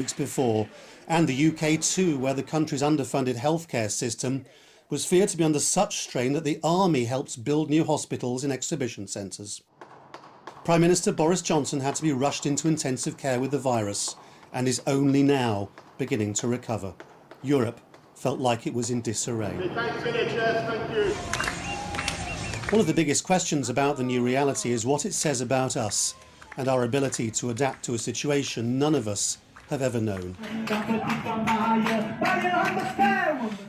weeks before, and the UK too, where the country's underfunded healthcare system was feared to be under such strain that the army helps build new hospitals in exhibition centres. Prime Minister Boris Johnson had to be rushed into intensive care with the virus and is only now beginning to recover. Europe felt like it was in disarray. One of the biggest questions about the new reality is what it says about us and our ability to adapt to a situation none of us have ever known.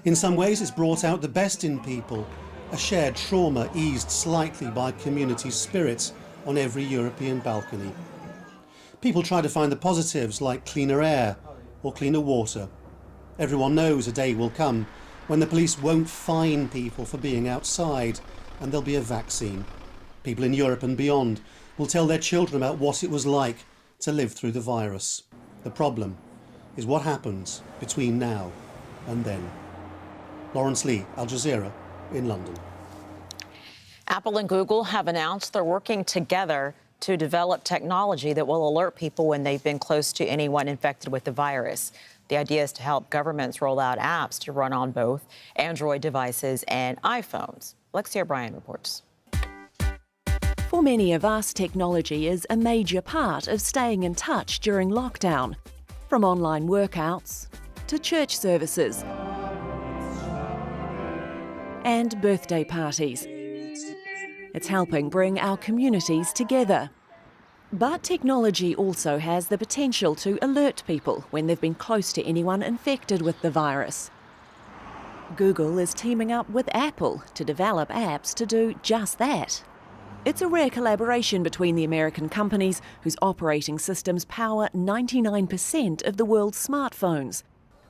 In some ways, it's brought out the best in people, a shared trauma eased slightly by community spirit on every European balcony. People try to find the positives like cleaner air or cleaner water. Everyone knows a day will come when the police won't fine people for being outside and there'll be a vaccine. People in Europe and beyond will tell their children about what it was like to live through the virus. The problem is what happens between now and then. Lawrence Lee, Al Jazeera, in London. Apple and Google have announced they're working together to develop technology that will alert people when they've been close to anyone infected with the virus. The idea is to help governments roll out apps to run on both Android devices and iPhones. Alexia Bryan reports. For many of us, technology is a major part of staying in touch during lockdown, from online workouts to church services and birthday parties. It's helping bring our communities together. But technology also has the potential to alert people when they've been close to anyone infected with the virus. Google is teaming up with Apple to develop apps to do just that. It's a rare collaboration between the American companies whose operating systems power 99% of the world's smartphones.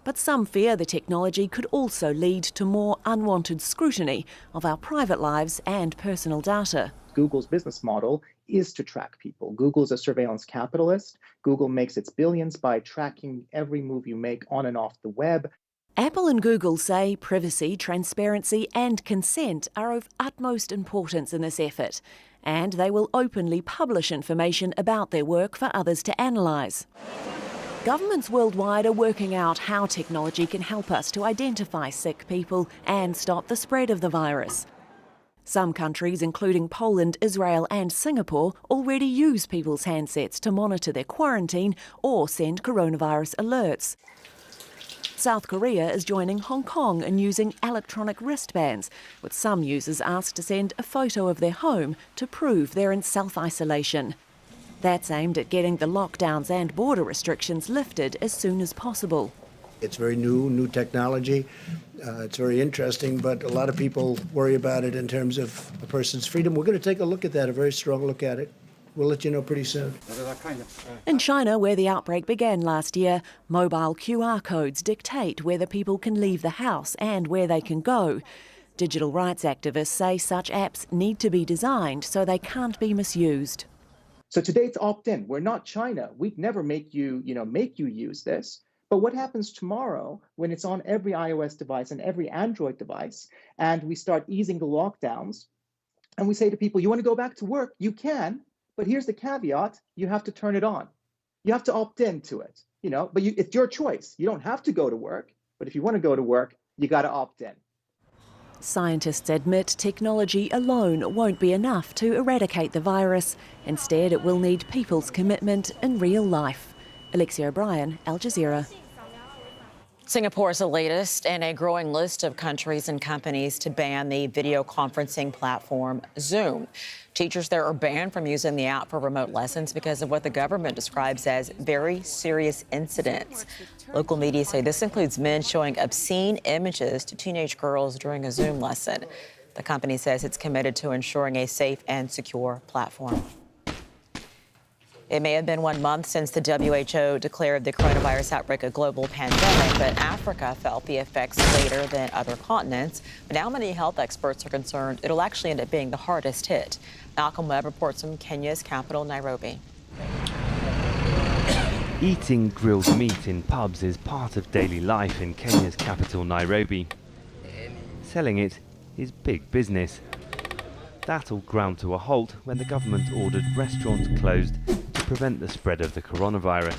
But some fear the technology could also lead to more unwanted scrutiny of our private lives and personal data. Google's business model is to track people. Google's a surveillance capitalist. Google makes its billions by tracking every move you make on and off the web. Apple and Google say privacy, transparency and consent are of utmost importance in this effort, and they will openly publish information about their work for others to analyse. Governments worldwide are working out how technology can help us to identify sick people and stop the spread of the virus. Some countries, including Poland, Israel and Singapore, already use people's handsets to monitor their quarantine or send coronavirus alerts. South Korea is joining Hong Kong in using electronic wristbands, with some users asked to send a photo of their home to prove they're in self-isolation. That's aimed at getting the lockdowns and border restrictions lifted as soon as possible. It's very new technology. It's very interesting, but a lot of people worry about it in terms of a person's freedom. We're going to take a look at that, a very strong look at it. We'll let you know pretty soon. In China, where the outbreak began last year, mobile QR codes dictate whether people can leave the house and where they can go. Digital rights activists say such apps need to be designed so they can't be misused. So today it's opt-in. We're not China. We'd never make you use this. But what happens tomorrow when it's on every iOS device and every Android device, and we start easing the lockdowns, and we say to people, you want to go back to work? You can, but here's the caveat, you have to turn it on. You have to opt into it, but it's your choice. You don't have to go to work, but if you want to go to work, you got to opt in. Scientists admit technology alone won't be enough to eradicate the virus. Instead, it will need people's commitment in real life. Alexia O'Brien, Al Jazeera. Singapore is the latest in a growing list of countries and companies to ban the video conferencing platform Zoom. Teachers there are banned from using the app for remote lessons because of what the government describes as very serious incidents. Local media say this includes men showing obscene images to teenage girls during a Zoom lesson. The company says it's committed to ensuring a safe and secure platform. It may have been 1 month since the WHO declared the coronavirus outbreak a global pandemic, but Africa felt the effects later than other continents. But now many health experts are concerned it'll actually end up being the hardest hit. Malcolm Webb reports from Kenya's capital, Nairobi. Eating grilled meat in pubs is part of daily life in Kenya's capital, Nairobi. Selling it is big business. That all ground to a halt when the government ordered restaurants closed to prevent the spread of the coronavirus.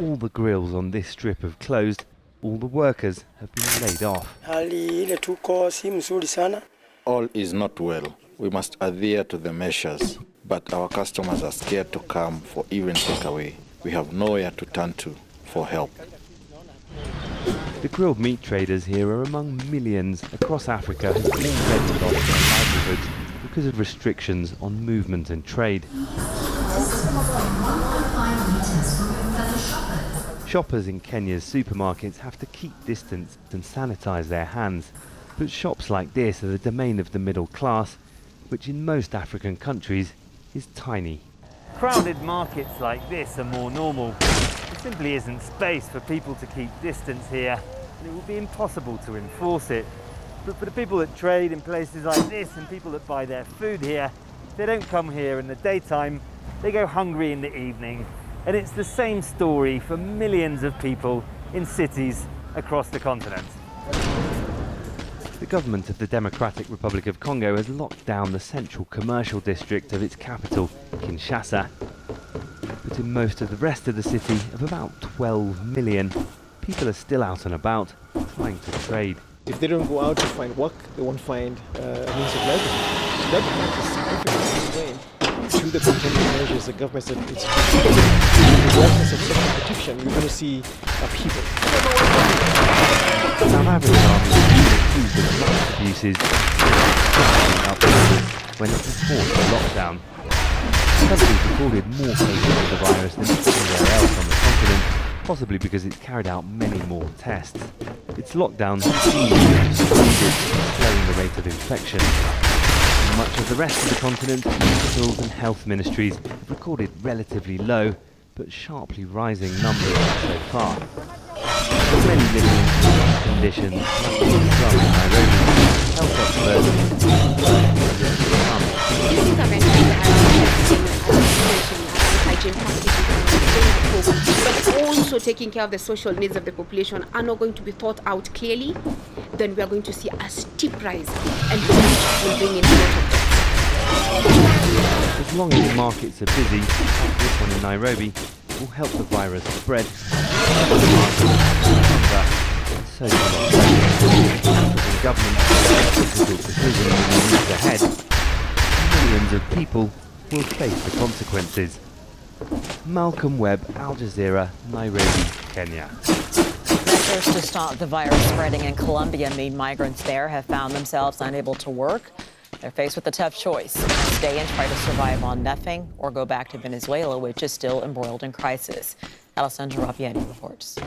all the grills on this strip have closed, all the workers have been laid off. All is not well. We must adhere to the measures, but our customers are scared to come for even takeaway. We have nowhere to turn to for help. The grilled meat traders here are among millions across Africa who've already lost their livelihoods because of restrictions on movement and trade. Shoppers in Kenya's supermarkets have to keep distance and sanitize their hands, but shops like this are the domain of the middle class, which in most African countries is tiny. Crowded markets like this are more normal. There simply isn't space for people to keep distance here, and it will be impossible to enforce it. But for the people that trade in places like this and people that buy their food here, they don't come here in the daytime, they go hungry in the evening. And it's the same story for millions of people in cities across the continent. The government of the Democratic Republic of Congo has locked down the central commercial district of its capital, Kinshasa. But in most of the rest of the city, of about 12 million, people are still out and about, trying to trade. If they don't go out to find work, they won't find a means of livelihood. So that becomes a significant constraint to the containment measures the government said it's the workers of social protection. We're going to see people. South African army accused of rights abuses when it was forced a lockdown. The country's recorded more cases of the virus than anywhere else on the continent, possibly because it's carried out many more tests. Its lockdown seems to have succeeded in slowing the rate of infection. In much of the rest of the continent, hospitals and health ministries have recorded relatively low but sharply rising numbers so far. For many living in such conditions, like some in Nairobi, health experts These interventions hygiene practices, but also taking care of the social needs of the population are not going to be thought out clearly, then we are going to see a steep rise, and will bring in a lot of as long as markets are busy, like this one in Nairobi, it will help the virus spread. Social African governments make difficult decisions in the weeks ahead. Millions of people will face the consequences. Malcolm Webb, Al Jazeera, Nairobi, Kenya. Measures to stop the virus spreading in Colombia mean migrants there have found themselves unable to work. They're faced with a tough choice: stay and try to survive on nothing, or go back to Venezuela, which is still embroiled in crisis. Alessandro Rappieri reports.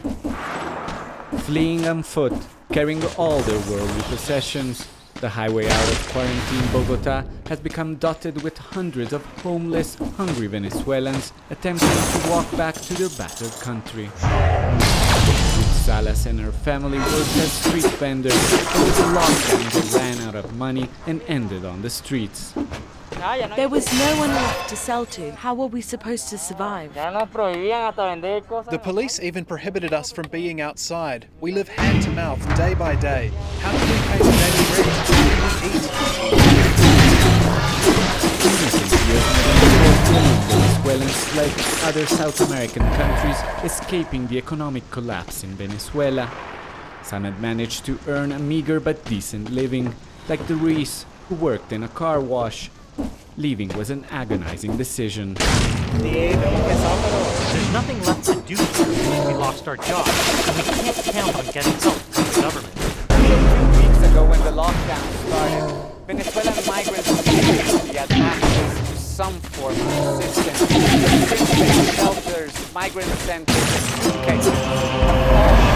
Fleeing on foot, carrying all their worldly possessions, the highway out of quarantine Bogota has become dotted with hundreds of homeless, hungry Venezuelans attempting to walk back to their battered country. Salas and her family worked as street vendors, but with the lockdown they ran out of money and ended on the streets. There was no one left to sell to. How were we supposed to survive? The police even prohibited us from being outside. We live hand to mouth, day by day. How can we pay the daily rent? How can we eat? Venezuelans, like other South American countries, escaping the economic collapse in Venezuela. Some had managed to earn a meager but decent living, like the Ruiz, who worked in a car wash. Leaving was an agonizing decision. There's nothing left to do here. We lost our jobs, and we can't count on getting help from the government. 2 weeks ago, when the lockdown started, Venezuelan migrants had access to some form of assistance. Shelters, migrant centers, cases, all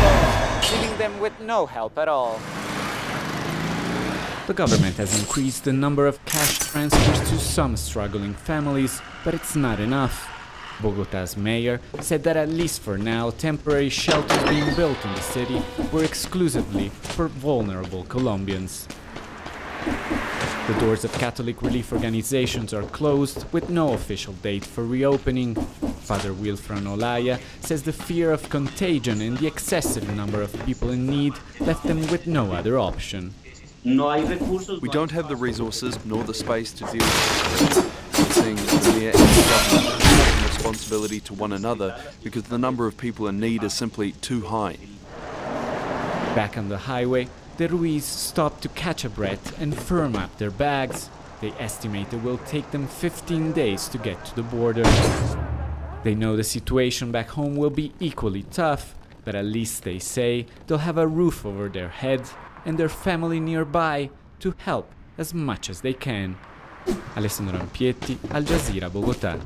closed, leaving them with no help at all. The government has increased the number of cash transfers to some struggling families, but it's not enough. Bogota's mayor said that at least for now, temporary shelters being built in the city were exclusively for vulnerable Colombians. The doors of Catholic relief organizations are closed with no official date for reopening. Father Wilfran Olaya says the fear of contagion and the excessive number of people in need left them with no other option. We don't have the resources nor the space to deal with it. Seeing the mere government responsibility to one another because the number of people in need is simply too high. Back on the highway, the Ruiz stop to catch a breath and firm up their bags. They estimate it will take them 15 days to get to the border. They know the situation back home will be equally tough, but at least they say they'll have a roof over their head and their family nearby to help as much as they can. Alessandro Ampietti, Al Jazeera, Bogotá.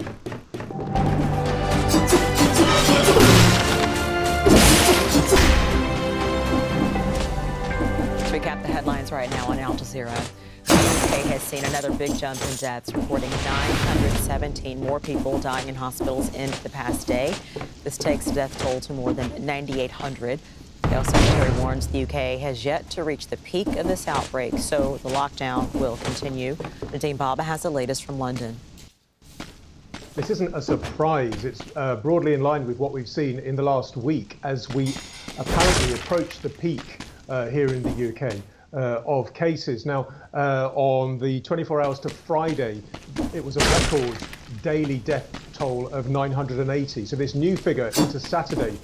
Recap the headlines right now on Al Jazeera. The UK has seen another big jump in deaths, reporting 917 more people dying in hospitals in the past day. This takes the death toll to more than 9,800. The Health Secretary warns the UK has yet to reach the peak of this outbreak, so the lockdown will continue. Nadeem Baba has the latest from London. This isn't a surprise. It's broadly in line with what we've seen in the last week as we apparently approach the peak here in the UK of cases. Now, on the 24 hours to Friday, it was a record daily death toll of 980. So this new figure into Saturday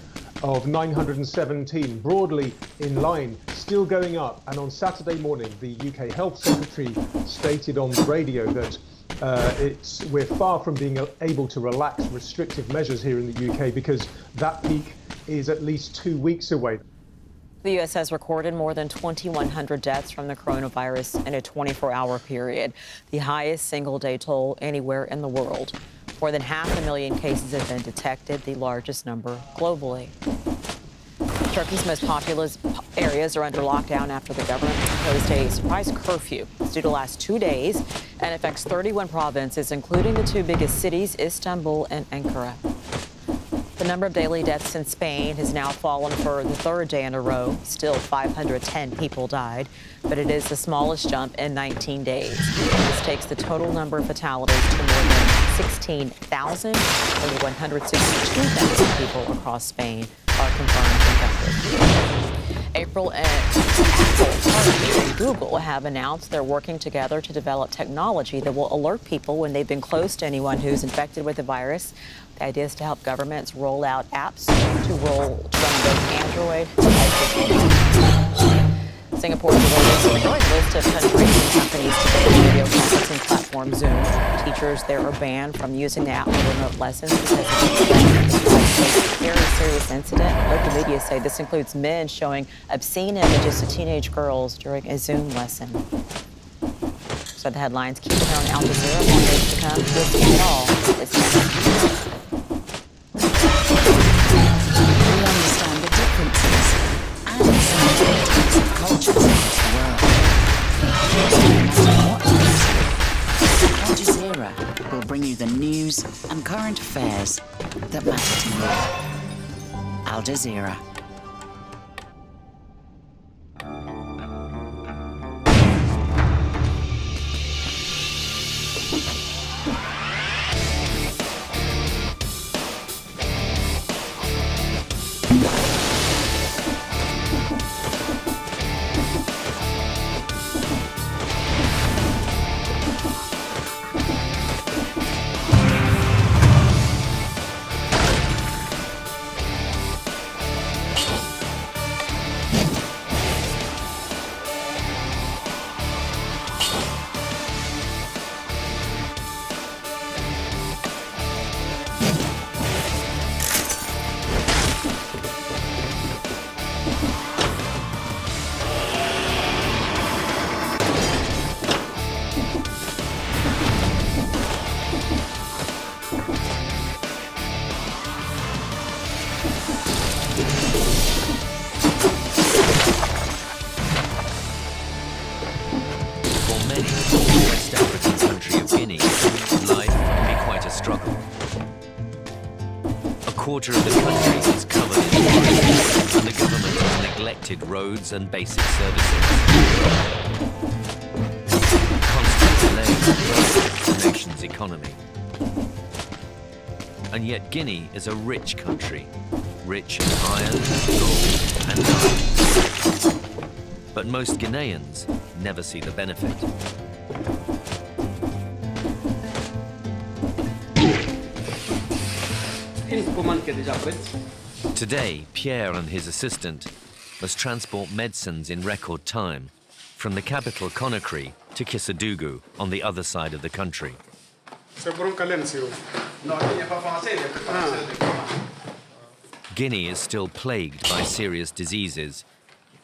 of 917, broadly in line, still going up. And on Saturday morning, the UK Health Secretary stated on the radio that we're far from being able to relax restrictive measures here in the UK because that peak is at least 2 weeks away. The U.S. has recorded more than 2,100 deaths from the coronavirus in a 24-hour period, the highest single-day toll anywhere in the world. More than 500,000 cases have been detected, the largest number globally. Turkey's most populous areas are under lockdown after the government imposed a surprise curfew. It's due to last 2 days and affects 31 provinces, including the two biggest cities, Istanbul and Ankara. The number of daily deaths in Spain has now fallen for the third day in a row. Still, 510 people died, but it is the smallest jump in 19 days. This takes the total number of fatalities to more than 16,000. Over 162,000 people across Spain are confirmed infected. Apple and Google have announced they're working together to develop technology that will alert people when they've been close to anyone who's infected with the virus. The idea is to help governments roll out apps to run both Android and iPhone. Singapore is releasing a growing list of countries and companies to ban the video conferencing platform Zoom. Teachers there are banned from using the app for remote lessons because of a very serious incident. Local media say this includes men showing obscene images to teenage girls during a Zoom lesson. So the headlines keep it on Al Jazeera. More days to come. We'll see it all. It's next. We understand the differences and similarities of cultures across the world. Al Jazeera will bring you the news and current affairs that matter to you. Al Jazeera. Quarter of the country is covered in forests, and the government has neglected roads and basic services. Constant delays drive the nation's economy. And yet Guinea is a rich country, rich in iron, gold and diamonds. But most Guineans never see the benefit. Today, Pierre and his assistant must transport medicines in record time from the capital Conakry to Kisadugu on the other side of the country. Guinea is still plagued by serious diseases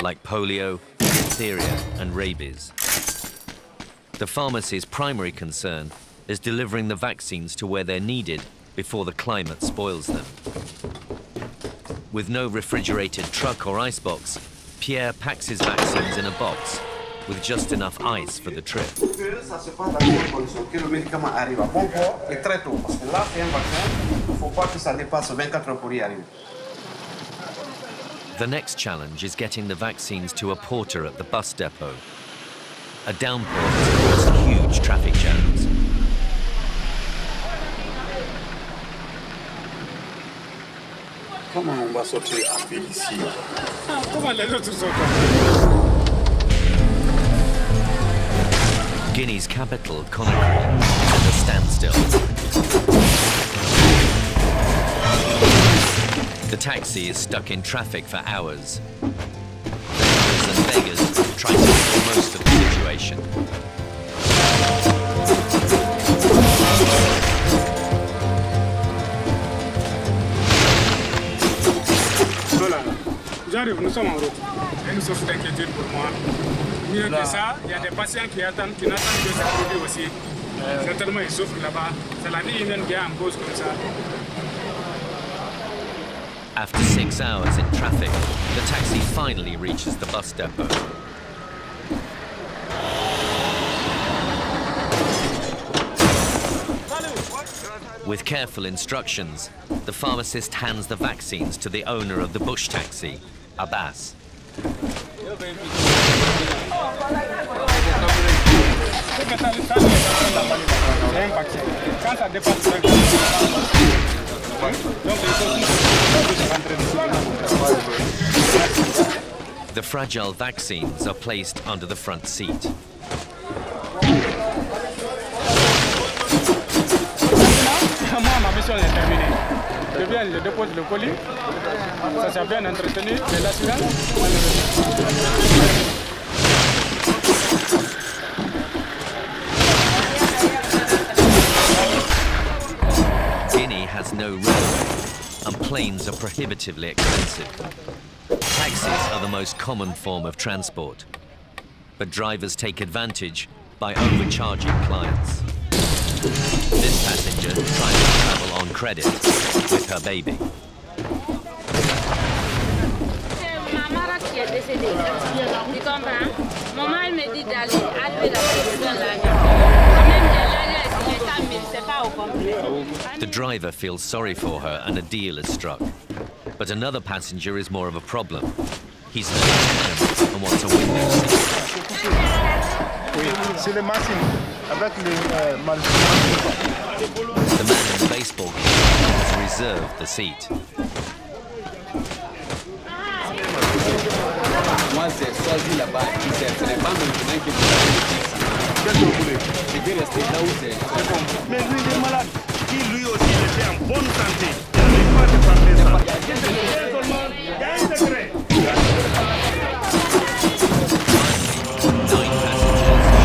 like polio, diphtheria and rabies. The pharmacy's primary concern is delivering the vaccines to where they're needed before the climate spoils them. With no refrigerated truck or icebox, Pierre packs his vaccines in a box with just enough ice for the trip. The next challenge is getting the vaccines to a porter at the bus depot. A downpour has caused huge traffic jams. Comment on va sortir à pied ici? Comment les autres sont? Guinea's capital, Conakry, is at a standstill. The taxi is stuck in traffic for hours. Vendors and beggars try to make the most of the situation. Voilà, j'arrive, nous sommes en route. Et nous sommes d'inquiétude pour moi. Mieux que ça, il y a des patients qui attendent, qui n'attendent que ça produit aussi. Certainement, ils souffrent là-bas. C'est la vie humaine qui est en cause comme ça. After 6 hours in traffic, the taxi finally reaches the bus depot. With careful instructions, the pharmacist hands the vaccines to the owner of the bush taxi, Abbas. The fragile vaccines are placed under the front seat. Moi, ma mission est terminée. Je viens, je dépose le colis. Ça s'est bien entretenu. C'est l'assurance. Guinea has no railway, and planes are prohibitively expensive. Taxis are the most common form of transport, but drivers take advantage by overcharging clients. This passenger tries to travel on credit with her baby. Maman qui est décédée, tu comprends? Maman elle me dit d'aller allumer la télévision là. Même de c'est pas au complet. The driver feels sorry for her and a deal is struck. But another passenger is more of a problem. He's nervous and wants a window seat. Oui, c'est le machine avec le The man in the baseball cap has reserved the seat. Moi, c'est choisi là-bas. Ce n'est pas maintenant que vous voulez. Je vais rester là où c'est. Mais lui, il est malade. Qui lui aussi était en bonne santé. Il n'avait pas de santé. Il y a un secret. 9 passengers,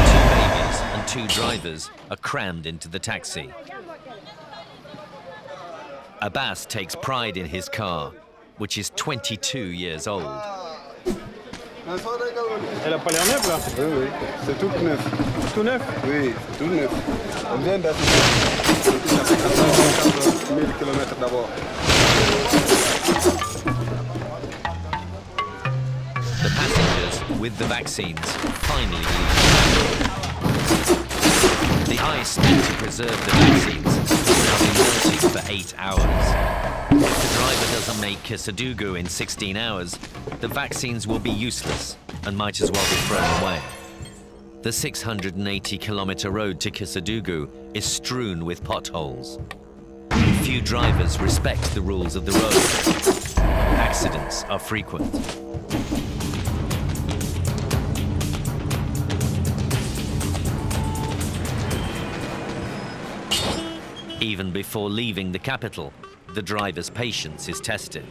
2 babies and 2 drivers are crammed into the taxi. Abbas takes pride in his car, which is 22 years old. Elle a pas l'air neuve là? Oui, oui, c'est tout neuf. Tout neuf? Oui, c'est tout neuf. On vient d'assister. Ça fait 450 000 km d'abord. The passengers with the vaccines finally leave. The ice meant to preserve the vaccines has now been melting for 8 hours. If the driver doesn't make Kisadugu in 16 hours, the vaccines will be useless and might as well be thrown away. The 680-kilometer road to Kisadugu is strewn with potholes. Few drivers respect the rules of the road. Accidents are frequent. Even before leaving the capital, the driver's patience is tested.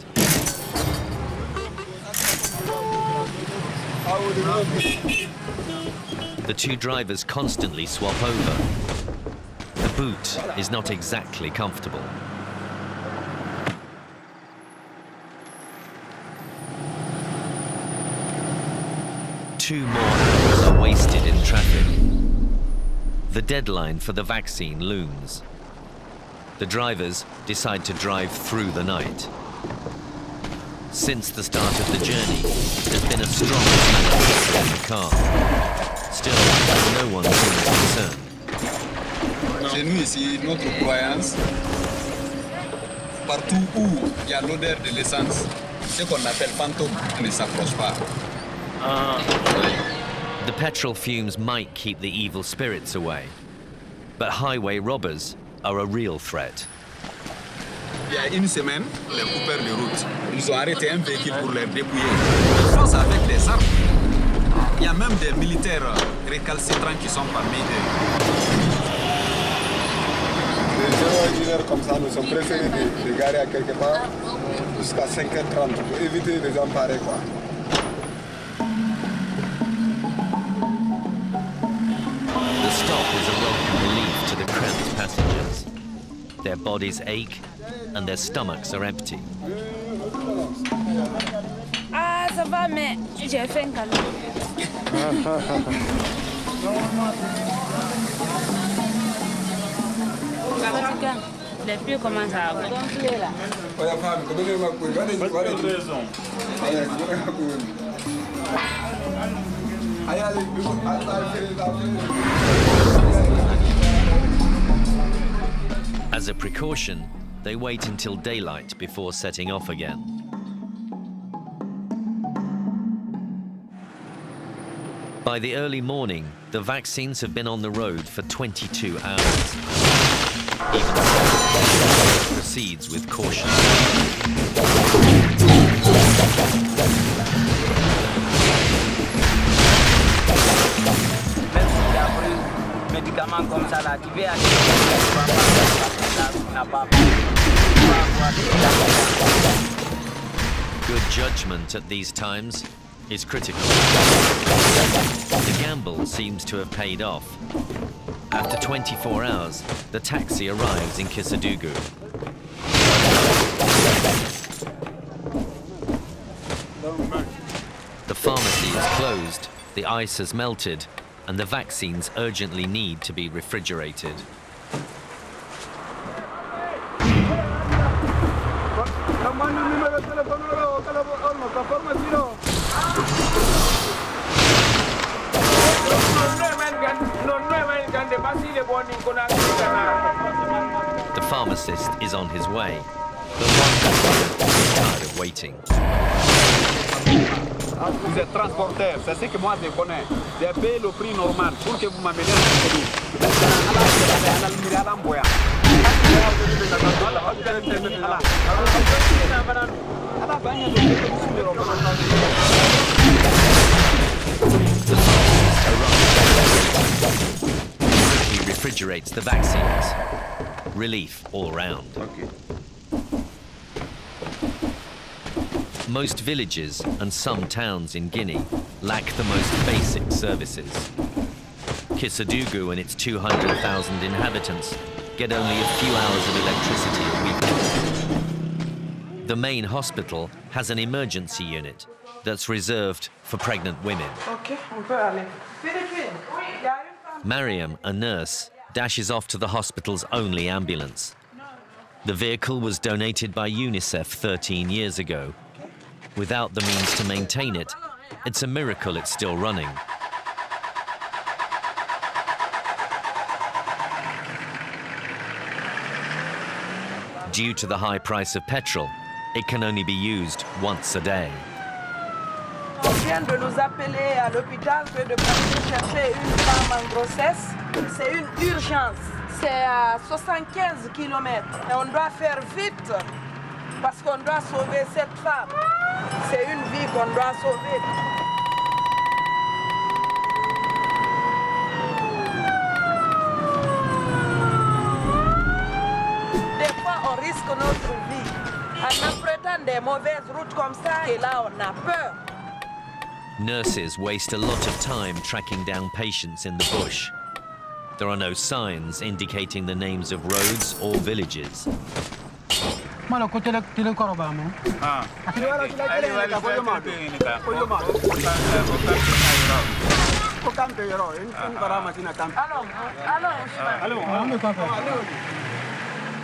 The two drivers constantly swap over. The boot is not exactly comfortable. Two more hours are wasted in traffic. The deadline for the vaccine looms. The drivers decide to drive through the night. Since the start of the journey, there's been a strong smell of diesel in the car. Still, no one seems concerned. Chez nous ici, notre croyance, partout où il y a l'odeur de l'essence, ce qu'on appelle fantôme ne s'approche pas. The petrol fumes might keep the evil spirits away, but highway robbers are a real threat. Il y a une semaine, les coupeurs de route, ils ont arrêté un véhicule pour les dépouiller. Ils font ça avec des armes. Il y a même des militaires récalcitrants qui sont parmi eux. Les heures comme ça, nous sommes préférés de garer à quelque part jusqu'à 5h30 pour éviter de les emparer, quoi. The stop is a welcome relief to the cramped passengers. Their bodies ache and their stomachs are empty. Ah, ça va, mais j'ai faim quand même. Les pieds commencent à gonfler là. As a precaution, they wait until daylight before setting off again. By the early morning, the vaccines have been on the road for 22 hours. Even so, proceeds with caution. Good judgment at these times is critical. The gamble seems to have paid off. After 24 hours, the taxi arrives in Kisadugu. The pharmacy is closed, the ice has melted, and the vaccines urgently need to be refrigerated. The pharmacist is on his way, but one customer is tired of waiting. Vous êtes transporteur, c'est ce que moi je connais. J'ai payé le prix normal pour que vous m'amenez à Kédougou. He refrigerates the vaccines. Relief all round. Most villages and some towns in Guinea lack the most basic services. Kisadugu and its 200,000 inhabitants get only a few hours of electricity a week. The main hospital has an emergency unit that's reserved for pregnant women. Mariam, a nurse, dashes off to the hospital's only ambulance. The vehicle was donated by UNICEF 13 years ago. Without the means to maintain it, it's a miracle it's still running. Due to the high price of petrol, it can only be used once a day. On vient de nous appeler à l'hôpital que de partir chercher une femme en grossesse. C'est une urgence. C'est à 75 km. Et on doit faire vite parce qu'on doit sauver cette femme. C'est une vie qu'on doit sauver. Des fois, on risque notre vie. des mauvaises routes comme ça, et là, on a peur. Nurses waste a lot of time tracking down patients in the bush. There are no signs indicating the names of roads or villages.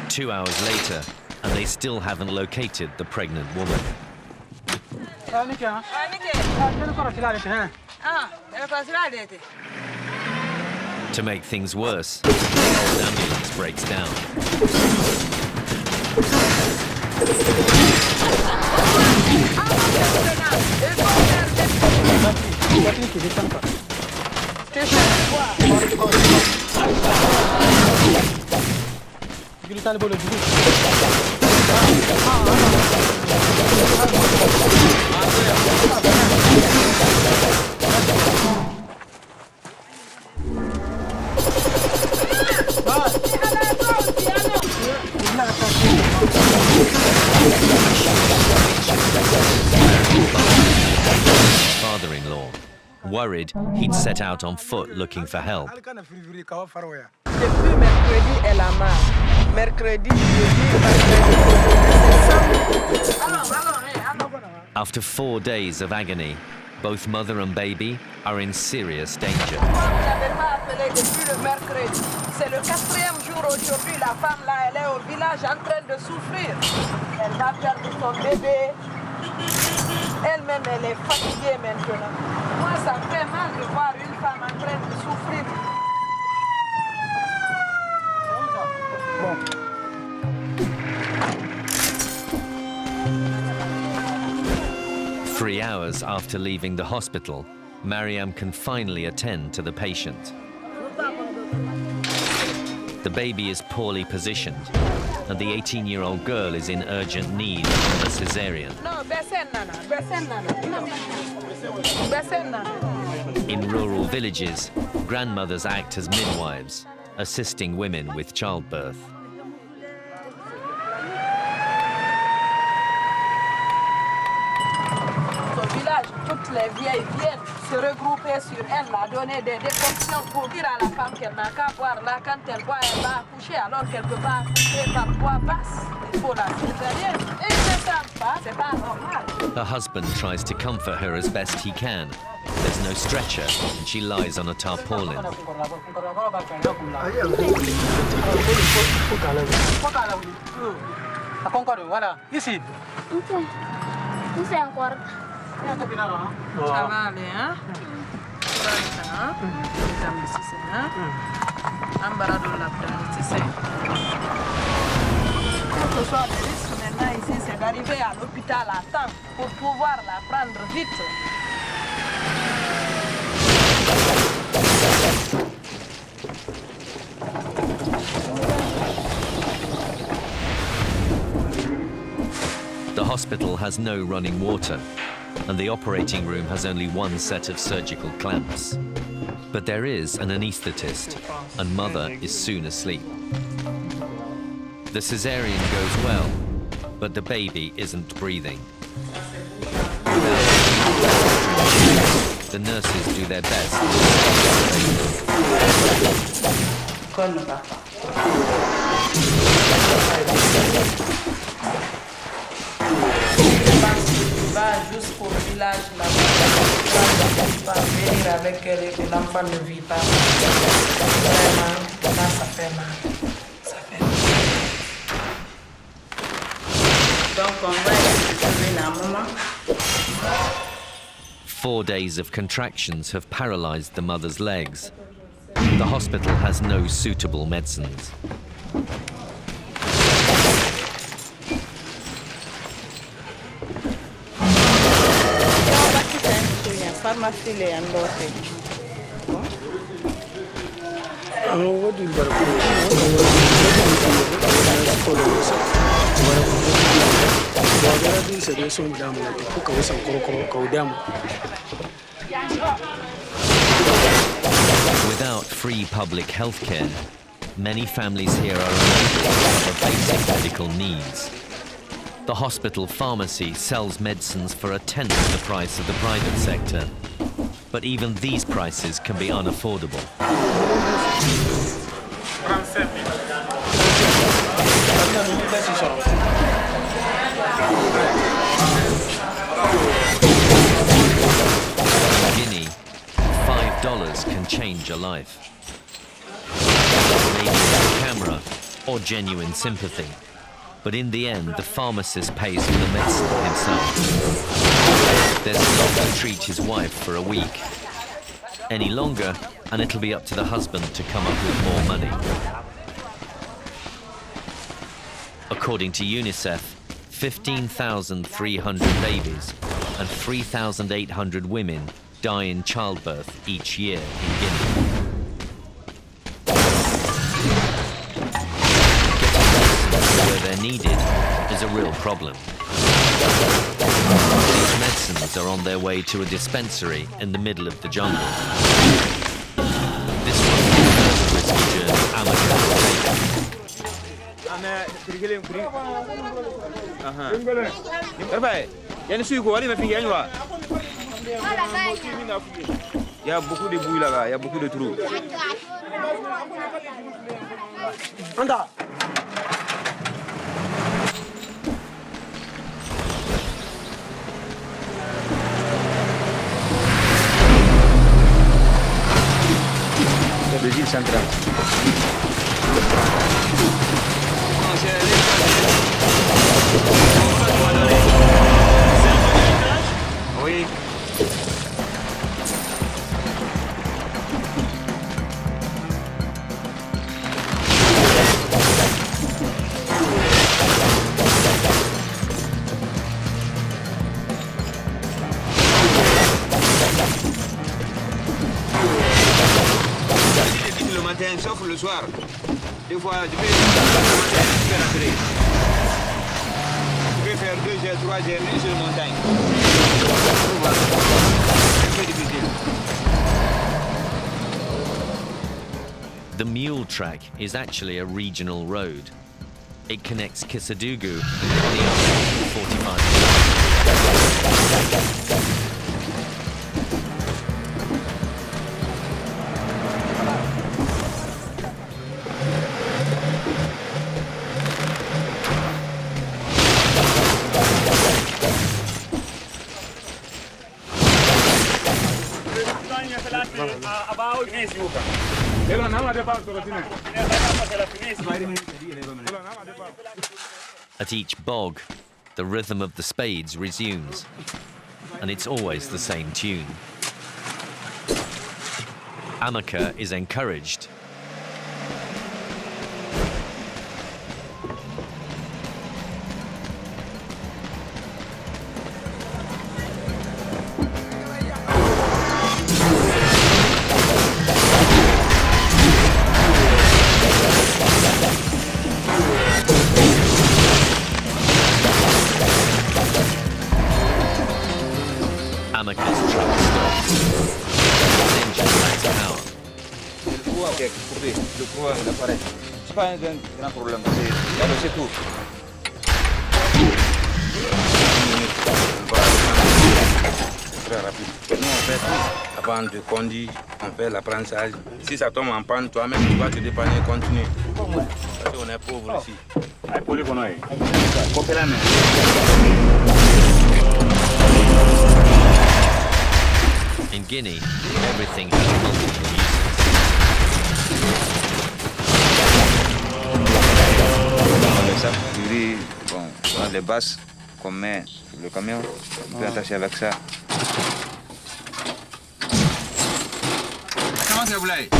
Two hours later, and they still haven't located the pregnant woman. To make things worse, the old ambulance breaks down. Father-in-law, worried he'd set out on foot looking for help. Depuis mercredi, elle a mal. Mercredi, After 4 days of agony, both mother and baby are in serious danger. j'avais pas appelé depuis le mercredi. C'est le 4e jour aujourd'hui. La femme là, elle est au village en train de souffrir. Elle va perdre son bébé. Elle-même, elle est fatiguée maintenant. Moi, ça me fait mal de voir une femme en train de souffrir. 3 hours after leaving the hospital, Mariam can finally attend to the patient. The baby is poorly positioned, and the 18-year-old girl is in urgent need of a cesarean. In rural villages, grandmothers act as midwives, assisting women with childbirth. Au village, toutes les vieilles viennent se regrouper sur elle, la donner des décoctions pour dire à la femme qu'elle n'a qu'à boire. Là, quand elle boit, elle va accoucher, alors qu'elle ne peut pas accoucher par voie basse. Il faut la césarienne. Et ils ne savent pas, c'est pas normal. Her husband tries to comfort her as best he can. There's no stretcher, and she lies on a tarpaulin. Ça va aller, hein? Ce soir, le risque maintenant ici, c'est d'arriver à l'hôpital à temps pour pouvoir la prendre vite. The hospital has no running water, and the operating room has only one set of surgical clamps. But there is an anaesthetist, and mother is soon asleep. The cesarean goes well, but the baby isn't breathing. The nurses do their best. Va jusqu'au village là-bas, venir avec elle et que l'enfant ne vit pas. Vraiment, là, ça fait mal. Ça fait mal. Donc, on va essayer la maman. 4 days of contractions have paralyzed the mother's legs. The hospital has no suitable medicines. Without free public health care, many families here are unable to cover basic medical needs. The hospital pharmacy sells medicines for a tenth of the price of the private sector. But even these prices can be unaffordable. In Guinea, $5 can change a life. Maybe a camera or genuine sympathy. But in the end, the pharmacist pays for the medicine himself. There's enough to treat his wife for a week. Any longer, and it'll be up to the husband to come up with more money. According to UNICEF, 15,300 babies and 3,800 women die in childbirth each year in Guinea. Where they're needed is a real problem. These medicines are on their way to a dispensary in the middle of the jungle. This one is the risky journey Amaka will take. Il y a beaucoup de bruit là-bas, il y a beaucoup de trous. Anda. Le Brésil central. Oui. Le matin, sauf le soir. Des fois, je vais rentrer. Je vais faire 2 heures, 3 heures, nuit sur la montagne. C'est très difficile. The mule track is actually a regional road. It connects Kisadugu on the other 45 kilometers. At each bog, the rhythm of the spades resumes, and it's always the same tune. Amaka is encouraged. Amaka's truck stops. Engine lacks power. Le courant est coupé, le courant il apparaît. C'est pas un grand problème, c'est tout. Très rapide. Nous on fait tout. Avant de conduire, on fait l'apprentissage. Si ça tombe en panne, toi-même tu vas te dépanner et continuer. Parce qu'on est pauvre ici. In Guinea, everything has multiple Dans le sac du riz, bon, dans les basses qu'on met sur le camion, on peut attacher avec ça. Comment ça vous l'avez?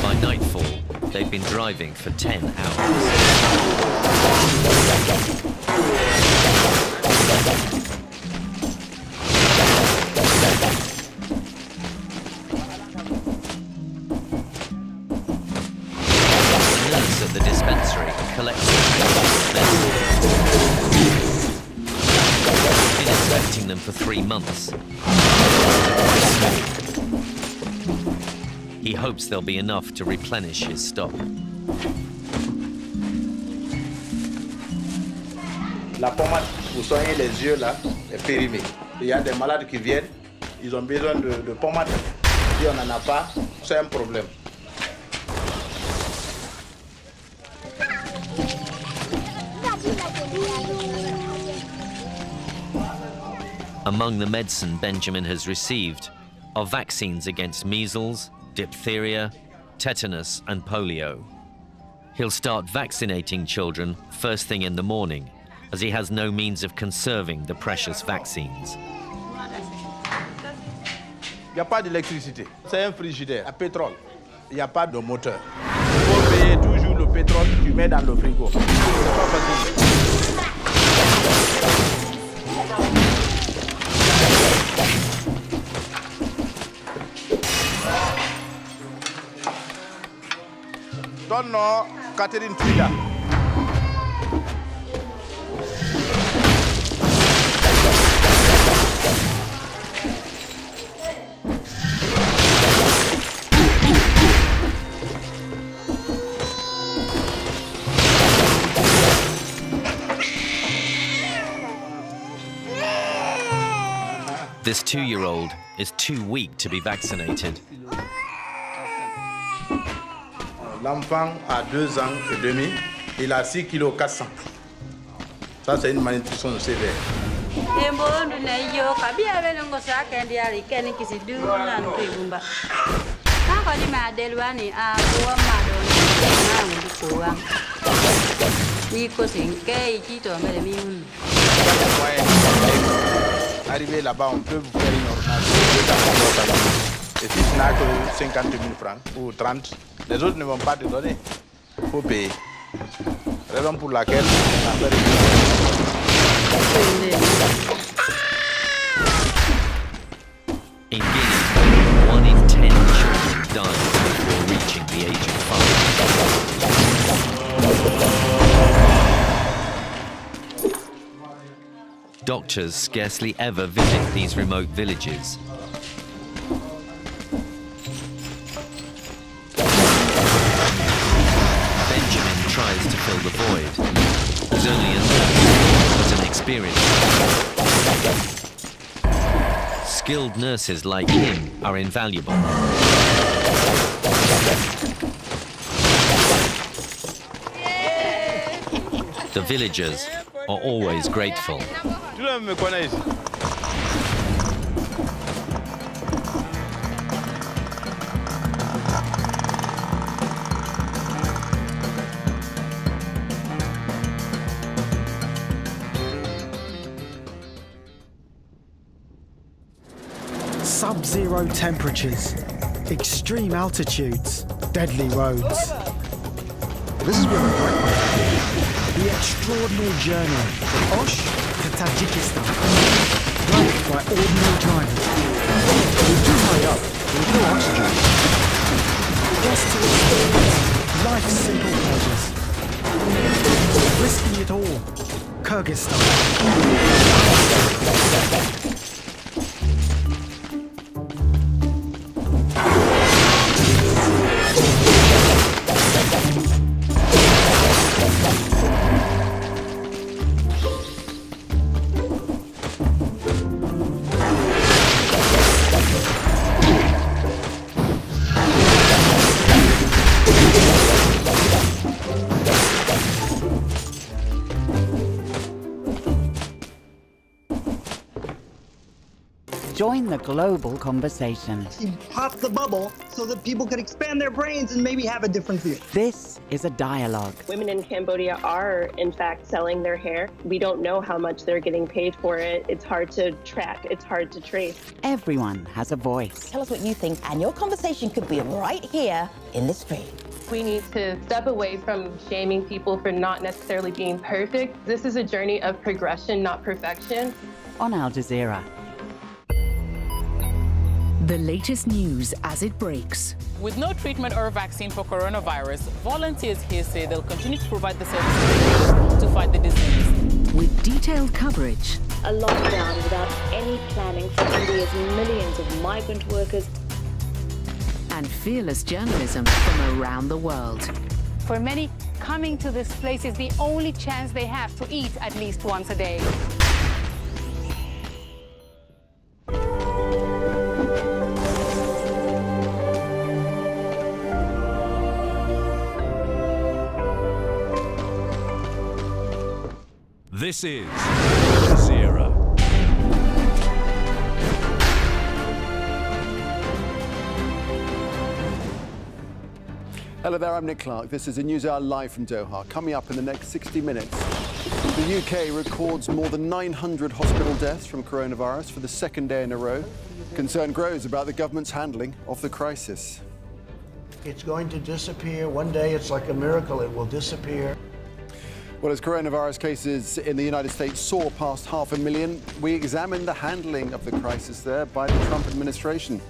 By nightfall, they've been driving for 10 hours. The nurse at the dispensary collects using them for 3 months. He hopes there'll be enough to replenish his stock. La pommade pour soigner les yeux là est périmée. Il y a des malades qui viennent, ils ont besoin de pommade. Si on n'en a pas, c'est un problème. Among the medicine Benjamin has received are vaccines against measles, diphtheria, tetanus and polio. He'll start vaccinating children first thing in the morning, as he has no means of conserving the precious vaccines. Il n'y a pas d'électricité. C'est un frigidaire à pétrole. Il n'y a pas de moteur. Il faut payer toujours le pétrole que tu mets dans le frigo. C'est pas facile. Donne-nous Catherine Frida. This 2-year-old is too weak to be vaccinated. L'enfant a 2 ans et demi, il a 6 kg 400. Ça, c'est une malnutrition sévère. Arrivé là-bas, on peut vous faire une ordonnance. Et si tu n'as que 50 000 francs ou 30, les autres ne vont pas te donner. Il faut payer. Raison pour laquelle on a fait In Guinea, 1 in 10 children die before reaching the age of 5. Doctors scarcely ever visit these remote villages. Benjamin tries to fill the void. He's only a nurse, but an experienced one. Skilled nurses like him are invaluable. The villagers are always grateful. Sub-zero temperatures, extreme altitudes, deadly roads. This is where the bright part begins. The extraordinary journey from Osh to Tajikistan, run by ordinary drivers. We're too high up, there's no oxygen. Just to experience life's simple pleasures. Risking it all, Kyrgyzstan. Join the global conversation. You pop the bubble so that people can expand their brains and maybe have a different view. This is a dialogue. Women in Cambodia are, in fact, selling their hair. We don't know how much they're getting paid for it. It's hard to track. It's hard to trace. Everyone has a voice. Tell us what you think, and your conversation could be right here in the stream. We need to step away from shaming people for not necessarily being perfect. This is a journey of progression, not perfection. On Al Jazeera. The latest news as it breaks. With no treatment or vaccine for coronavirus, volunteers here say they'll continue to provide the services to fight the disease. With detailed coverage a lockdown without any planning for India's millions of migrant workers. And fearless journalism from around the world. For many, coming to this place is the only chance they have to eat at least once a day. This is Al Jazeera. Hello there, I'm Nick Clark. This is a NewsHour live from Doha. Coming up in the next 60 minutes, the UK records more than 900 hospital deaths from coronavirus for the second day in a row. Concern grows about the government's handling of the crisis. It's going to disappear. One day, it's like a miracle, it will disappear. Well, as coronavirus cases in the United States soar past 500,000, we examine the handling of the crisis there by the Trump administration.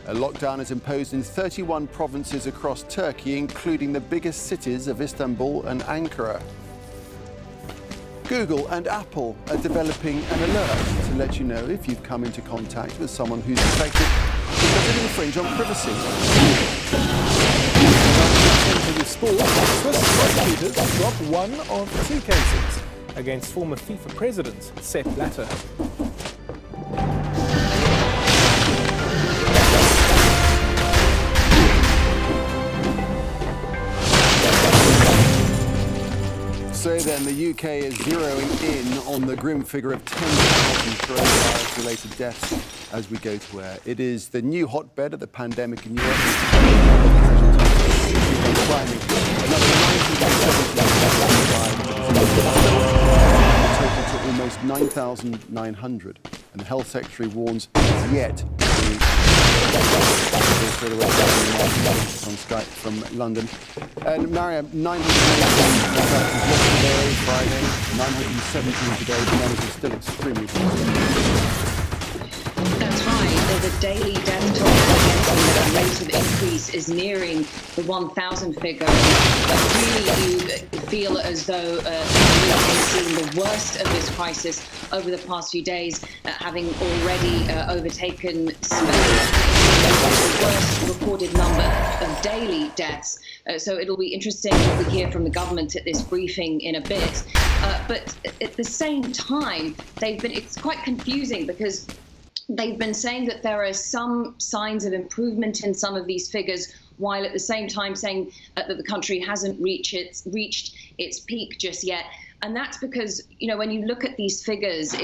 A lockdown is imposed in 31 provinces across Turkey, including the biggest cities of Istanbul and Ankara. Google and Apple are developing an alert to let you know if you've come into contact with someone who's infected because it infringe on privacy. Into the sport, Swiss prosecutors drop one of two cases against former FIFA president Sepp Blatter. So then, the UK is zeroing in on the grim figure of 10,000 coronavirus-related deaths as we go to air. It is the new hotbed of the pandemic in Europe. Climbing another 970 total to almost 9,900. And the Health Secretary warns it's yet to straight away on Skype from London. And Mariam, 918 yesterday, Friday, 917 today, the numbers are still extremely high. That's right. There's a daily death toll and the rate of increase is nearing the 1,000 figure. But really, you feel as though we've seen the worst of this crisis over the past few days, having already overtaken Spain. The worst recorded number of daily deaths. So it'll be interesting what we hear from the government at this briefing in a bit. But at the same time, it's quite confusing because they've been saying that there are some signs of improvement in some of these figures, while at the same time saying that the country hasn't reached its peak just yet. And that's because, when you look at these figures,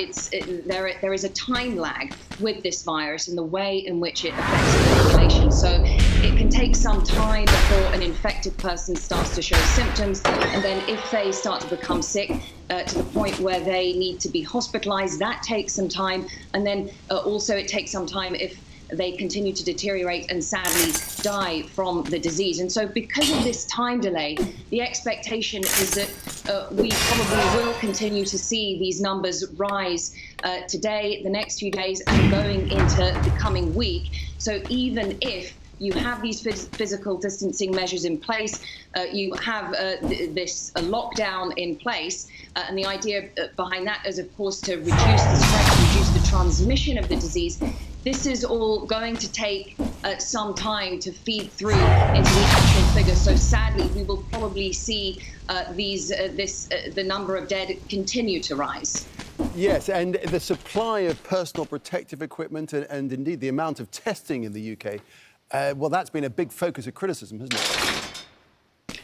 there is a time lag with this virus and the way in which it affects the population. So it can take some time before an infected person starts to show symptoms. And then if they start to become sick to the point where they need to be hospitalized, that takes some time. And then also it takes some time if they continue to deteriorate and sadly die from the disease. And so because of this time delay, the expectation is that we probably will continue to see these numbers rise today, the next few days, and going into the coming week. So even if you have these physical distancing measures in place, you have this lockdown in place, and the idea behind that is, of course, to reduce the spread, reduce the transmission of the disease. This is all going to take some time to feed through into the actual figures. So sadly, we will probably see the number of dead continue to rise. Yes, and the supply of personal protective equipment and indeed the amount of testing in the UK, well, that's been a big focus of criticism, hasn't it?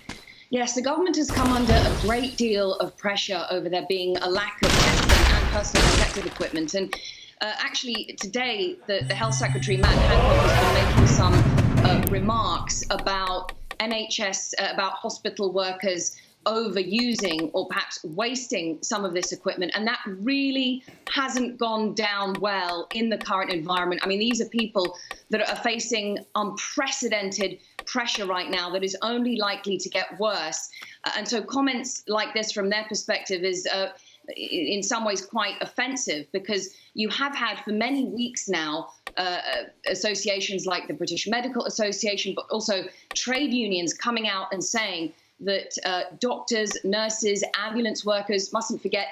Yes, the government has come under a great deal of pressure over there being a lack of testing and personal protective equipment. And actually, today, the Health Secretary, Matt Hancock, has been making some remarks about NHS, about hospital workers overusing or perhaps wasting some of this equipment. And that really hasn't gone down well in the current environment. I mean, these are people that are facing unprecedented pressure right now that is only likely to get worse. And so comments like this from their perspective is in some ways quite offensive, because you have had for many weeks now associations like the British Medical Association, but also trade unions coming out and saying that doctors, nurses, ambulance workers, mustn't forget,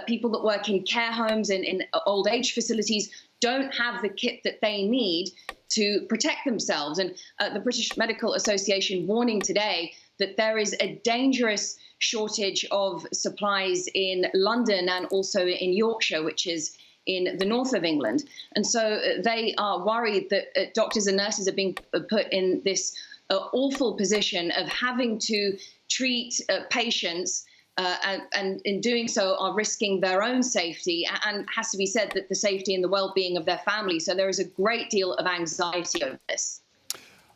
people that work in care homes and in old age facilities don't have the kit that they need to protect themselves. And the British Medical Association warning today that there is a dangerous shortage of supplies in London and also in Yorkshire, which is in the north of England. And so they are worried that doctors and nurses are being put in this awful position of having to treat patients and in doing so are risking their own safety, and has to be said that the safety and the well-being of their family. So there is a great deal of anxiety over this.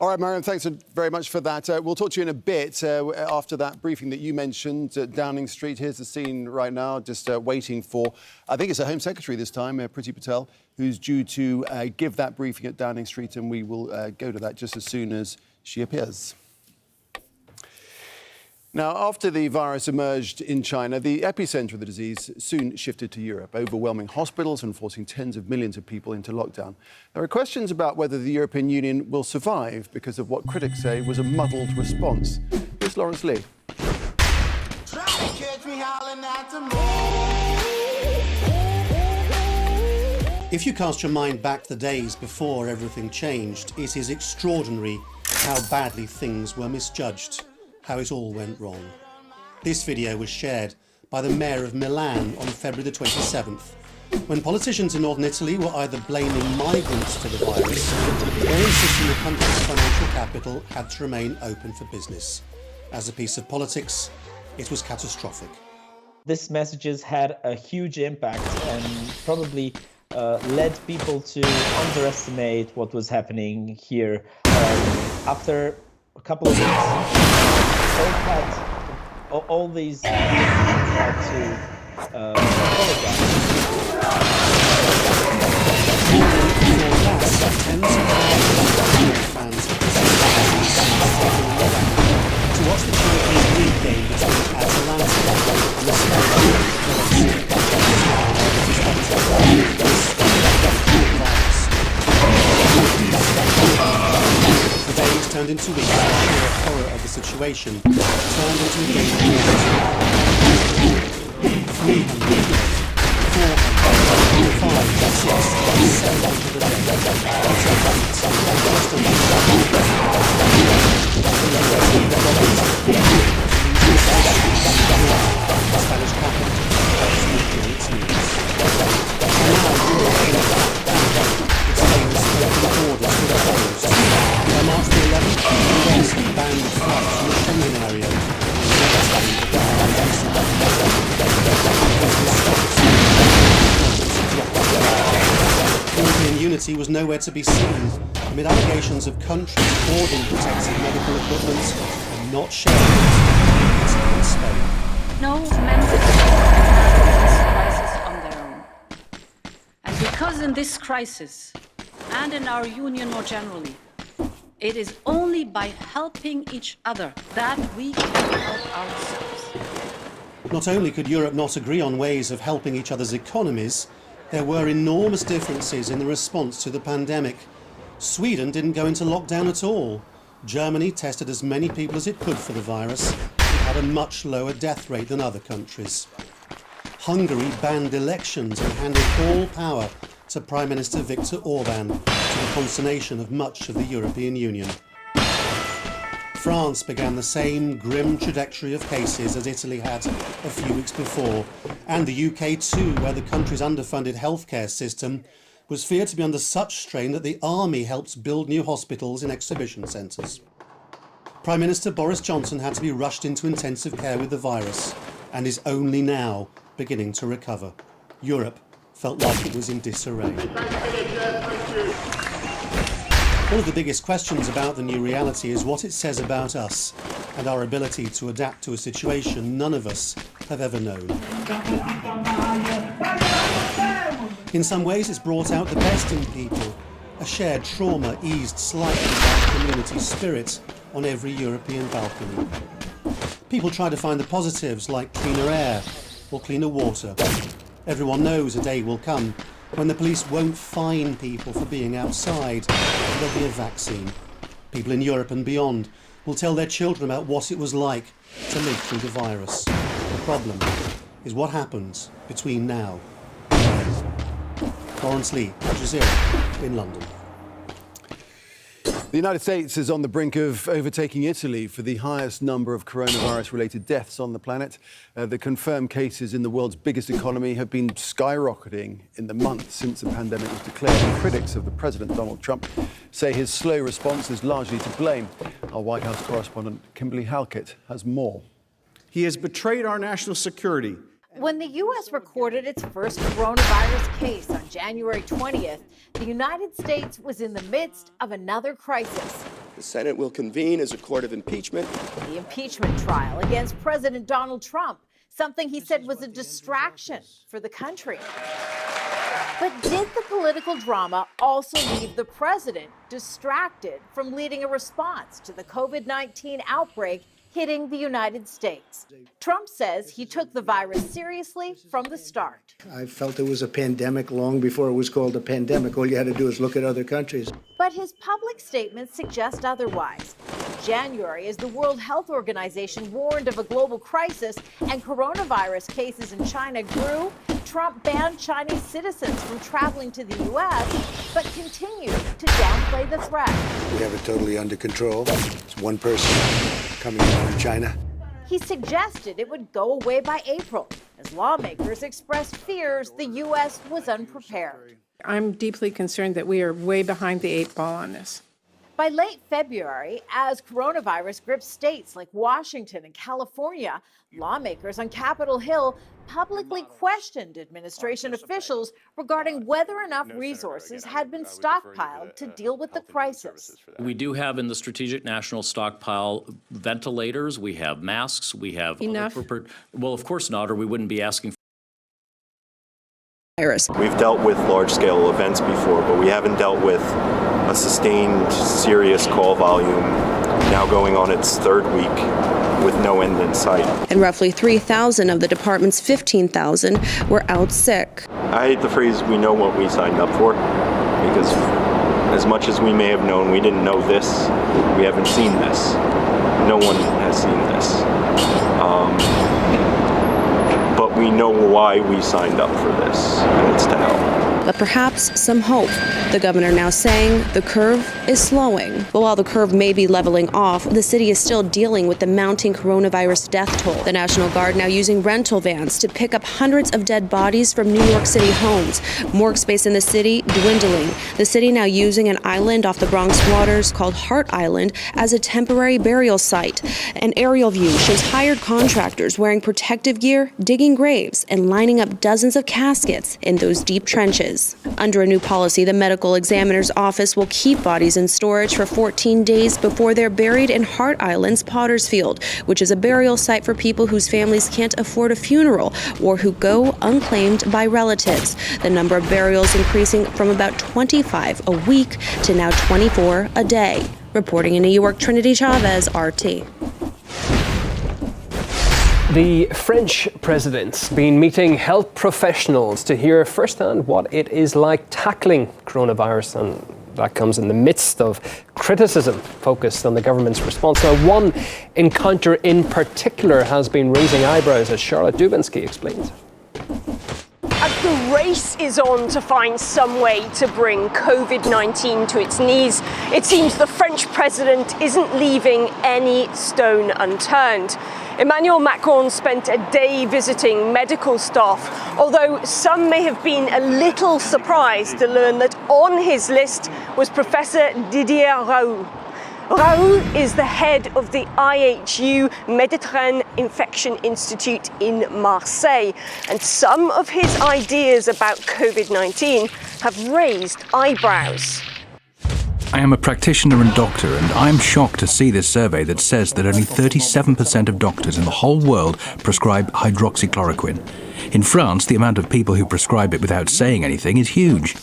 All right, Mariam, thanks very much for that. We'll talk to you in a bit after that briefing that you mentioned at Downing Street. Here's the scene right now, just waiting for, I think it's the Home Secretary this time, Priti Patel, who's due to give that briefing at Downing Street, and we will go to that just as soon as she appears. Now, after the virus emerged in China, the epicenter of the disease soon shifted to Europe, overwhelming hospitals and forcing tens of millions of people into lockdown. There are questions about whether the European Union will survive because of what critics say was a muddled response. Here's Lawrence Lee. If you cast your mind back the days before everything changed, it is extraordinary how badly things were misjudged, how it all went wrong. This video was shared by the mayor of Milan on February the 27th, when politicians in northern Italy were either blaming migrants for the virus or insisting the country's financial capital had to remain open for business. As a piece of politics, it was catastrophic. This messages had a huge impact and probably led people to underestimate what was happening here. After a couple of weeks, all these had to apologize. To watch the Champions League game between Atalanta and the days turned into weeks. The horror of the situation turned into a game of 300, 400, 500, 600, 700 a Spanish capital in its knees. And now its famous open borders were closed. By March the 11th, the US banned flights from the Schengen area. European unity was nowhere to be seen amid allegations of countries hoarding protective medical equipment and not sharing it in Spain. No member state can handle this crisis on their own. And because in this crisis, and in our union more generally, it is only by helping each other that we can help ourselves. Not only could Europe not agree on ways of helping each other's economies, there were enormous differences in the response to the pandemic. Sweden didn't go into lockdown at all. Germany tested as many people as it could for the virus and had a much lower death rate than other countries. Hungary banned elections and handed all power to Prime Minister Viktor Orban, to the consternation of much of the European Union. France began the same grim trajectory of cases as Italy had a few weeks before, and the UK too, where the country's underfunded healthcare system was feared to be under such strain that the army helps build new hospitals in exhibition centres. Prime Minister Boris Johnson had to be rushed into intensive care with the virus, and is only now beginning to recover. Europe felt like it was in disarray. One of the biggest questions about the new reality is what it says about us and our ability to adapt to a situation none of us have ever known. In some ways, it's brought out the best in people. A shared trauma eased slightly by community spirit on every European balcony. People try to find the positives like cleaner air or cleaner water. Everyone knows a day will come when the police won't fine people for being outside, and there'll be a vaccine. People in Europe and beyond will tell their children about what it was like to live through the virus. The problem, is what happens between now and then. Lawrence Lee, Al Jazeera, in London. The United States is on the brink of overtaking Italy for the highest number of coronavirus-related deaths on the planet. The confirmed cases in the world's biggest economy have been skyrocketing in the months since the pandemic was declared. And critics of the President, Donald Trump, say his slow response is largely to blame. Our White House correspondent, Kimberly Halkett, has more. He has betrayed our national security. When the U.S. recorded its first coronavirus case on January 20th, the United States was in the midst of another crisis. The Senate will convene as a court of impeachment. The impeachment trial against President Donald Trump, something he said was a distraction for the country. But did the political drama also leave the president distracted from leading a response to the COVID-19 outbreak hitting the United States? Trump says he took the virus seriously from the start. I felt it was a pandemic long before it was called a pandemic. All you had to do is look at other countries. But his public statements suggest otherwise. In January, as the World Health Organization warned of a global crisis and coronavirus cases in China grew, Trump banned Chinese citizens from traveling to the U.S., but continued to downplay the threat. We have it totally under control. It's one person coming in from China. He suggested it would go away by April, as lawmakers expressed fears the U.S. was unprepared. I'm deeply concerned that we are way behind the 8 ball on this. By late February, as coronavirus gripped states like Washington and California, lawmakers on Capitol Hill publicly questioned administration officials regarding whether enough resources had been stockpiled to deal with the crisis. We do have in the Strategic National Stockpile ventilators, we have masks, we have... Enough? Well, of course not, or we wouldn't be asking for... We've dealt with large-scale events before, but we haven't dealt with a sustained, serious call volume now going on its 3rd week with no end in sight. And roughly 3,000 of the department's 15,000 were out sick. I hate the phrase, we know what we signed up for, because as much as we may have known, we didn't know this. We haven't seen this. No one has seen this. But we know why we signed up for this, and it's to help. But perhaps some hope. The governor now saying the curve is slowing. But while the curve may be leveling off, the city is still dealing with the mounting coronavirus death toll. The National Guard now using rental vans to pick up hundreds of dead bodies from New York City homes. Morgue space in the city dwindling. The city now using an island off the Bronx waters called Hart Island as a temporary burial site. An aerial view shows hired contractors wearing protective gear, digging graves, and lining up dozens of caskets in those deep trenches. Under a new policy, the medical examiner's office will keep bodies in storage for 14 days before they're buried in Hart Island's Potter's Field, which is a burial site for people whose families can't afford a funeral or who go unclaimed by relatives. The number of burials increasing from about 25 a week to now 24 a day. Reporting in New York, Trinity Chavez, RT. The French president's been meeting health professionals to hear firsthand what it is like tackling coronavirus, and that comes in the midst of criticism focused on the government's response. Now, one encounter in particular has been raising eyebrows, as Charlotte Dubinsky explains. The race is on to find some way to bring COVID-19 to its knees. It seems the French president isn't leaving any stone unturned. Emmanuel Macron spent a day visiting medical staff, although some may have been a little surprised to learn that on his list was Professor Didier Raoult. Raoult is the head of the IHU Mediterranean Infection Institute in Marseille, and some of his ideas about COVID-19 have raised eyebrows. I am a practitioner and doctor, and I'm shocked to see this survey that says that only 37% of doctors in the whole world prescribe hydroxychloroquine. In France, the amount of people who prescribe it without saying anything is huge.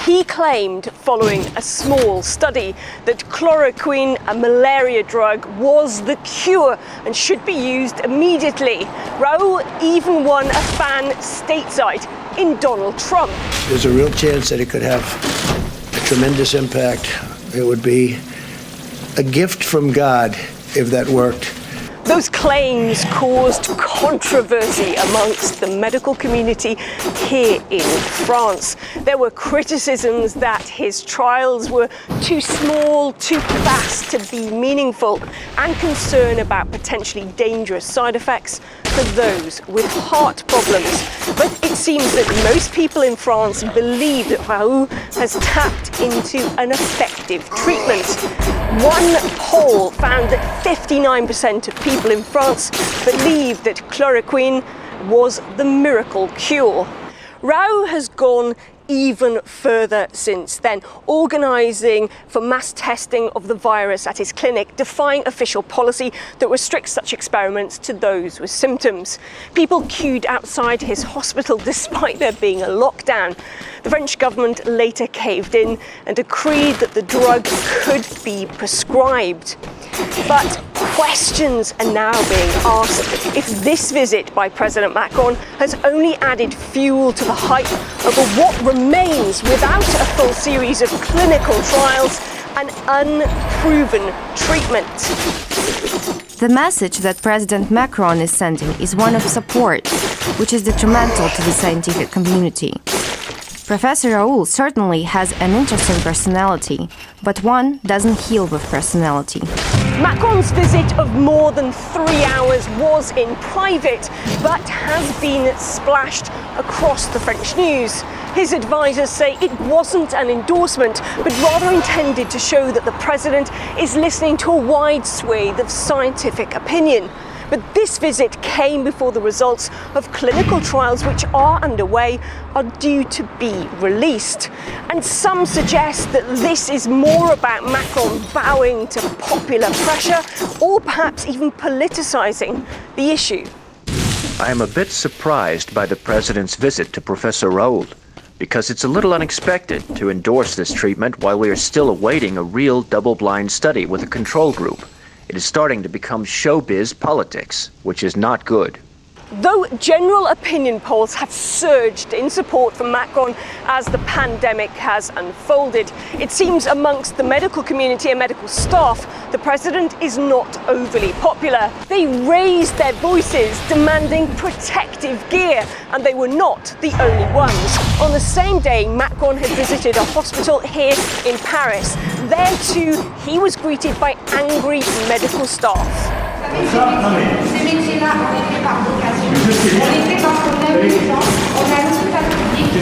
He claimed, following a small study, that chloroquine, a malaria drug, was the cure and should be used immediately. Raoult even won a fan stateside in Donald Trump. There's a real chance that it could have a tremendous impact. It would be a gift from God if that worked. Those claims caused controversy amongst the medical community here in France. There were criticisms that his trials were too small, too fast to be meaningful, and concern about potentially dangerous side effects for those with heart problems. But it seems that most people in France believe that Raoult has tapped into an effective treatment. One poll found that 59% of people in France believe that chloroquine was the miracle cure. Raoult has gone even further since then, organising for mass testing of the virus at his clinic, defying official policy that restricts such experiments to those with symptoms. People queued outside his hospital despite there being a lockdown. The French government later caved in and decreed that the drug could be prescribed. But questions are now being asked if this visit by President Macron has only added fuel to the hype over what remains without a full series of clinical trials and unproven treatment. The message that President Macron is sending is one of support, which is detrimental to the scientific community. Professor Raoult certainly has an interesting personality, but one doesn't heal with personality. Macron's visit of more than 3 hours was in private, but has been splashed across the French news. His advisors say it wasn't an endorsement, but rather intended to show that the president is listening to a wide swathe of scientific opinion. But this visit came before the results of clinical trials which are underway are due to be released. And some suggest that this is more about Macron bowing to popular pressure or perhaps even politicising the issue. I am a bit surprised by the president's visit to Professor Raoult, because it's a little unexpected to endorse this treatment while we are still awaiting a real double-blind study with a control group. It is starting to become showbiz politics, which is not good. Though general opinion polls have surged in support for Macron as the pandemic has unfolded, it seems amongst the medical community and medical staff, the president is not overly popular. They raised their voices demanding protective gear, and they were not the only ones. On the same day, Macron had visited a hospital here in Paris. There too, he was greeted by angry medical staff. Ces métiers-là, on les fait par vocation. On les fait parce qu'on aime les gens, on a l'hôpital public, les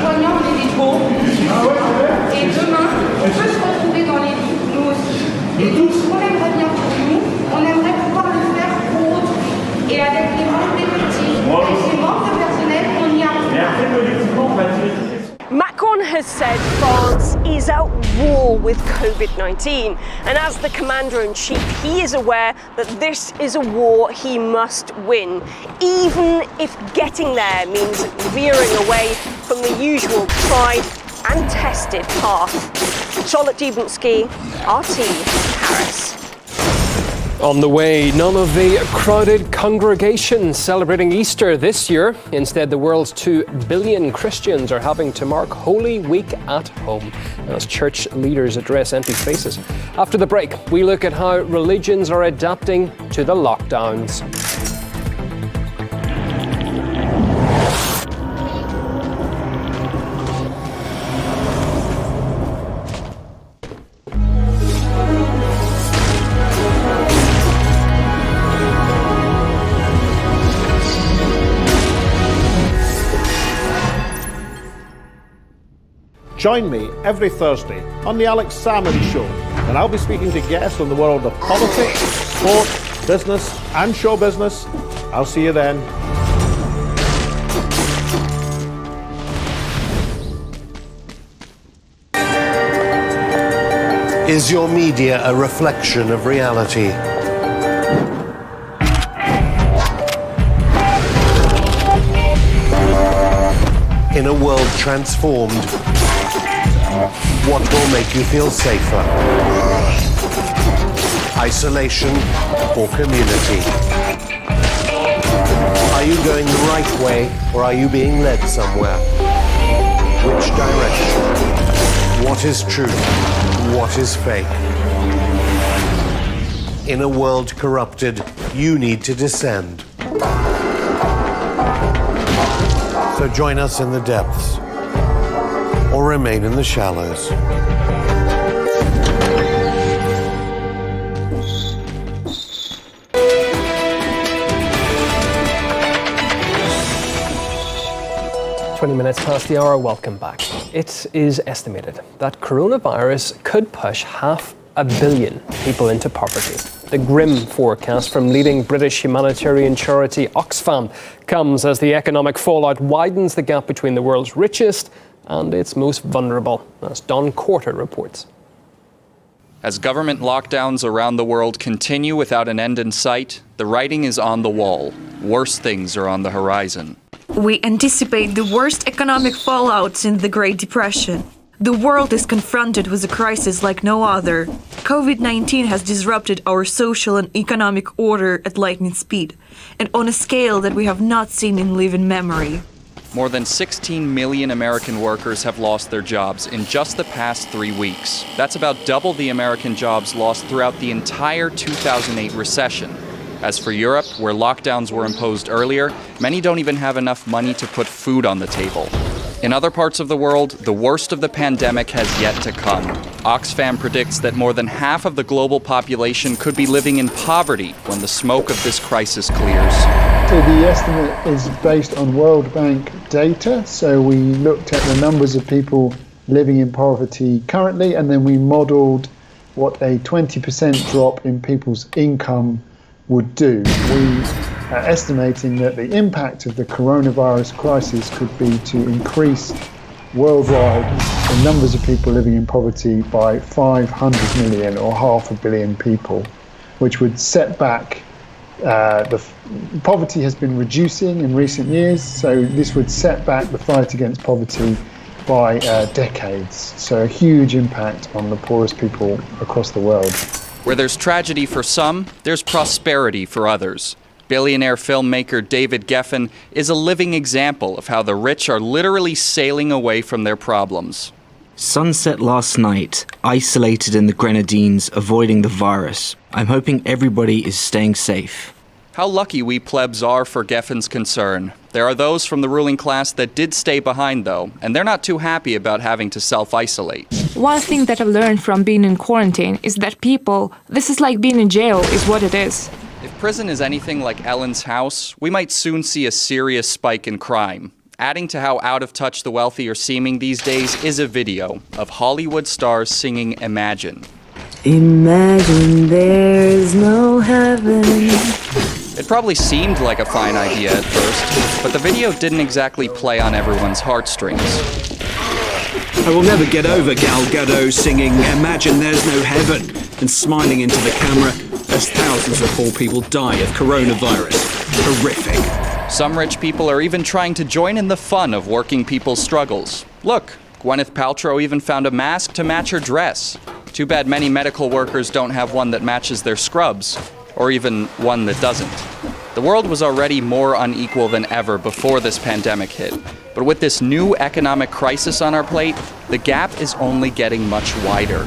soignants, on est des bons. Et demain, on peut se retrouver dans les lits, nous aussi. Et donc, ce qu'on aimerait bien pour nous, on aimerait pouvoir le faire pour autrui. Et avec les membres d'effectifs, avec les membres de personnel, on y arrive. Macron has said France is at war with COVID-19, and as the commander-in-chief, he is aware that this is a war he must win, even if getting there means veering away from the usual tried and tested path. Charlotte Dubensky, RT, Paris. On the way, none of the crowded congregations celebrating Easter this year. Instead, the world's 2 billion Christians are having to mark Holy Week at home as church leaders address empty spaces. After the break, we look at how religions are adapting to the lockdowns. Join me every Thursday on The Alex Salmon Show, and I'll be speaking to guests on the world of politics, sport, business, and show business. I'll see you then. Is your media a reflection of reality? In a world transformed, what will make you feel safer? Isolation or community? Are you going the right way, or are you being led somewhere? Which direction? What is truth? What is fake? In a world corrupted, you need to descend. So join us in the depths, or remain in the shallows. Minutes past the hour, welcome back. It is estimated that coronavirus could push 500 million people into poverty. The grim forecast from leading British humanitarian charity Oxfam comes as the economic fallout widens the gap between the world's richest and its most vulnerable, as Don Corter reports. As government lockdowns around the world continue without an end in sight, the writing is on the wall. Worse things are on the horizon. We anticipate the worst economic fallout since the Great Depression. The world is confronted with a crisis like no other. COVID-19 has disrupted our social and economic order at lightning speed, and on a scale that we have not seen in living memory. More than 16 million American workers have lost their jobs in just the past 3 weeks. That's about double the American jobs lost throughout the entire 2008 recession. As for Europe, where lockdowns were imposed earlier, many don't even have enough money to put food on the table. In other parts of the world, the worst of the pandemic has yet to come. Oxfam predicts that more than half of the global population could be living in poverty when the smoke of this crisis clears. So the estimate is based on World Bank data. So we looked at the numbers of people living in poverty currently, and then we modeled what a 20% drop in people's income would do. We are estimating that the impact of the coronavirus crisis could be to increase worldwide the numbers of people living in poverty by 500 million or 500 million people, which would set back poverty has been reducing in recent years, so this would set back the fight against poverty by decades. So a huge impact on the poorest people across the world. Where there's tragedy for some, there's prosperity for others. Billionaire filmmaker David Geffen is a living example of how the rich are literally sailing away from their problems. Sunset last night, isolated in the Grenadines, avoiding the virus. I'm hoping everybody is staying safe. How lucky we plebs are for Geffen's concern. There are those from the ruling class that did stay behind, though, and they're not too happy about having to self-isolate. One thing that I've learned from being in quarantine is that this is like being in jail, is what it is. If prison is anything like Ellen's house, we might soon see a serious spike in crime. Adding to how out of touch the wealthy are seeming these days is a video of Hollywood stars singing Imagine. Imagine there's no heaven. It probably seemed like a fine idea at first, but the video didn't exactly play on everyone's heartstrings. I will never get over Gal Gadot singing Imagine There's No Heaven and smiling into the camera as thousands of poor people die of coronavirus. Horrific. Some rich people are even trying to join in the fun of working people's struggles. Look, Gwyneth Paltrow even found a mask to match her dress. Too bad many medical workers don't have one that matches their scrubs, or even one that doesn't. The world was already more unequal than ever before this pandemic hit. But with this new economic crisis on our plate, the gap is only getting much wider.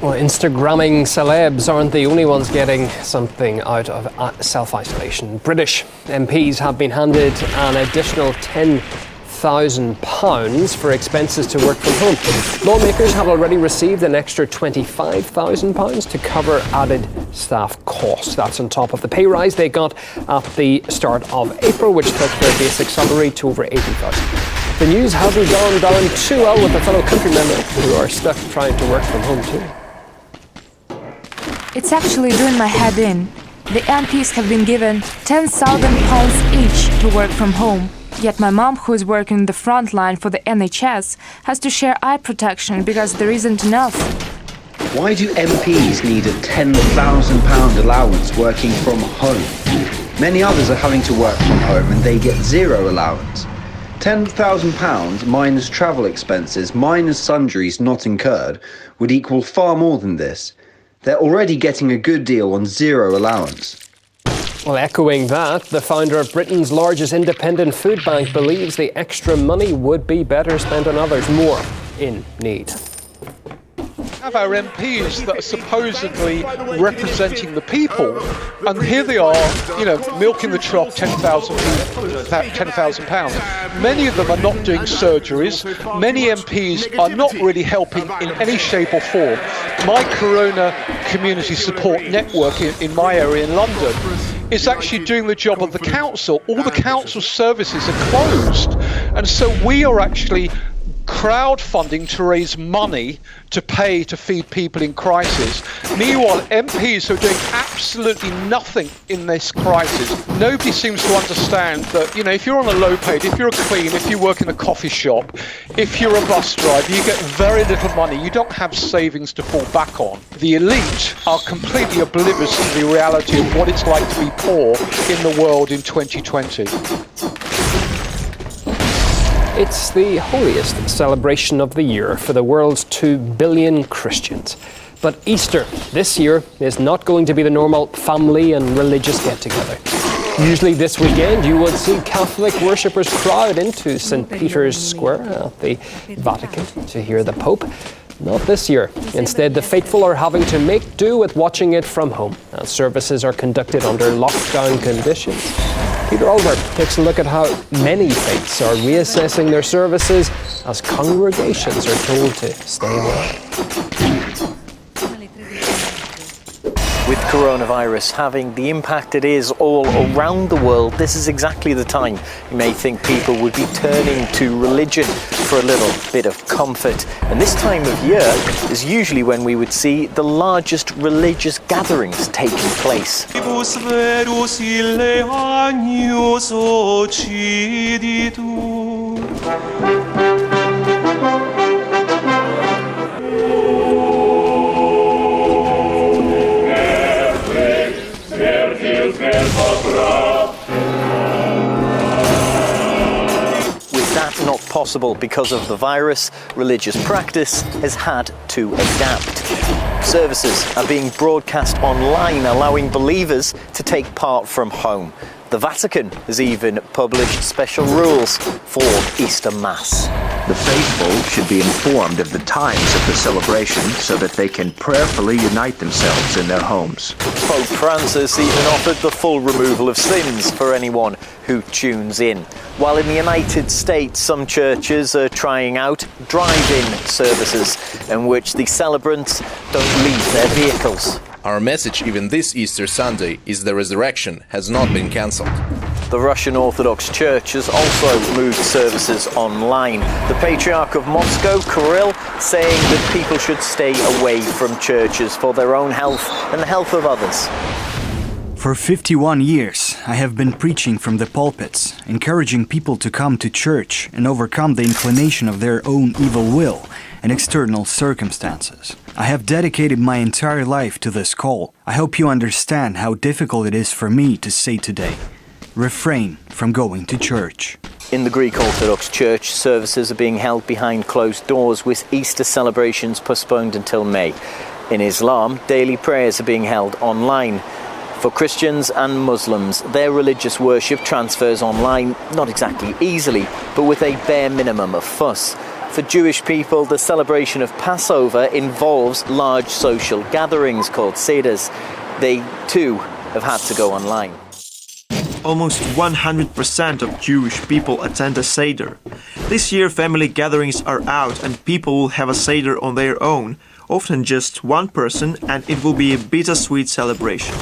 Well, Instagramming celebs aren't the only ones getting something out of self-isolation. British MPs have been handed an additional £10,000 for expenses to work from home. Lawmakers have already received an extra £25,000 to cover added staff costs. That's on top of the pay rise they got at the start of April, which took their basic salary to over £80,000. The news hasn't gone down too well with the fellow countrymen who are stuck trying to work from home too. It's actually doing my head in. The MPs have been given £10,000 each to work from home. Yet my mom, who is working in the front line for the NHS, has to share eye protection because there isn't enough. Why do MPs need a £10,000 allowance working from home? Many others are having to work from home and they get zero allowance. £10,000 minus travel expenses minus sundries not incurred would equal far more than this. They're already getting a good deal on zero allowance. Well, echoing that, the founder of Britain's largest independent food bank believes the extra money would be better spent on others more in need. have our MPs that are supposedly representing the people, and here they are, milking the trough, £10,000. Many of them are not doing surgeries. Many MPs are not really helping in any shape or form. My Corona Community Support Network in my area in London is actually doing the job of the council. All the council services are closed, and so we are actually crowdfunding to raise money to pay to feed people in crisis. Meanwhile, MPs are doing absolutely nothing in this crisis. Nobody seems to understand that, if you're on a low paid, if you're a cleaner, if you work in a coffee shop, if you're a bus driver, you get very little money. You don't have savings to fall back on. The elite are completely oblivious to the reality of what it's like to be poor in the world in 2020. It's the holiest celebration of the year for the world's 2 billion Christians. But Easter this year is not going to be the normal family and religious get-together. Usually this weekend you would see Catholic worshippers crowd into St. Peter's Square at the Vatican to hear the Pope. Not this year. Instead, the faithful are having to make do with watching it from home, as services are conducted under lockdown conditions. Peter Oliver takes a look at how many faiths are reassessing their services as congregations are told to stay away. With coronavirus having the impact it is all around the world, this is exactly the time you may think people would be turning to religion for a little bit of comfort. And this time of year is usually when we would see the largest religious gatherings taking place. With that not possible because of the virus, religious practice has had to adapt. Services are being broadcast online, allowing believers to take part from home. The Vatican has even published special rules for Easter Mass. The faithful should be informed of the times of the celebration so that they can prayerfully unite themselves in their homes. Pope Francis even offered the full removal of sins for anyone who tunes in. While in the United States, some churches are trying out drive-in services in which the celebrants don't leave their vehicles. Our message even this Easter Sunday is the resurrection has not been cancelled. The Russian Orthodox Church has also moved services online. The Patriarch of Moscow, Kirill, saying that people should stay away from churches for their own health and the health of others. For 51 years, I have been preaching from the pulpits, encouraging people to come to church and overcome the inclination of their own evil will and external circumstances. I have dedicated my entire life to this call. I hope you understand how difficult it is for me to say today, refrain from going to church. In the Greek Orthodox Church, services are being held behind closed doors with Easter celebrations postponed until May. In Islam, daily prayers are being held online. For Christians and Muslims, their religious worship transfers online not exactly easily, but with a bare minimum of fuss. For Jewish people, the celebration of Passover involves large social gatherings called seders. They, too, have had to go online. Almost 100% of Jewish people attend a Seder. This year, family gatherings are out and people will have a Seder on their own, often just one person, and it will be a bittersweet celebration.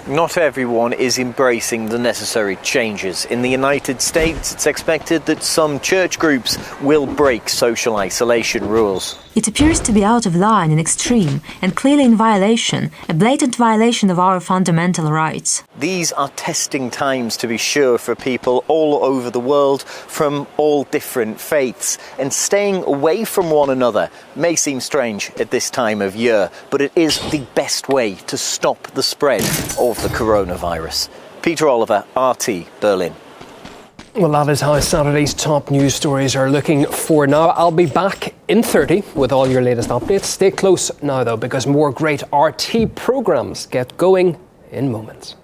Not everyone is embracing the necessary changes. In the United States, it's expected that some church groups will break social isolation rules. It appears to be out of line and extreme, and clearly in violation, a blatant violation of our fundamental rights. These are testing times, to be sure, for people all over the world from all different faiths. And staying away from one another may seem strange at this time of year, but it is the best way to stop the spread of the coronavirus. Peter Oliver, RT, Berlin. Well, that is how Saturday's top news stories are looking for now. I'll be back in 30 with all your latest updates. Stay close now, though, because more great RT programmes get going in moments.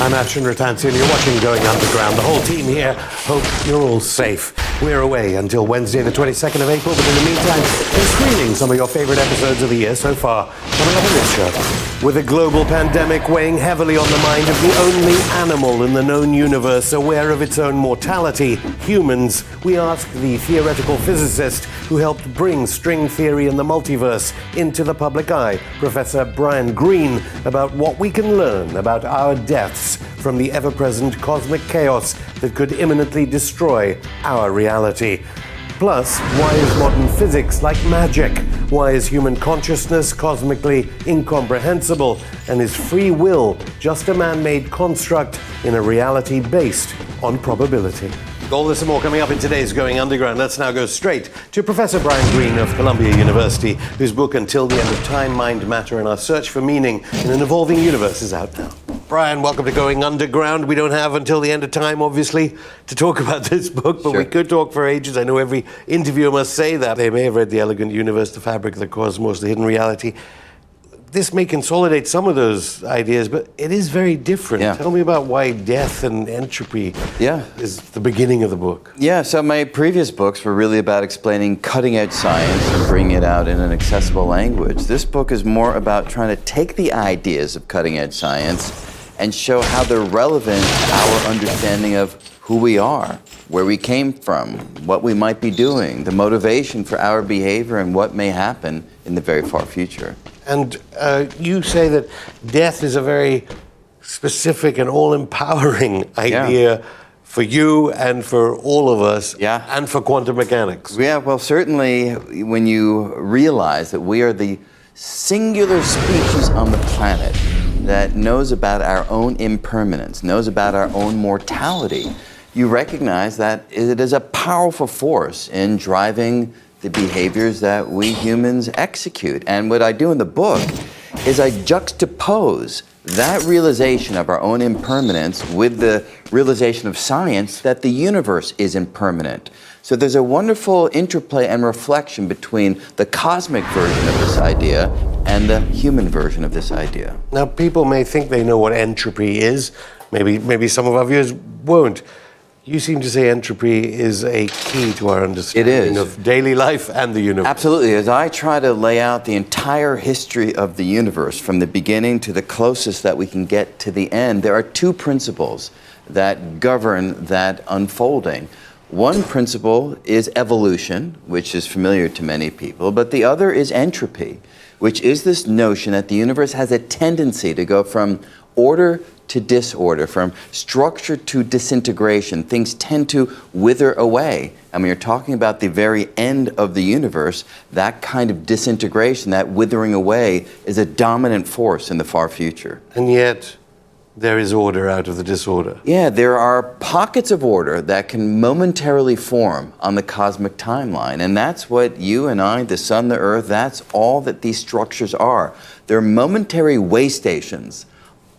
I'm Afshin Rattansi, and you're watching Going Underground. The whole team here hope you're all safe. We're away until Wednesday, the 22nd of April, but in the meantime, we're screening some of your favorite episodes of the year so far. Coming up on this show, with a global pandemic weighing heavily on the mind of the only animal in the known universe aware of its own mortality, humans, we ask the theoretical physicist who helped bring string theory and the multiverse into the public eye, Professor Brian Greene, about what we can learn about our deaths from the ever-present cosmic chaos that could imminently destroy our reality. Plus, why is modern physics like magic? Why is human consciousness cosmically incomprehensible? And is free will just a man-made construct in a reality based on probability? All this and more coming up in today's Going Underground. Let's now go straight to Professor Brian Greene of Columbia University, whose book Until the End of Time, Mind, Matter and Our Search for Meaning in an Evolving Universe is out now. Brian, welcome to Going Underground. We don't have until the end of time, obviously, to talk about this book, but we could talk for ages. I know every interviewer must say that. They may have read The Elegant Universe, The Fabric of the Cosmos, The Hidden Reality. This may consolidate some of those ideas, but it is very different. Tell me about why death and entropy is the beginning of the book. Yeah, so my previous books were really about explaining cutting-edge science and bringing it out in an accessible language. This book is more about trying to take the ideas of cutting-edge science and show how they're relevant to our understanding of who we are, where we came from, what we might be doing, the motivation for our behavior, and what may happen in the very far future. And you say that death is a very specific and all-empowering idea for you and for all of us, and for quantum mechanics. Yeah, well, certainly when you realize that we are the singular species on the planet that knows about our own impermanence, knows about our own mortality, you recognize that it is a powerful force in driving the behaviors that we humans execute. And what I do in the book is I juxtapose that realization of our own impermanence with the realization of science that the universe is impermanent. So there's a wonderful interplay and reflection between the cosmic version of this idea and the human version of this idea. Now, people may think they know what entropy is. Maybe some of our viewers won't. You seem to say entropy is a key to our understanding of daily life and the universe. Absolutely. As I try to lay out the entire history of the universe, from the beginning to the closest that we can get to the end, there are two principles that govern that unfolding. One principle is evolution, which is familiar to many people, but the other is entropy, which is this notion that the universe has a tendency to go from order to disorder, from structure to disintegration. Things tend to wither away. And when you're talking about the very end of the universe, that kind of disintegration, that withering away, is a dominant force in the far future. And yet, there is order out of the disorder. Yeah, there are pockets of order that can momentarily form on the cosmic timeline. And that's what you and I, the sun, the earth, that's all that these structures are. They're momentary way stations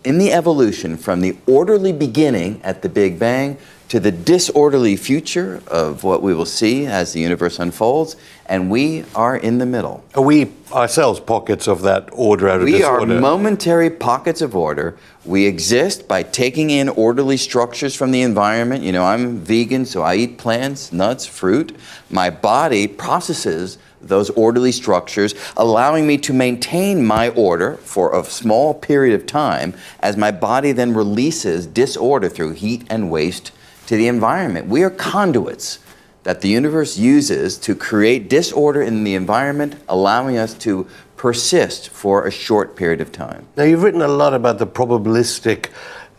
in the evolution from the orderly beginning at the Big Bang to the disorderly future of what we will see as the universe unfolds, and we are in the middle. Are we ourselves pockets of that order out of disorder? We are momentary pockets of order. We exist by taking in orderly structures from the environment. You know, I'm vegan, so I eat plants, nuts, fruit. My body processes those orderly structures, allowing me to maintain my order for a small period of time as my body then releases disorder through heat and waste to the environment. We are conduits that the universe uses to create disorder in the environment, allowing us to persist for a short period of time. Now, you've written a lot about the probabilistic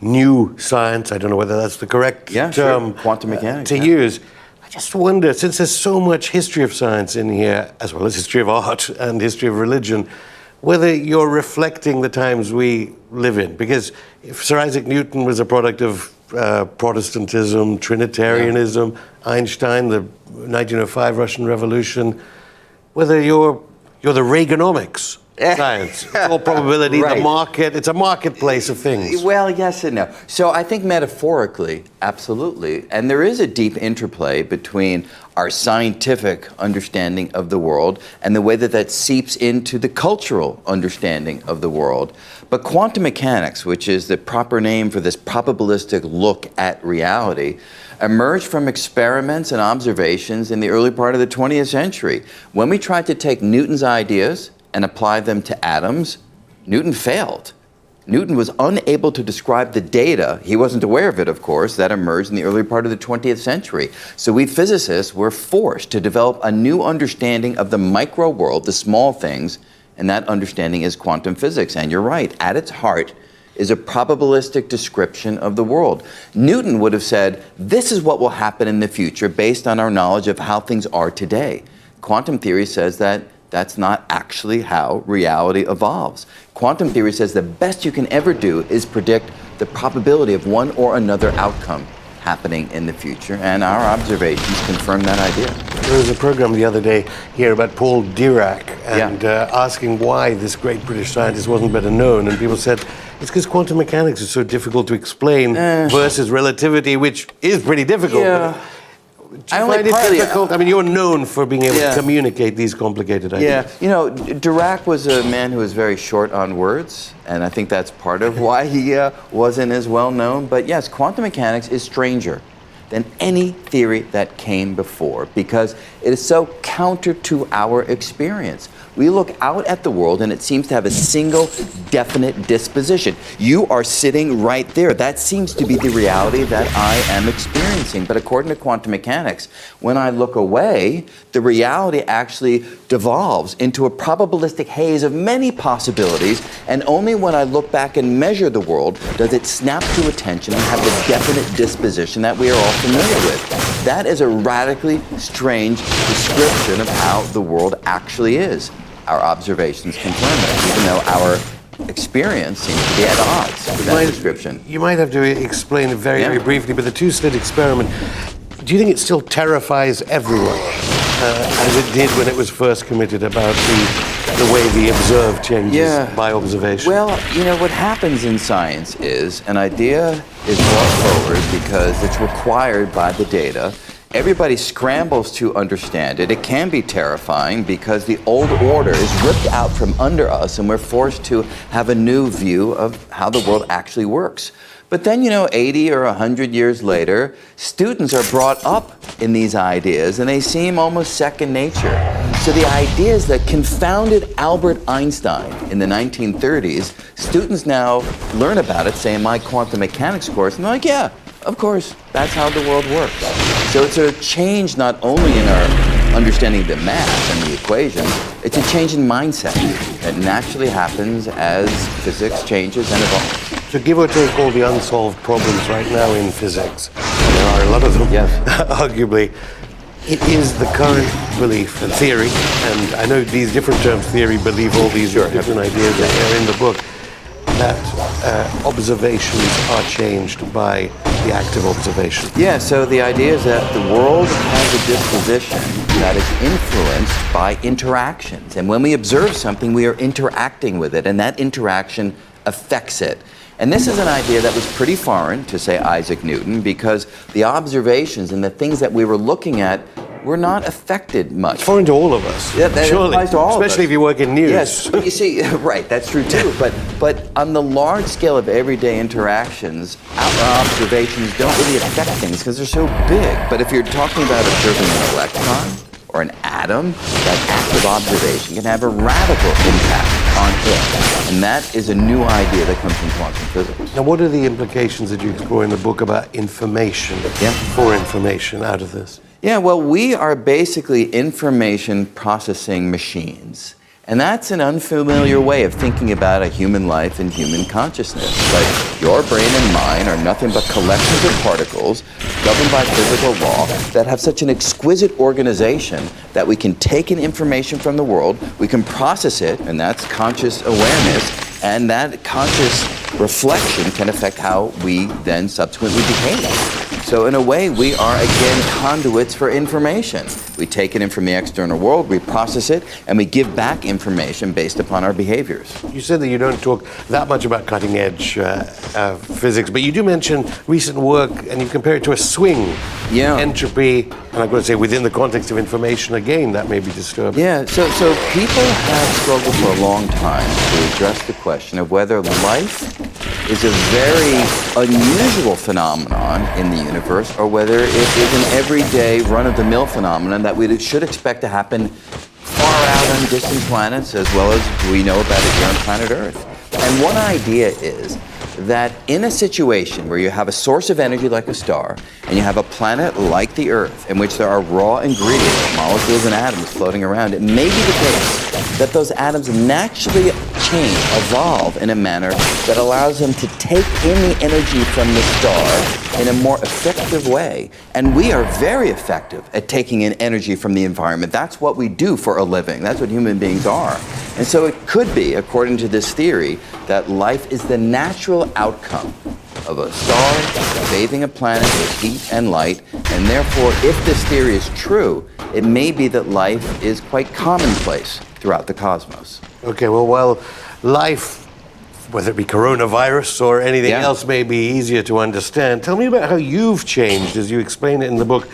new science. I don't know whether that's the correct term quantum mechanics, to use. I just wonder, since there's so much history of science in here, as well as history of art and history of religion, whether you're reflecting the times we live in. Because if Sir Isaac Newton was a product of Protestantism, Trinitarianism, Einstein, the 1905 Russian Revolution, whether you're the Reaganomics science. It's all probability, Right. the market. It's a marketplace of things. Well, yes and no. So I think metaphorically, absolutely. And there is a deep interplay between our scientific understanding of the world and the way that that seeps into the cultural understanding of the world. But quantum mechanics, which is the proper name for this probabilistic look at reality, emerged from experiments and observations in the early part of the 20th century. When we tried to take Newton's ideas and apply them to atoms, Newton failed. Newton was unable to describe the data, he wasn't aware of it, of course, that emerged in the early part of the 20th century. So we physicists were forced to develop a new understanding of the micro world, the small things, and that understanding is quantum physics. And you're right, at its heart is a probabilistic description of the world. Newton would have said, this is what will happen in the future based on our knowledge of how things are today. Quantum theory says that that's not actually how reality evolves. Quantum theory says the best you can ever do is predict the probability of one or another outcome happening in the future, and our observations confirm that idea. There was a program the other day here about Paul Dirac and asking why this great British scientist wasn't better known, and people said it's because quantum mechanics is so difficult to explain versus relativity, which is pretty difficult. Yeah. Do you find it difficult? I mean, you're known for being able to communicate these complicated ideas. Yeah, you know, Dirac was a man who was very short on words, and I think that's part of why he wasn't as well known. But yes, quantum mechanics is stranger than any theory that came before because it is so counter to our experience. We look out at the world and it seems to have a single definite disposition. You are sitting right there. That seems to be the reality that I am experiencing. But according to quantum mechanics, when I look away, the reality actually devolves into a probabilistic haze of many possibilities, and only when I look back and measure the world does it snap to attention and have the definite disposition that we are all familiar with. That is a radically strange description of how the world actually is. Our observations confirm it, even though our experience seems to be at odds with that description. You might have to explain it very briefly, but the two-slit experiment, do you think it still terrifies everyone, as it did when it was first committed, about the way the observed changes by observation? Well, you know, what happens in science is an idea is brought forward because it's required by the data. Everybody scrambles to understand it. It can be terrifying because the old order is ripped out from under us and we're forced to have a new view of how the world actually works. But then, you know, 80 or 100 years later, students are brought up in these ideas and they seem almost second nature. So the ideas that confounded Albert Einstein in the 1930s, students now learn about it, say in my quantum mechanics course, and they're like, yeah, of course, that's how the world works. So it's a change not only in our understanding of the math and the equations, it's a change in mindset that naturally happens as physics changes and evolves. So give or take all the unsolved problems right now in physics, and there are a lot of them, arguably, it is the current belief and theory, and I know these different terms, theory, belief, all these different ideas that are in the book, that observations are changed by the act of observation. Yeah, so the idea is that the world has a disposition that is influenced by interactions. And when we observe something, we are interacting with it, and that interaction affects it. And this is an idea that was pretty foreign to, say, Isaac Newton, because the observations and the things that we were looking at were not affected much. Foreign to all of us. Yeah, that applies to all of us. Especially if you work in news. Yes, you see, right, that's true too. But on the large scale of everyday interactions, our observations don't really affect things because they're so big. But if you're talking about observing an electron or an atom, that act of observation can have a radical impact on it. And that is a new idea that comes from quantum physics. Now, what are the implications that you explore in the book about information, for information out of this? Yeah, well, we are basically information processing machines. And that's an unfamiliar way of thinking about a human life and human consciousness. Like, your brain and mine are nothing but collections of particles governed by physical law that have such an exquisite organization that we can take in information from the world, we can process it, and that's conscious awareness, and that conscious reflection can affect how we then subsequently behave. So in a way, we are again conduits for information. We take it in from the external world, we process it, and we give back information based upon our behaviors. You said that you don't talk that much about cutting-edge physics, but you do mention recent work, and you compare it to a swing. Entropy, and I've got to say, within the context of information, again, that may be disturbing. Yeah, so people have struggled for a long time to address the question of whether life is a very unusual phenomenon in the universe, or whether it is an everyday run-of-the-mill phenomenon that we should expect to happen far out on distant planets, as well as we know about it here on planet Earth. And one idea is that in a situation where you have a source of energy like a star, and you have a planet like the Earth, in which there are raw ingredients, molecules and atoms floating around, it may be the case that those atoms naturally evolve in a manner that allows them to take in the energy from the star in a more effective way. And we are very effective at taking in energy from the environment. That's what we do for a living. That's what human beings are. And so it could be, according to this theory, that life is the natural outcome of a star bathing a planet with heat and light, and therefore, if this theory is true, it may be that life is quite commonplace throughout the cosmos. Okay, well, while life, whether it be coronavirus or anything else, may be easier to understand, tell me about how you've changed, as you explain it in the book,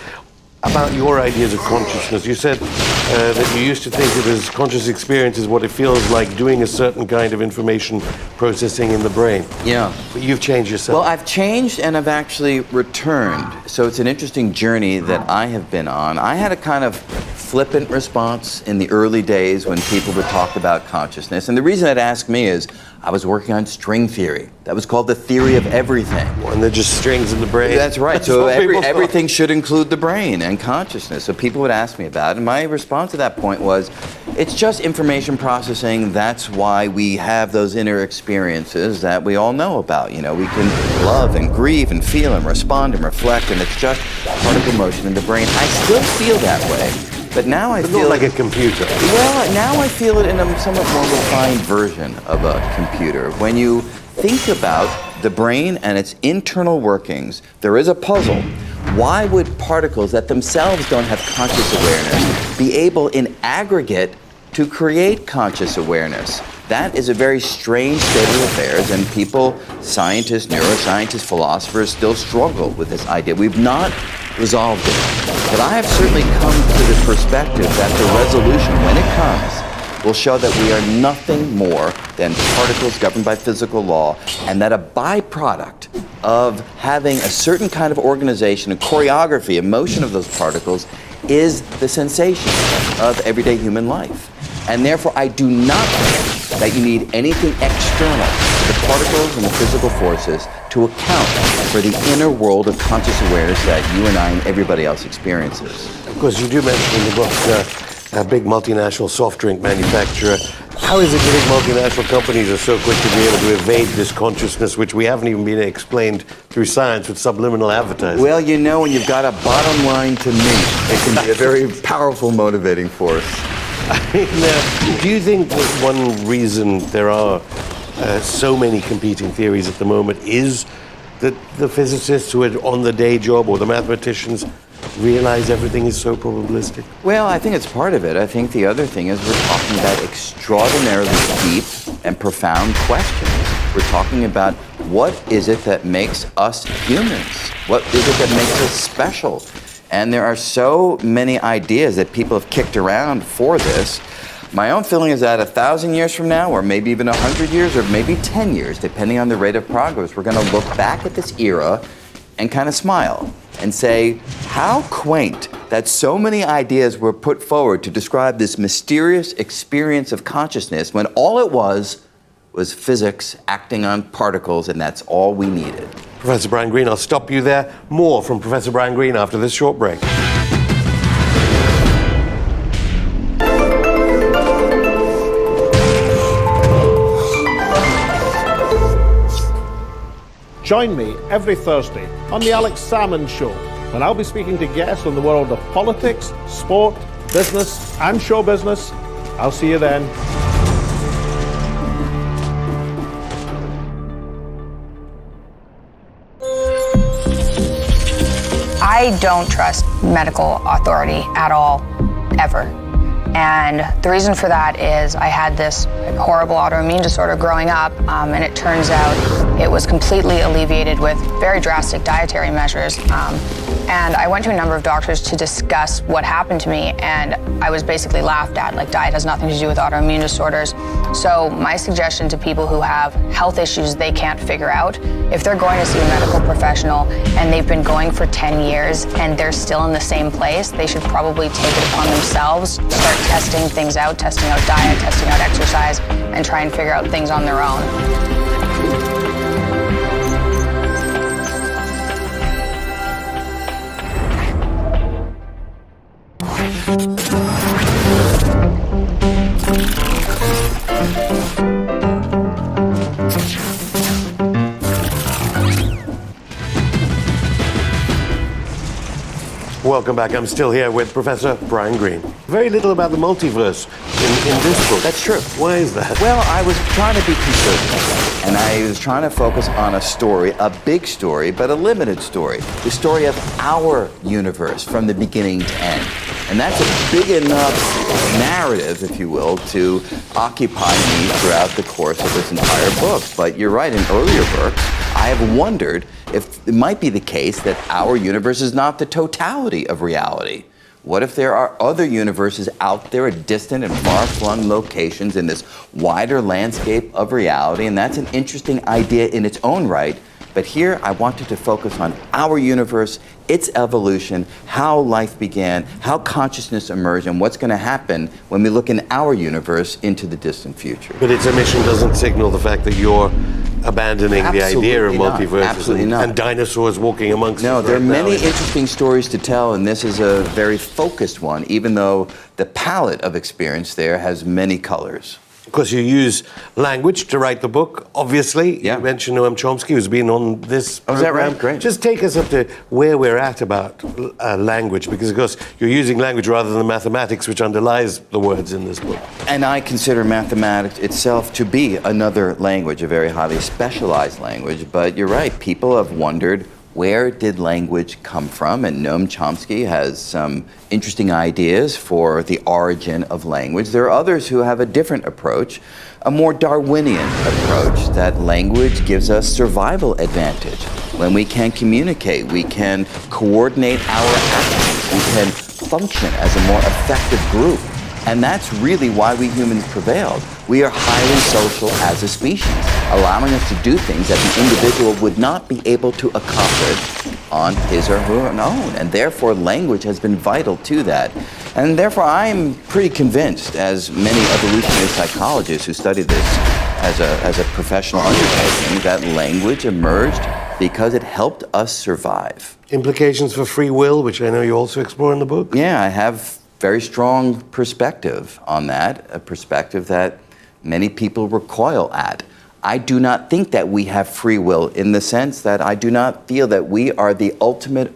about your ideas of consciousness. You said that you used to think of as conscious experience as what it feels like doing a certain kind of information processing in the brain. Yeah. But you've changed yourself. Well, I've changed and I've actually returned. So it's an interesting journey that I have been on. I had a kind of flippant response in the early days when people would talk about consciousness. And the reason I'd ask me is I was working on string theory. That was called the theory of everything. And they're just strings in the brain. That's right. So everything should include the brain and consciousness. So people would ask me about it. And my response at that point was, it's just information processing. That's why we have those inner experiences that we all know about. You know, we can love and grieve and feel and respond and reflect, and it's just particle motion in the brain. I still feel that way. But now I feel not like a computer. Well, now I feel it in a somewhat more refined version of a computer. When you think about the brain and its internal workings, there is a puzzle. Why would particles that themselves don't have conscious awareness be able in aggregate to create conscious awareness? That is a very strange state of affairs, and people, scientists, neuroscientists, philosophers still struggle with this idea. We've not resolved it. But I have certainly come to the perspective that the resolution, when it comes, will show that we are nothing more than particles governed by physical law, and that a byproduct of having a certain kind of organization, a choreography, a motion of those particles, is the sensation of everyday human life. And therefore, I do not think that you need anything external to the particles and the physical forces to account for the inner world of conscious awareness that you and I and everybody else experiences. Of course, you do mention in the book a big multinational soft drink manufacturer. How is it that big multinational companies are so quick to be able to evade this consciousness, which we haven't even been explained through science with subliminal advertising? Well, you know, when you've got a bottom line to meet, it can be a very powerful motivating force. Now, do you think that one reason there are so many competing theories at the moment is that the physicists who are on the day job, or the mathematicians, realize everything is so probabilistic? Well, I think it's part of it. I think the other thing is we're talking about extraordinarily deep and profound questions. We're talking about what is it that makes us humans? What is it that makes us special? And there are so many ideas that people have kicked around for this. My own feeling is that 1,000 years from now, or maybe even 100 years, or maybe 10 years, depending on the rate of progress, we're going to look back at this era and kind of smile and say, how quaint that so many ideas were put forward to describe this mysterious experience of consciousness when all it was physics acting on particles, and that's all we needed. Professor Brian Greene, I'll stop you there. More from Professor Brian Greene after this short break. Join me every Thursday on The Alex Salmond Show, when I'll be speaking to guests on the world of politics, sport, business, and show business. I'll see you then. I don't trust medical authority at all, ever. And the reason for that is I had this horrible autoimmune disorder growing up, and it turns out it was completely alleviated with very drastic dietary measures. And I went to a number of doctors to discuss what happened to me, and I was basically laughed at, like diet has nothing to do with autoimmune disorders. So my suggestion to people who have health issues they can't figure out, if they're going to see a medical professional and they've been going for 10 years and they're still in the same place, they should probably take it upon themselves, start testing things out, testing out diet, testing out exercise, and try and figure out things on their own. Welcome back. I'm still here with Professor Brian Greene. Very little about the multiverse in this book. That's true. Why is that? Well, I was trying to be conservative, and I was trying to focus on a story, a big story, but a limited story. The story of our universe from the beginning to end. And that's a big enough narrative, if you will, to occupy me throughout the course of this entire book. But you're right, in earlier works, I have wondered if it might be the case that our universe is not the totality of reality. What if there are other universes out there at distant and far-flung locations in this wider landscape of reality? And that's an interesting idea in its own right. But here I wanted to focus on our universe, its evolution, how life began, how consciousness emerged, and what's going to happen when we look in our universe into the distant future. But its emission doesn't signal the fact that you're abandoning the idea of multiverses and dinosaurs walking amongst us. No, there are many interesting stories to tell, and this is a very focused one, even though the palette of experience there has many colors. Of course, you use language to write the book, obviously. Yeah. You mentioned Noam Chomsky, who's been on this program. Is that right? Great. Just take us up to where we're at about language, because, of course, you're using language rather than mathematics, which underlies the words in this book. And I consider mathematics itself to be another language, a very highly specialized language. But you're right, people have wondered, where did language come from? And Noam Chomsky has some interesting ideas for the origin of language. There are others who have a different approach, a more Darwinian approach, that language gives us survival advantage. When we can communicate, we can coordinate our actions, we can function as a more effective group. And that's really why we humans prevailed. We are highly social as a species, allowing us to do things that the individual would not be able to accomplish on his or her own. And therefore, language has been vital to that. And therefore, I'm pretty convinced, as many evolutionary psychologists who study this as a professional undertaking, that language emerged because it helped us survive. Implications for free will, which I know you also explore in the book? Yeah, I have very strong perspective on that, a perspective that many people recoil at. I do not think that we have free will, in the sense that I do not feel that we are the ultimate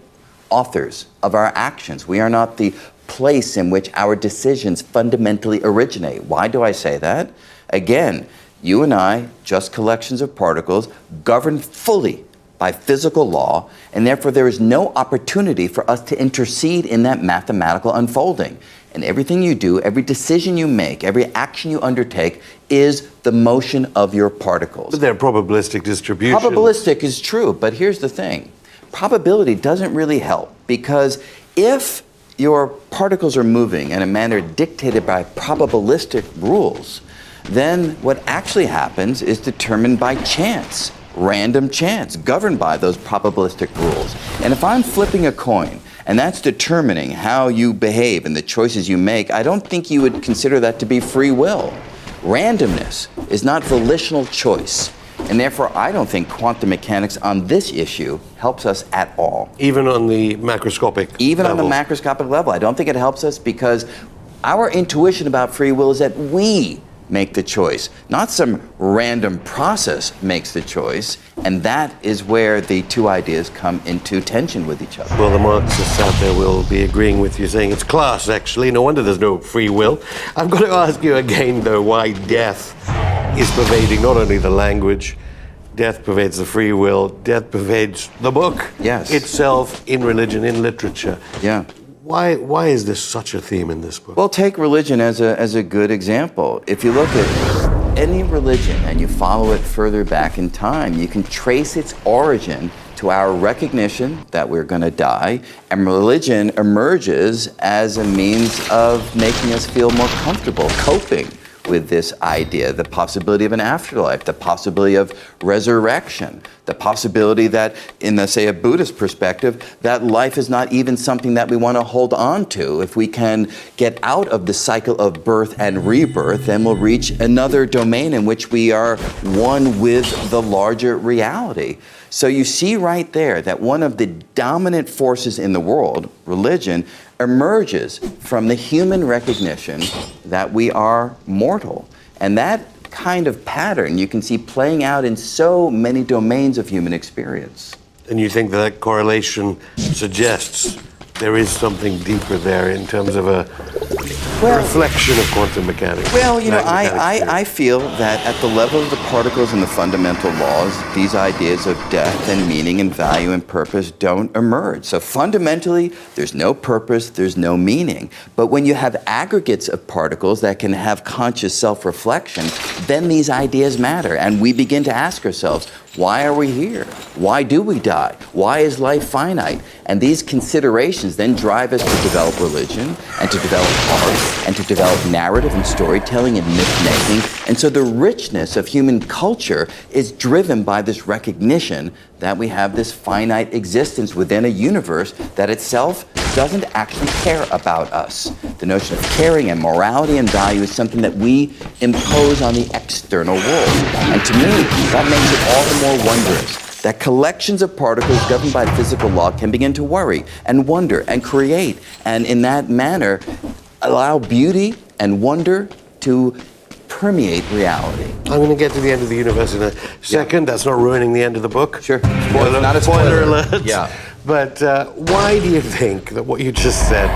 authors of our actions. We are not the place in which our decisions fundamentally originate. Why do I say that? Again, you and I, just collections of particles, governed fully by physical law, and therefore there is no opportunity for us to intercede in that mathematical unfolding. And everything you do, every decision you make, every action you undertake is the motion of your particles. But they're probabilistic distribution. Probabilistic is true, but here's the thing. Probability doesn't really help, because if your particles are moving in a manner dictated by probabilistic rules, then what actually happens is determined by chance. Random chance, governed by those probabilistic rules. And if I'm flipping a coin, and that's determining how you behave and the choices you make, I don't think you would consider that to be free will. Randomness is not volitional choice. And therefore, I don't think quantum mechanics on this issue helps us at all. Even on the macroscopic Even level. on the macroscopic level. I don't think it helps us, because our intuition about free will is that we make the choice, not some random process makes the choice, and that is where the two ideas come into tension with each other. Well, the Marxists out there will be agreeing with you, saying it's class, actually. No wonder there's no free will. I've got to ask you again, though, why death is pervading not only the language, death pervades the free will, death pervades the book itself, in religion, in literature. Yeah. Why is this such a theme in this book? Well, take religion as a good example. If you look at any religion and you follow it further back in time, you can trace its origin to our recognition that we're going to die, and religion emerges as a means of making us feel more comfortable, coping with this idea, the possibility of an afterlife, the possibility of resurrection, the possibility that, in the, say, a Buddhist perspective, that life is not even something that we want to hold on to. If we can get out of the cycle of birth and rebirth, then we'll reach another domain in which we are one with the larger reality. So you see right there that one of the dominant forces in the world, religion, emerges from the human recognition that we are mortal. And that kind of pattern you can see playing out in so many domains of human experience. And you think that correlation suggests there is something deeper there in terms of a reflection of quantum mechanics? Well, you know, I feel that at the level of the particles and the fundamental laws, these ideas of death and meaning and value and purpose don't emerge. So fundamentally, there's no purpose, there's no meaning. But when you have aggregates of particles that can have conscious self-reflection, then these ideas matter. And we begin to ask ourselves, why are we here? Why do we die? Why is life finite? And these considerations then drive us to develop religion and to develop art and to develop narrative and storytelling and myth-making. And so the richness of human culture is driven by this recognition that we have this finite existence within a universe that itself doesn't actually care about us. The notion of caring and morality and value is something that we impose on the external world. And to me, that makes it all the more wondrous that collections of particles governed by physical law can begin to worry and wonder and create, and in that manner allow beauty and wonder to permeate reality. I'm going to get to the end of the universe in a second. That's not ruining the end of the book. Sure. Not a spoiler alert. Yeah. But why do you think that what you just said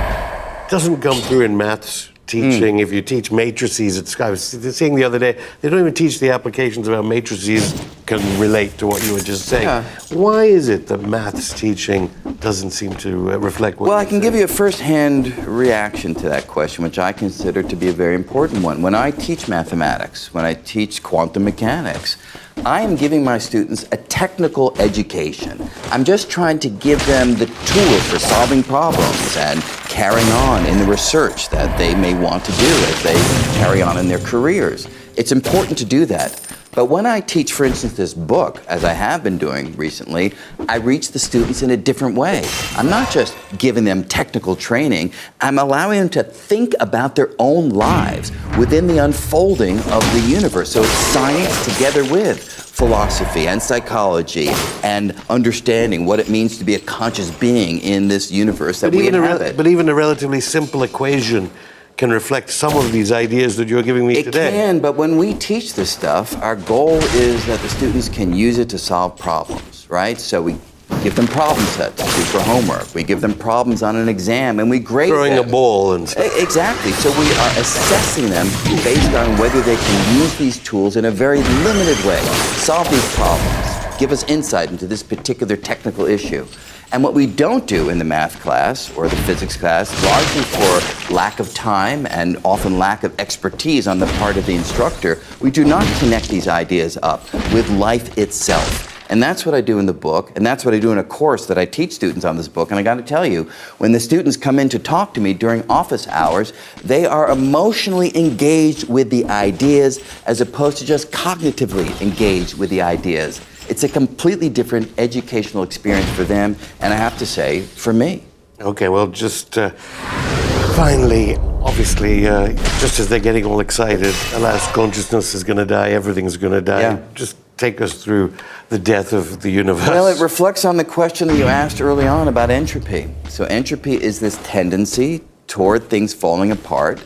doesn't come through in maths teaching? If you teach matrices at Sky, I was seeing the other day, they don't even teach the applications of how matrices can relate to what you were just saying. Yeah. Why is it that maths teaching doesn't seem to reflect what Well, I can give you a first-hand reaction to that question, which I consider to be a very important one. When I teach mathematics, when I teach quantum mechanics, I am giving my students a technical education. I'm just trying to give them the tools for solving problems and carrying on in the research that they may want to do as they carry on in their careers. It's important to do that. But when I teach, for instance, this book, as I have been doing recently, I reach the students in a different way. I'm not just giving them technical training, I'm allowing them to think about their own lives within the unfolding of the universe. So it's science together with philosophy and psychology and understanding what it means to be a conscious being in this universe that we inhabit. But even a relatively simple equation can reflect some of these ideas that you're giving me today. It can, but when we teach this stuff, our goal is that the students can use it to solve problems, right? So we give them problem sets to do for homework. We give them problems on an exam, and we grade Throwing them. a ball and stuff. Exactly. So we are assessing them based on whether they can use these tools in a very limited way, solve these problems, give us insight into this particular technical issue. And what we don't do in the math class or the physics class, largely for lack of time and often lack of expertise on the part of the instructor, we do not connect these ideas up with life itself. And that's what I do in the book, and that's what I do in a course that I teach students on this book. And I got to tell you, when the students come in to talk to me during office hours, they are emotionally engaged with the ideas as opposed to just cognitively engaged with the ideas. It's a completely different educational experience for them, and I have to say, for me. Okay, well, just finally, obviously, just as they're getting all excited, alas, consciousness is going to die, everything's going to die. Yeah. Just take us through the death of the universe. Well, it reflects on the question that you asked early on about entropy. So entropy is this tendency toward things falling apart.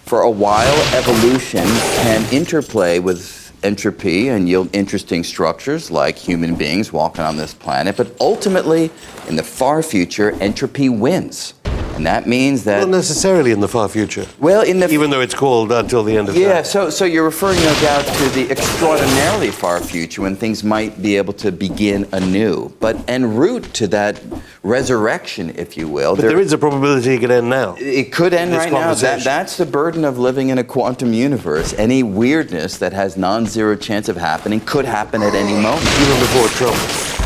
For a while, evolution can interplay with entropy and yield interesting structures like human beings walking on this planet. But ultimately, in the far future, entropy wins. And that means that... Not necessarily in the far future. Well, even though it's called until the end of Yeah, time. so you're referring, no doubt, to the extraordinarily far future when things might be able to begin anew. But en route to that resurrection, if you will... But there is a probability it could end now. It could end right now. That's the burden of living in a quantum universe. Any weirdness that has non-zero chance of happening could happen at any moment. Even before Trump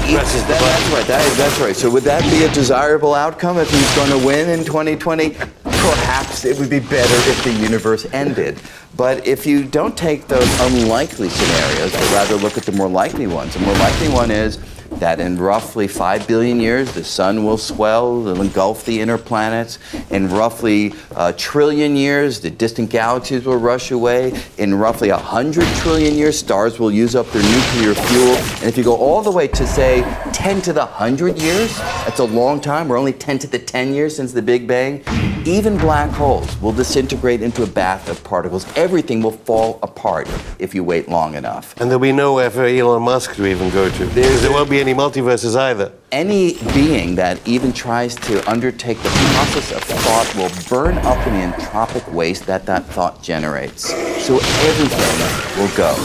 presses the button. That's right. So would that be a desirable outcome if he's going to win in 2020? Perhaps it would be better if the universe ended. But if you don't take those unlikely scenarios, but rather look at the more likely ones, the more likely one is that in roughly 5 billion years, the sun will swell and engulf the inner planets. In roughly a trillion years, the distant galaxies will rush away. In roughly 100 trillion years, stars will use up their nuclear fuel. And if you go all the way to, say, 10 to the 100 years, that's a long time. We're only 10 to the 10 years since the Big Bang. Even black holes will disintegrate into a bath of particles. Everything will fall apart if you wait long enough. And there'll be nowhere for Elon Musk to even go to. There won't be any multiverses either. Any being that even tries to undertake the process of thought will burn up in the entropic waste that thought generates. So everything will go.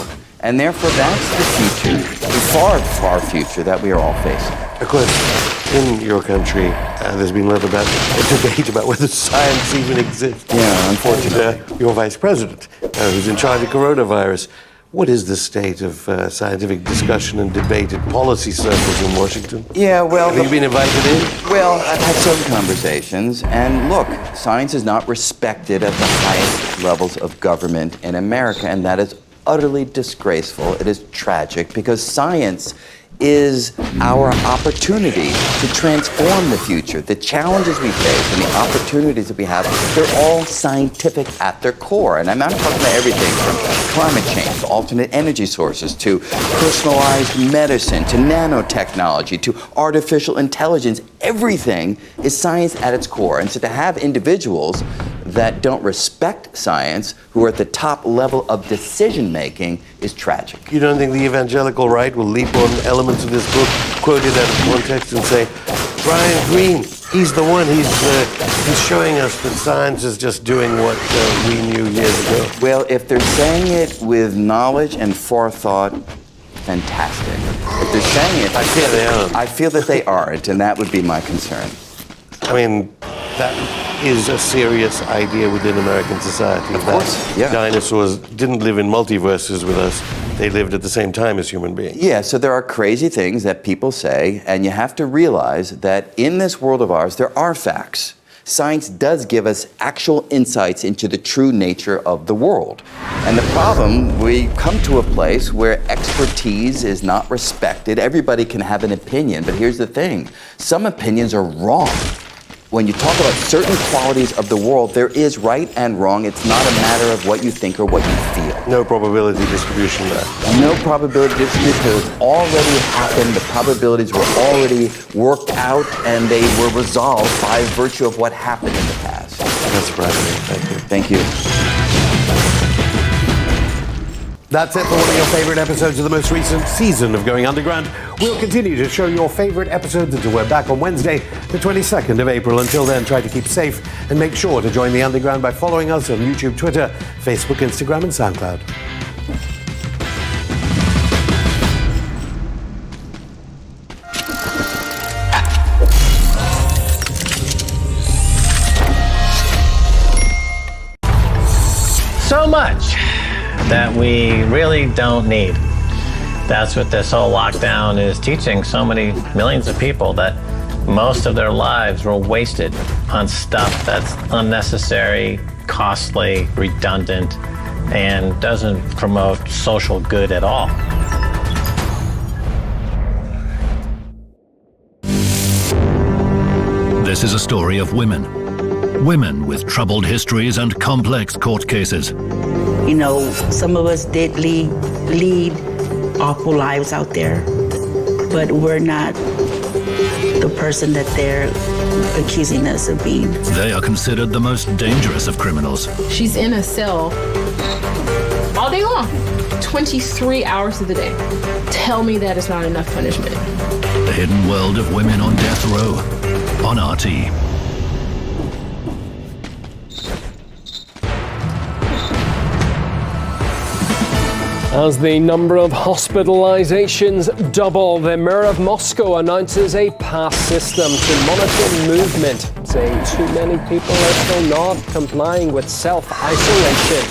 And therefore, that's the future, the far, far future that we are all facing. Of course, in your country, there's been a debate about whether science even exists. Yeah, unfortunately. And, your vice president, who's in charge of coronavirus. What is the state of scientific discussion and debate in policy circles in Washington? Yeah, well... Have you been invited in? Well, I've had some conversations, and look, science is not respected at the highest levels of government in America, and that is utterly disgraceful. It is tragic, because science is our opportunity to transform the future. The challenges we face and the opportunities that we have, they're all scientific at their core. And I'm not talking about everything from climate change to alternate energy sources to personalized medicine to nanotechnology to artificial intelligence. Everything is science at its core. And so to have individuals that don't respect science, who are at the top level of decision-making, is tragic. You don't think the evangelical right will leap on elements of this book, quoted out of context, and say, Brian Greene, he's the one, he's showing us that science is just doing what we knew years ago? Well, if they're saying it with knowledge and forethought, fantastic. If they're saying it... I fear they aren't. I feel that they aren't, and that would be my concern. I mean, that is a serious idea within American society. Of course, yeah. Dinosaurs didn't live in multiverses with us. They lived at the same time as human beings. Yeah, so there are crazy things that people say, and you have to realize that in this world of ours, there are facts. Science does give us actual insights into the true nature of the world. And the problem, we come to a place where expertise is not respected. Everybody can have an opinion, but here's the thing. Some opinions are wrong. When you talk about certain qualities of the world, there is right and wrong. It's not a matter of what you think or what you feel. No probability distribution there. No probability distribution. It's already happened. The probabilities were already worked out, and they were resolved by virtue of what happened in the past. That's surprising. Thank you. Thank you. That's it for one of your favorite episodes of the most recent season of Going Underground. We'll continue to show your favorite episodes until we're back on Wednesday, the 22nd of April. Until then, try to keep safe and make sure to join the Underground by following us on YouTube, Twitter, Facebook, Instagram, and SoundCloud. So much that we really don't need. That's what this whole lockdown is teaching so many millions of people, that most of their lives were wasted on stuff that's unnecessary, costly, redundant, and doesn't promote social good at all. This is a story of women. Women with troubled histories and complex court cases. You know, some of us did lead awful lives out there, but we're not the person that they're accusing us of being. They are considered the most dangerous of criminals. She's in a cell all day long, 23 hours of the day. Tell me that is not enough punishment. The hidden world of women on death row on RT. As the number of hospitalizations double, the mayor of Moscow announces a pass system to monitor movement, saying too many people are still not complying with self-isolation.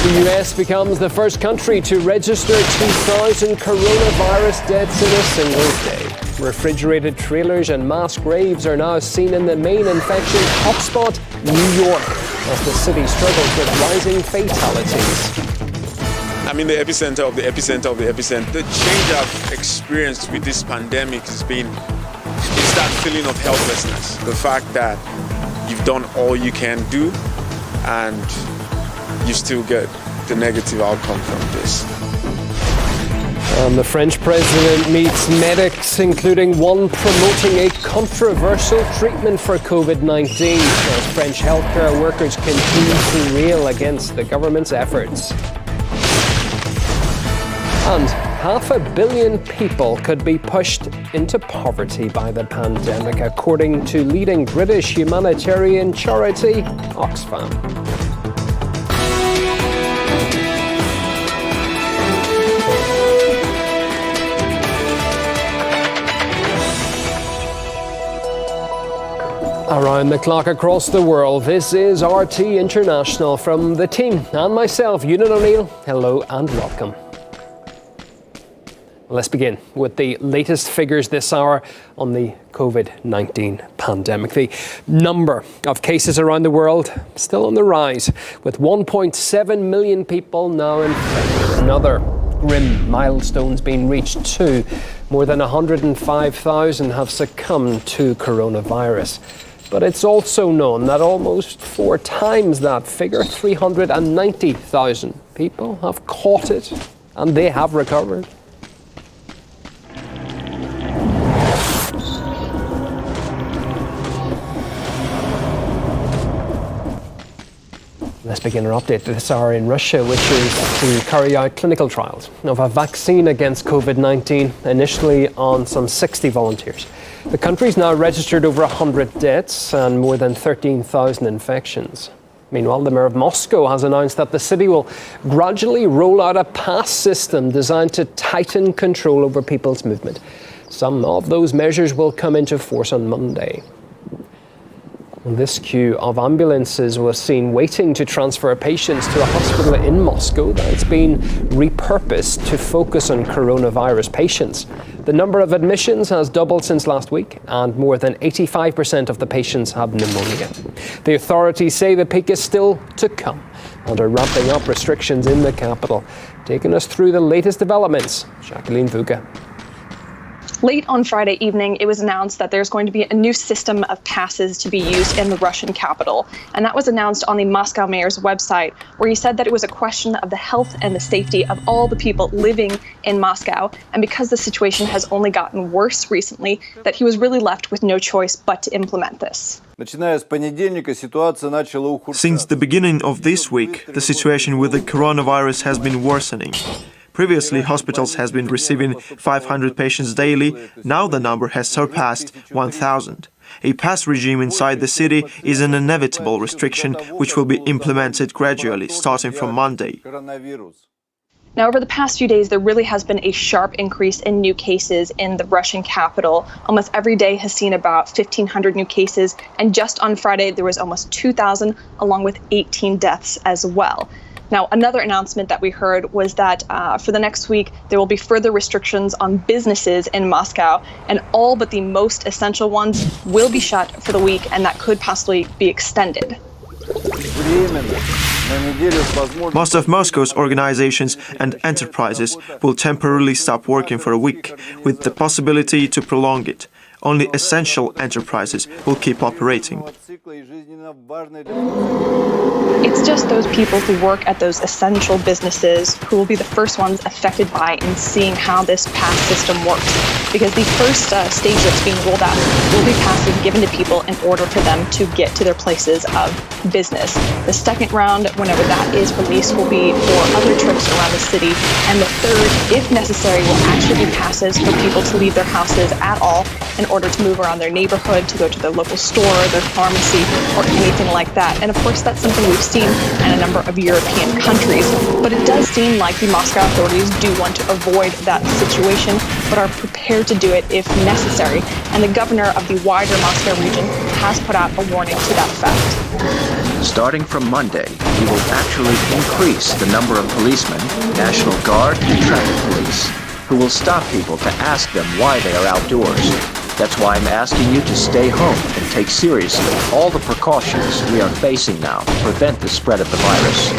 The US becomes the first country to register 2,000 coronavirus deaths in a single day. Refrigerated trailers and mass graves are now seen in the main infection hotspot, New York, as the city struggles with rising fatalities. I'm in the epicenter of the epicenter of the epicenter. The change I've experienced with this pandemic is that feeling of helplessness. The fact that you've done all you can do and you still get the negative outcome from this. The French president meets medics, including one promoting a controversial treatment for COVID-19, as French healthcare workers continue to rail against the government's efforts. And 500 million people could be pushed into poverty by the pandemic, according to leading British humanitarian charity Oxfam. Around the clock across the world, this is RT International from the team and myself, Ewan O'Neill. Hello and welcome. Let's begin with the latest figures this hour on the COVID-19 pandemic. The number of cases around the world still on the rise, with 1.7 million people now infected. Another grim milestone's been reached too. More than 105,000 have succumbed to coronavirus. But it's also known that almost 4 times that figure, 390,000 people, have caught it and they have recovered. Let's begin our update this hour in Russia, which is to carry out clinical trials of a vaccine against COVID-19, initially on some 60 volunteers. The country's now registered over 100 deaths and more than 13,000 infections. Meanwhile, the mayor of Moscow has announced that the city will gradually roll out a pass system designed to tighten control over people's movement. Some of those measures will come into force on Monday. This queue of ambulances was seen waiting to transfer patients to a hospital in Moscow that's been repurposed to focus on coronavirus patients. The number of admissions has doubled since last week, and more than 85% of the patients have pneumonia. The authorities say the peak is still to come and are ramping up restrictions in the capital. Taking us through the latest developments, Jacqueline Vuga. Late on Friday evening, it was announced that there's going to be a new system of passes to be used in the Russian capital. And that was announced on the Moscow mayor's website, where he said that it was a question of the health and the safety of all the people living in Moscow. And because the situation has only gotten worse recently, that he was really left with no choice but to implement this. Since the beginning of this week, the situation with the coronavirus has been worsening. Previously, hospitals has been receiving 500 patients daily. Now the number has surpassed 1,000. A pass regime inside the city is an inevitable restriction which will be implemented gradually, starting from Monday. Now, over the past few days, there really has been a sharp increase in new cases in the Russian capital. Almost every day has seen about 1,500 new cases, and just on Friday, there was almost 2,000, along with 18 deaths as well. Now, another announcement that we heard was that for the next week, there will be further restrictions on businesses in Moscow, and all but the most essential ones will be shut for the week, and that could possibly be extended. Most of Moscow's organizations and enterprises will temporarily stop working for a week, with the possibility to prolong it. Only essential enterprises will keep operating. It's just those people who work at those essential businesses who will be the first ones affected by and seeing how this pass system works. Because the first stage that's being rolled out will be passes given to people in order for them to get to their places of business. The second round, whenever that is released, will be for other trips around the city. And the third, if necessary, will actually be passes for people to leave their houses at all in order to move around their neighborhood, to go to their local store, their pharmacy, or anything like that. And of course, that's something we've seen in a number of European countries. But it does seem like the Moscow authorities do want to avoid that situation, but are prepared to do it if necessary. And the governor of the wider Moscow region has put out a warning to that fact. Starting from Monday, we will actually increase the number of policemen, National Guard, and traffic police, who will stop people to ask them why they are outdoors. That's why I'm asking you to stay home and take seriously all the precautions we are facing now to prevent the spread of the virus.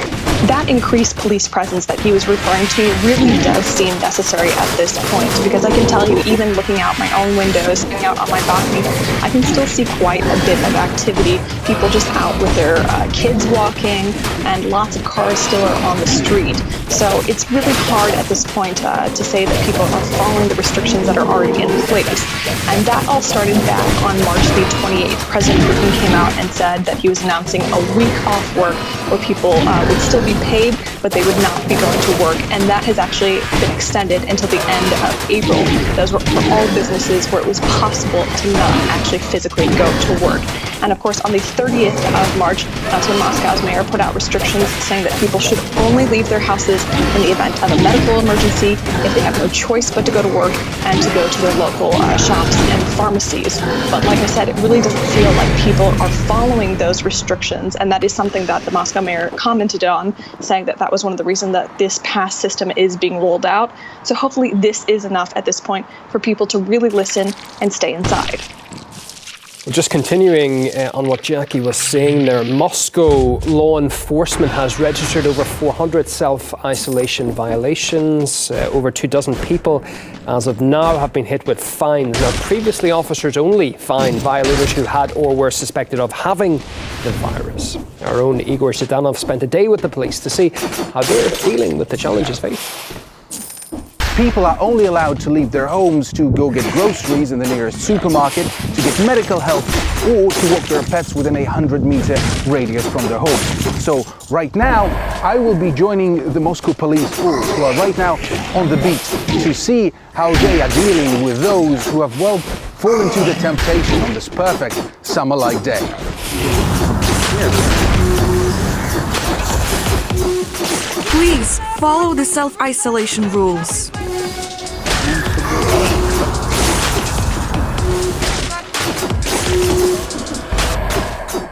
That increased police presence that he was referring to really does seem necessary at this point, because I can tell you, even looking out my own windows, looking out on my balcony, I can still see quite a bit of activity. People just out with their kids walking, and lots of cars still are on the street. So it's really hard at this point to say that people are following the restrictions that are already in place. And that all started back on March the 28th. President Putin came out and said that he was announcing a week off work where people would still be paid, but they would not be going to work. And that has actually been extended until the end of April. Those were for all businesses where it was possible to not actually physically go to work. And of course, on the 30th of March, that's when Moscow's mayor put out restrictions saying that people should only leave their houses in the event of a medical emergency, if they have no choice but to go to work, and to go to their local shops and pharmacies. But like I said, it really doesn't feel like people are following those restrictions, and that is something that the Moscow mayor commented on, saying that that was one of the reasons that this pass system is being rolled out. So hopefully this is enough at this point for people to really listen and stay inside. Just continuing on what Jackie was saying there, Moscow law enforcement has registered over 400 self-isolation violations. Over 24 people as of now have been hit with fines. Now, previously officers only fined violators who had or were suspected of having the virus. Our own Igor Zhdanov spent a day with the police to see how they're dealing with the challenges faced. People are only allowed to leave their homes to go get groceries in the nearest supermarket, to get medical help, or to walk their pets within a 100-meter radius from their home. So right now, I will be joining the Moscow police force, who are right now on the beat, to see how they are dealing with those who have, well, fallen to the temptation on this perfect summer-like day. Please follow the self-isolation rules.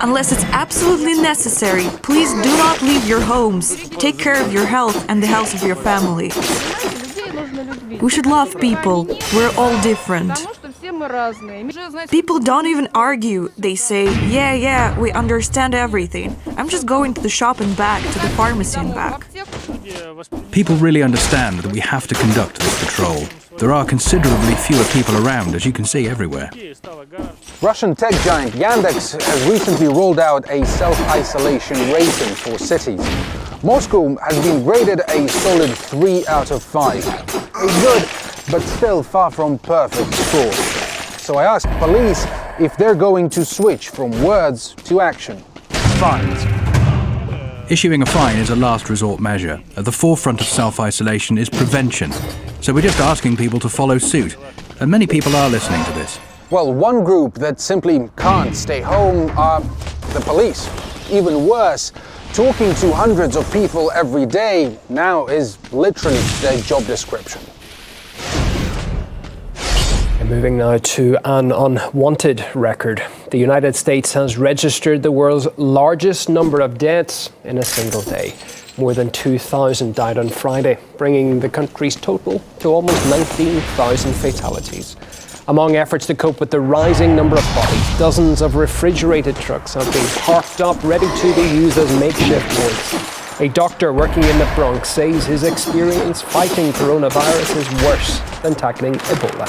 Unless it's absolutely necessary, please do not leave your homes. Take care of your health and the health of your family. We should love people. We're all different. People don't even argue. They say, yeah, we understand everything. I'm just going to the shop and back, to the pharmacy and back. People really understand that we have to conduct this patrol. There are considerably fewer people around, as you can see everywhere. Russian tech giant Yandex has recently rolled out a self-isolation rating for cities. Moscow has been rated a solid 3 out of 5. A good, but still far from perfect score. So I asked police if they're going to switch from words to action. Fines. Issuing a fine is a last resort measure. At the forefront of self-isolation is prevention. So we're just asking people to follow suit. And many people are listening to this. Well, one group that simply can't stay home are the police. Even worse, talking to hundreds of people every day now is literally their job description. And moving now to an unwanted record. The United States has registered the world's largest number of deaths in a single day. More than 2,000 died on Friday, bringing the country's total to almost 19,000 fatalities. Among efforts to cope with the rising number of bodies, dozens of refrigerated trucks have been parked up, ready to be used as makeshift wards. A doctor working in the Bronx says his experience fighting coronavirus is worse than tackling Ebola.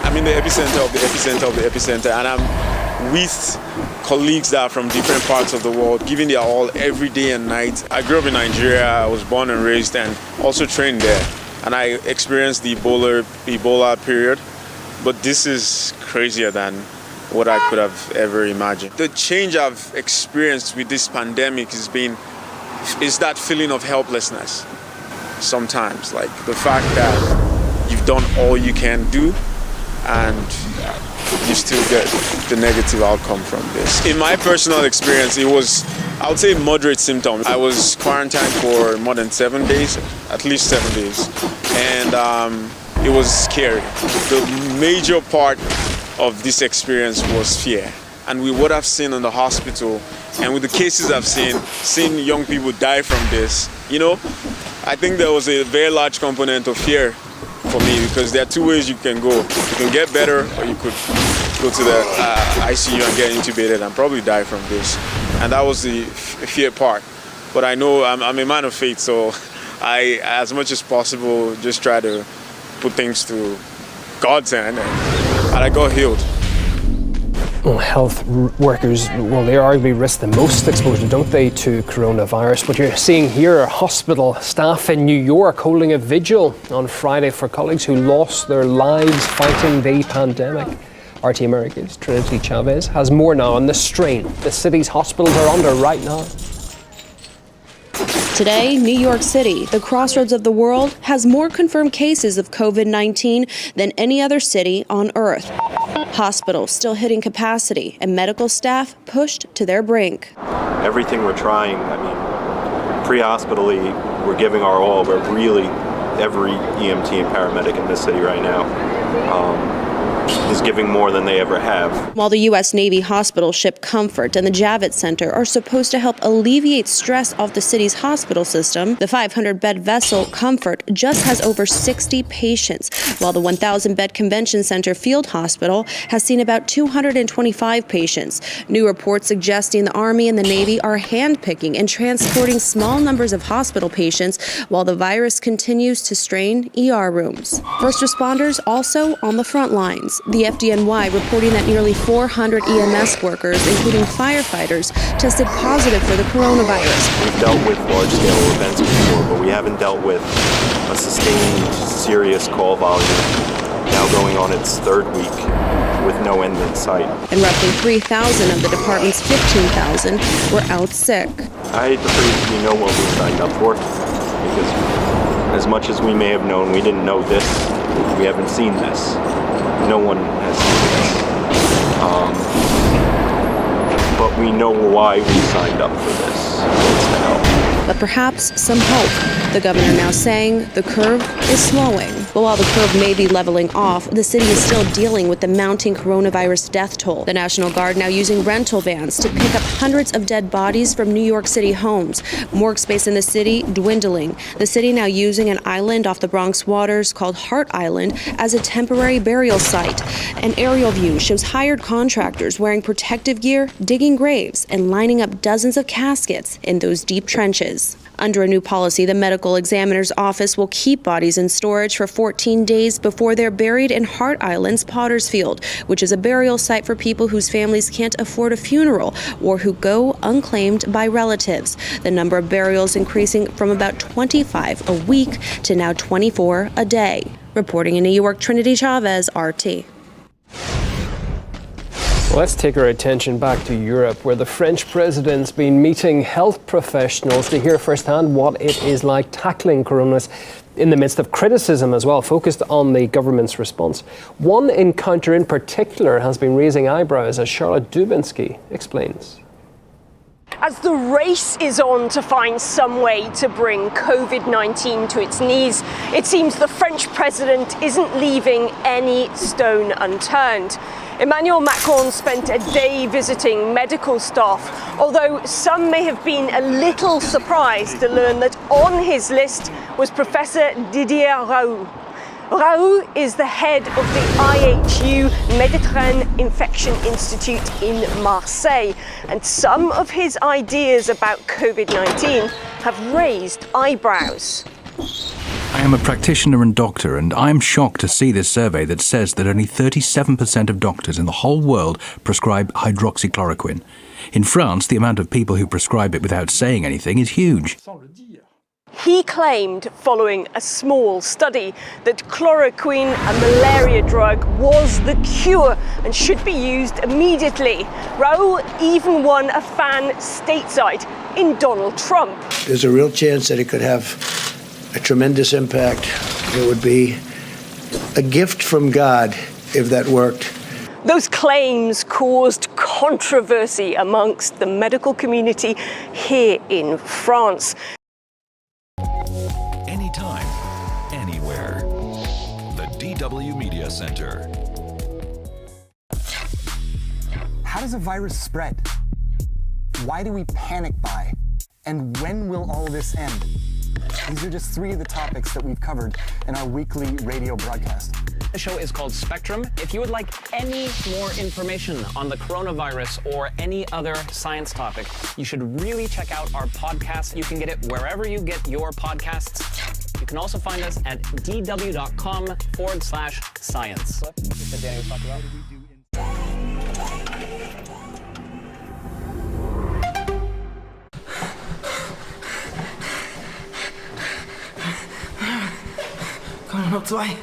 I'm in the epicenter of the epicenter of the epicenter, and I'm with colleagues that are from different parts of the world, giving their all every day and night. I grew up in Nigeria, I was born and raised, and also trained there. And I experienced the Ebola period, but this is crazier than what I could have ever imagined. The change I've experienced with this pandemic is that feeling of helplessness sometimes. Like the fact that you've done all you can do, and you still get the negative outcome from this. In my personal experience, it was, I would say, moderate symptoms. I was quarantined for more than 7 days, at least 7 days, and it was scary. The major part of this experience was fear. And with what I've seen in the hospital and with the cases I've seen young people die from this, I think there was a very large component of fear for me, because there are two ways you can go. You can get better, or you could go to the ICU and get intubated and probably die from this. And that was the fear part. But I know I'm a man of faith, so I, as much as possible, just try to put things to God's hand, and I got healed. Well, health workers, they arguably risk the most exposure, don't they, to coronavirus? What you're seeing here are hospital staff in New York holding a vigil on Friday for colleagues who lost their lives fighting the pandemic. RT America's Trinity Chavez has more now on the strain the city's hospitals are under right now. Today, New York City, the crossroads of the world, has more confirmed cases of COVID-19 than any other city on Earth. Hospitals still hitting capacity and medical staff pushed to their brink. Everything we're trying, pre-hospitally, we're giving our all. We're really, every EMT and paramedic in this city right now is giving more than they ever have. While the U.S. Navy hospital ship Comfort and the Javits Center are supposed to help alleviate stress off the city's hospital system, the 500-bed vessel Comfort just has over 60 patients, while the 1,000-bed Convention Center Field Hospital has seen about 225 patients. New reports suggesting the Army and the Navy are handpicking and transporting small numbers of hospital patients while the virus continues to strain ER rooms. First responders also on the front lines. The FDNY reporting that nearly 400 EMS workers, including firefighters, tested positive for the coronavirus. We've dealt with large-scale events before, but we haven't dealt with a sustained, serious call volume, now going on its third week with no end in sight. And roughly 3,000 of the department's 15,000 were out sick. I hate to say we know what we signed up for, because as much as we may have known, we didn't know this. We haven't seen this. No one has seen this. But we know why we signed up for this. It's to help. But perhaps some hope. The governor now saying the curve is slowing. But while the curve may be leveling off, the city is still dealing with the mounting coronavirus death toll. The National Guard now using rental vans to pick up hundreds of dead bodies from New York City homes. Morgue space in the city dwindling. The city now using an island off the Bronx waters called Hart Island as a temporary burial site. An aerial view shows hired contractors wearing protective gear, digging graves, and lining up dozens of caskets in those deep trenches. Under a new policy, the medical examiner's office will keep bodies in storage for 14 days before they're buried in Hart Island's Potter's Field, which is a burial site for people whose families can't afford a funeral or who go unclaimed by relatives. The number of burials increasing from about 25 a week to now 24 a day. Reporting in New York, Trinity Chavez, RT. Well, let's take our attention back to Europe, where the French president's been meeting health professionals to hear firsthand what it is like tackling coronavirus in the midst of criticism as well, focused on the government's response. One encounter in particular has been raising eyebrows, as Charlotte Dubinsky explains. As the race is on to find some way to bring COVID-19 to its knees, it seems the French president isn't leaving any stone unturned. Emmanuel Macron spent a day visiting medical staff, although some may have been a little surprised to learn that on his list was Professor Didier Raoult. Raoult is the head of the IHU Mediterranean Infection Institute in Marseille, and some of his ideas about COVID-19 have raised eyebrows. I am a practitioner and doctor, and I am shocked to see this survey that says that only 37% of doctors in the whole world prescribe hydroxychloroquine. In France, the amount of people who prescribe it without saying anything is huge. He claimed, following a small study, that chloroquine, a malaria drug, was the cure and should be used immediately. Raoult even won a fan stateside in Donald Trump. There's a real chance that it could have a tremendous impact. It would be a gift from God if that worked. Those claims caused controversy amongst the medical community here in France. Anytime, anywhere. The DW Media Center. How does a virus spread? Why do we panic buy? And when will all this end? These are just three of the topics that we've covered in our weekly radio broadcast. The show is called Spectrum. If you would like any more information on the coronavirus or any other science topic, you should really check out our podcast. You can get it wherever you get your podcasts. You can also find us at dw.com/science. Komm, noch zwei.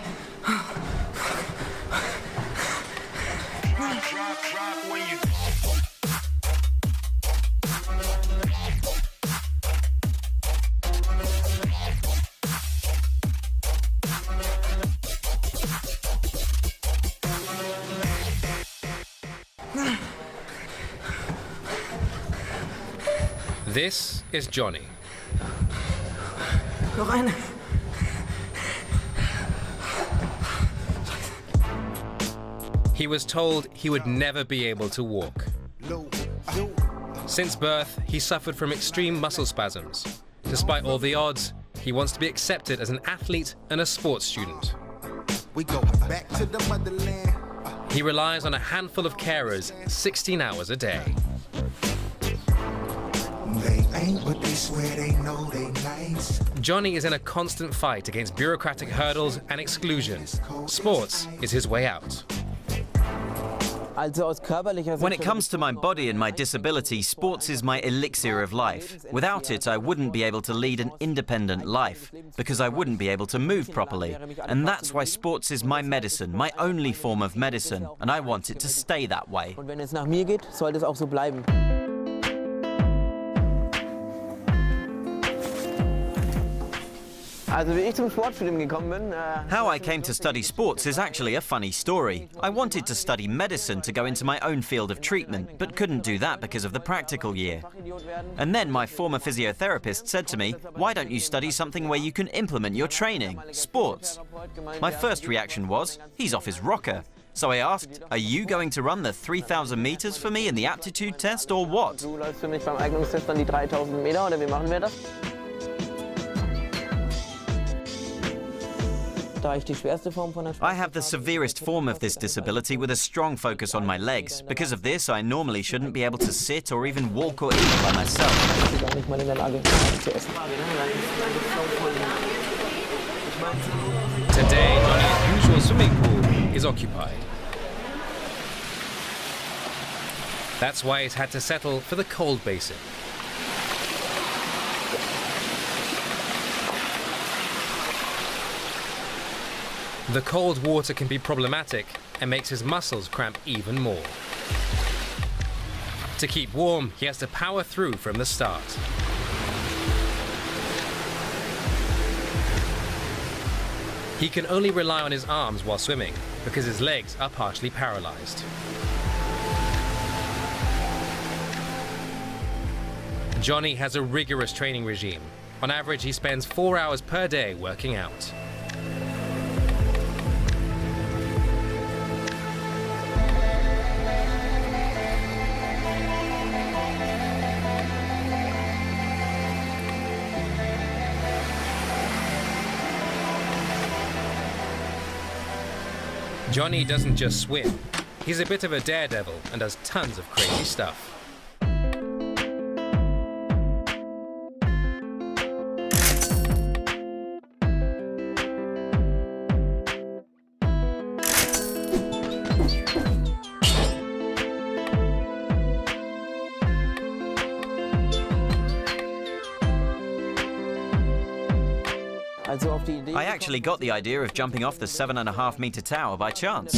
This is Johnny. Noch eine. He was told he would never be able to walk. Since birth, he suffered from extreme muscle spasms. Despite all the odds, he wants to be accepted as an athlete and a sports student. We go back to the motherland. He relies on a handful of carers 16 hours a day. They ain't what they swear they know they nice. Johnny is in a constant fight against bureaucratic hurdles and exclusion. Sports is his way out. When it comes to my body and my disability, sports is my elixir of life. Without it, I wouldn't be able to lead an independent life, because I wouldn't be able to move properly. And that's why sports is my medicine, my only form of medicine, and I want it to stay that way. How I came to study sports is actually a funny story. I wanted to study medicine to go into my own field of treatment, but couldn't do that because of the practical year. And then my former physiotherapist said to me, why don't you study something where you can implement your training, sports? My first reaction was, he's off his rocker. So I asked, are you going to run the 3,000 meters for me in the aptitude test or what? I have the severest form of this disability with a strong focus on my legs. Because of this, I normally shouldn't be able to sit or even walk or eat by myself. Today, Johnny's usual swimming pool is occupied. That's why he's had to settle for the cold basin. The cold water can be problematic and makes his muscles cramp even more. To keep warm, he has to power through from the start. He can only rely on his arms while swimming because his legs are partially paralyzed. Johnny has a rigorous training regime. On average, he spends 4 hours per day working out. Johnny doesn't just swim. He's a bit of a daredevil and does tons of crazy stuff. I actually got the idea of jumping off the 7.5 meter tower by chance.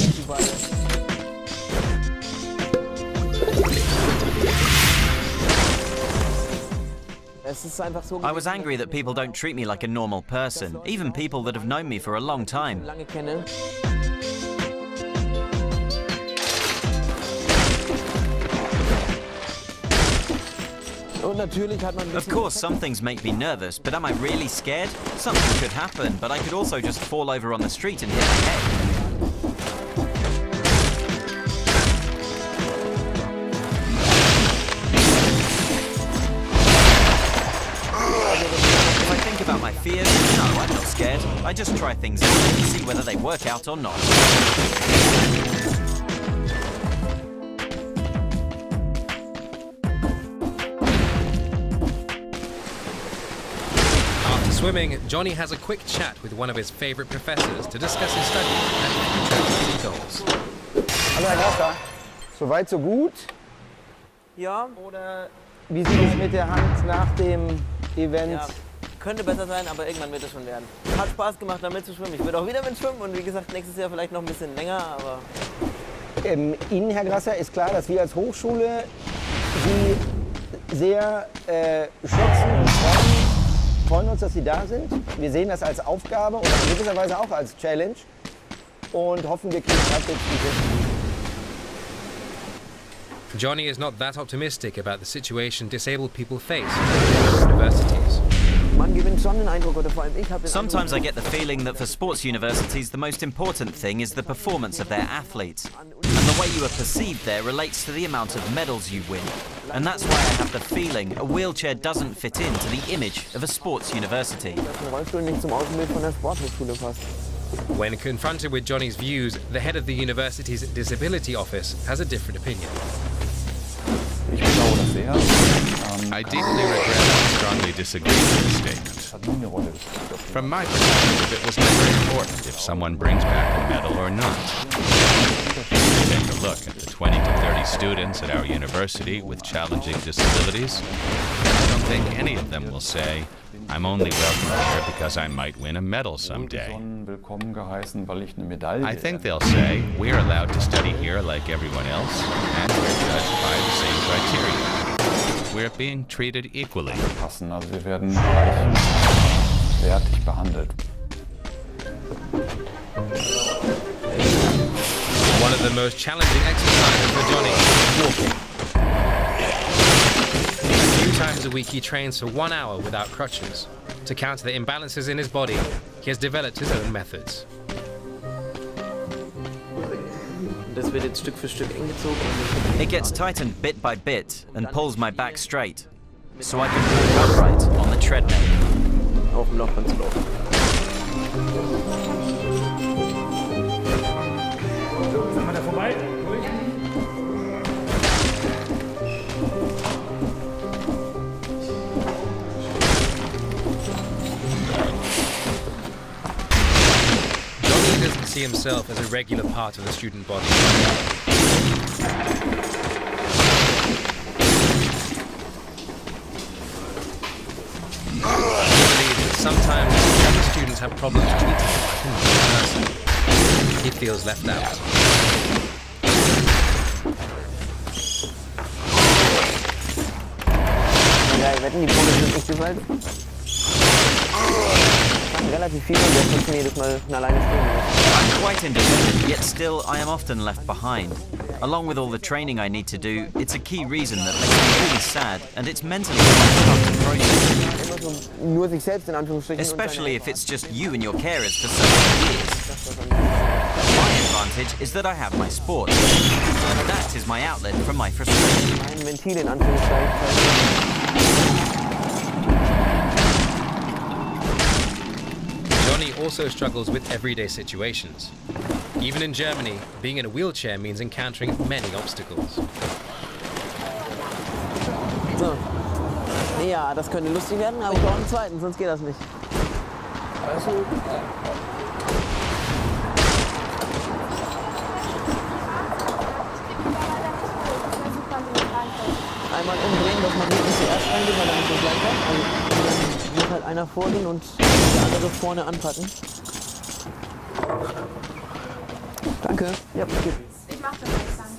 I was angry that people don't treat me like a normal person, even people that have known me for a long time. Of course, some things make me nervous, but am I really scared? Something could happen, but I could also just fall over on the street and hit my head. If I think about my fears, no, I'm not scared. I just try things out and see whether they work out or not. Swimming, Johnny has a quick chat with one of his favorite professors to discuss his studies and future goals. Hallo Herr Grasser, soweit so gut? Ja. Oder wie sieht es mit der Hand nach dem Event? Ja, könnte besser sein, aber irgendwann wird es schon werden. Hat Spaß gemacht, da mitzuschwimmen. Ich würde auch wieder mitschwimmen und wie gesagt, nächstes Jahr vielleicht noch ein bisschen länger, aber... Ihnen, Herr Grasser, ist klar, dass wir als Hochschule Sie sehr schätzen und freuen uns, dass Sie da sind. Wir sehen das als Aufgabe und in gewisser Weise auch als Challenge und hoffen, wir kriegen halbwegs die Johnny is not that optimistic about the situation disabled people face at universities. Sometimes I get the feeling that for sports universities, the most important thing is the performance of their athletes. And the way you are perceived there relates to the amount of medals you win. And that's why I have the feeling a wheelchair doesn't fit into the image of a sports university. When confronted with Johnny's views, the head of the university's disability office has a different opinion. I deeply regret and strongly disagree with this statement. From my perspective, it was never important if someone brings back a medal or not. Take a look at the 20 to 30 students at our university with challenging disabilities. I don't think any of them will say, I'm only welcome here because I might win a medal someday. I think they'll say, we're allowed to study here like everyone else, and we're judged by the same criteria. We're being treated equally. Wir werden gleichwertig behandelt. One of the most challenging exercises for Johnny is walking. A few times a week he trains for 1 hour without crutches. To counter the imbalances in his body, he has developed his own methods. It gets tightened bit by bit and pulls my back straight, so I can walk upright on the treadmill. Johnny doesn't see himself as a regular part of the student body. Sometimes other students have problems treating him like a normal person. He feels left out. Ja, ich wette, die Pole sind nicht so weit. Relativ viel und der kann jedes Mal alleine stehen. I'm quite independent, yet still I am often left behind. Along with all the training I need to do, it's a key reason that makes me really sad, and it's mentally quite tough to process. Especially if it's just you and your carers for so many years. My advantage is that I have my sport, and that is my outlet from my frustration. Ein Ventil in Anführungszeichen. Johnny also struggles with everyday situations. Even in Germany, being in a wheelchair means encountering many obstacles. So. Ja, das könnte lustig werden, aber ich brauche einen zweiten, sonst geht das nicht. Also. Einmal umdrehen, dass man hinten zuerst reingeht, weil dann ist das leichter. Also dann wird halt einer vorgehen und der andere vorne anpacken. Danke. Ja, geht. Ich mach das jetzt, danke.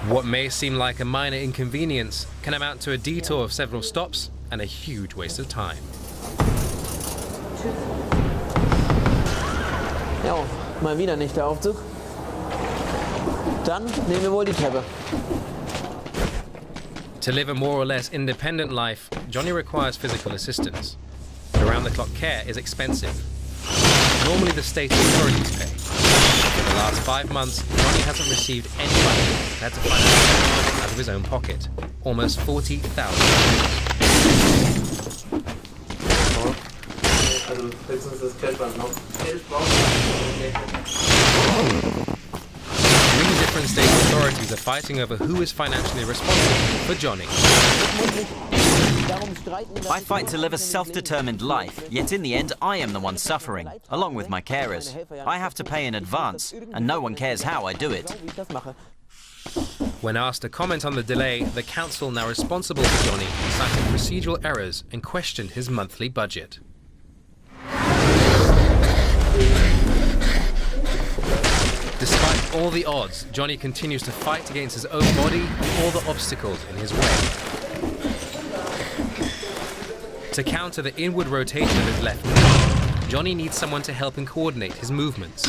What may seem like a minor inconvenience can amount to a detour of several stops and a huge waste of time. Ja, mal wieder nicht der Aufzug. Dann nehmen wir wohl die Treppe. To live a more or less independent life, Johnny requires physical assistance. Around-the-clock care is expensive. Normally the state authorities pay. For the last 5 months, Johnny hasn't received any money and had to find it out of his own pocket. Almost 40,000. Three different state authorities are fighting over who is financially responsible for Johnny. I fight to live a self-determined life, yet in the end I am the one suffering, along with my carers. I have to pay in advance, and no one cares how I do it. When asked to comment on the delay, the council now responsible for Johnny cited procedural errors and questioned his monthly budget. Despite all the odds, Johnny continues to fight against his own body and all the obstacles in his way. To counter the inward rotation of his left knee, Johnny needs someone to help him coordinate his movements.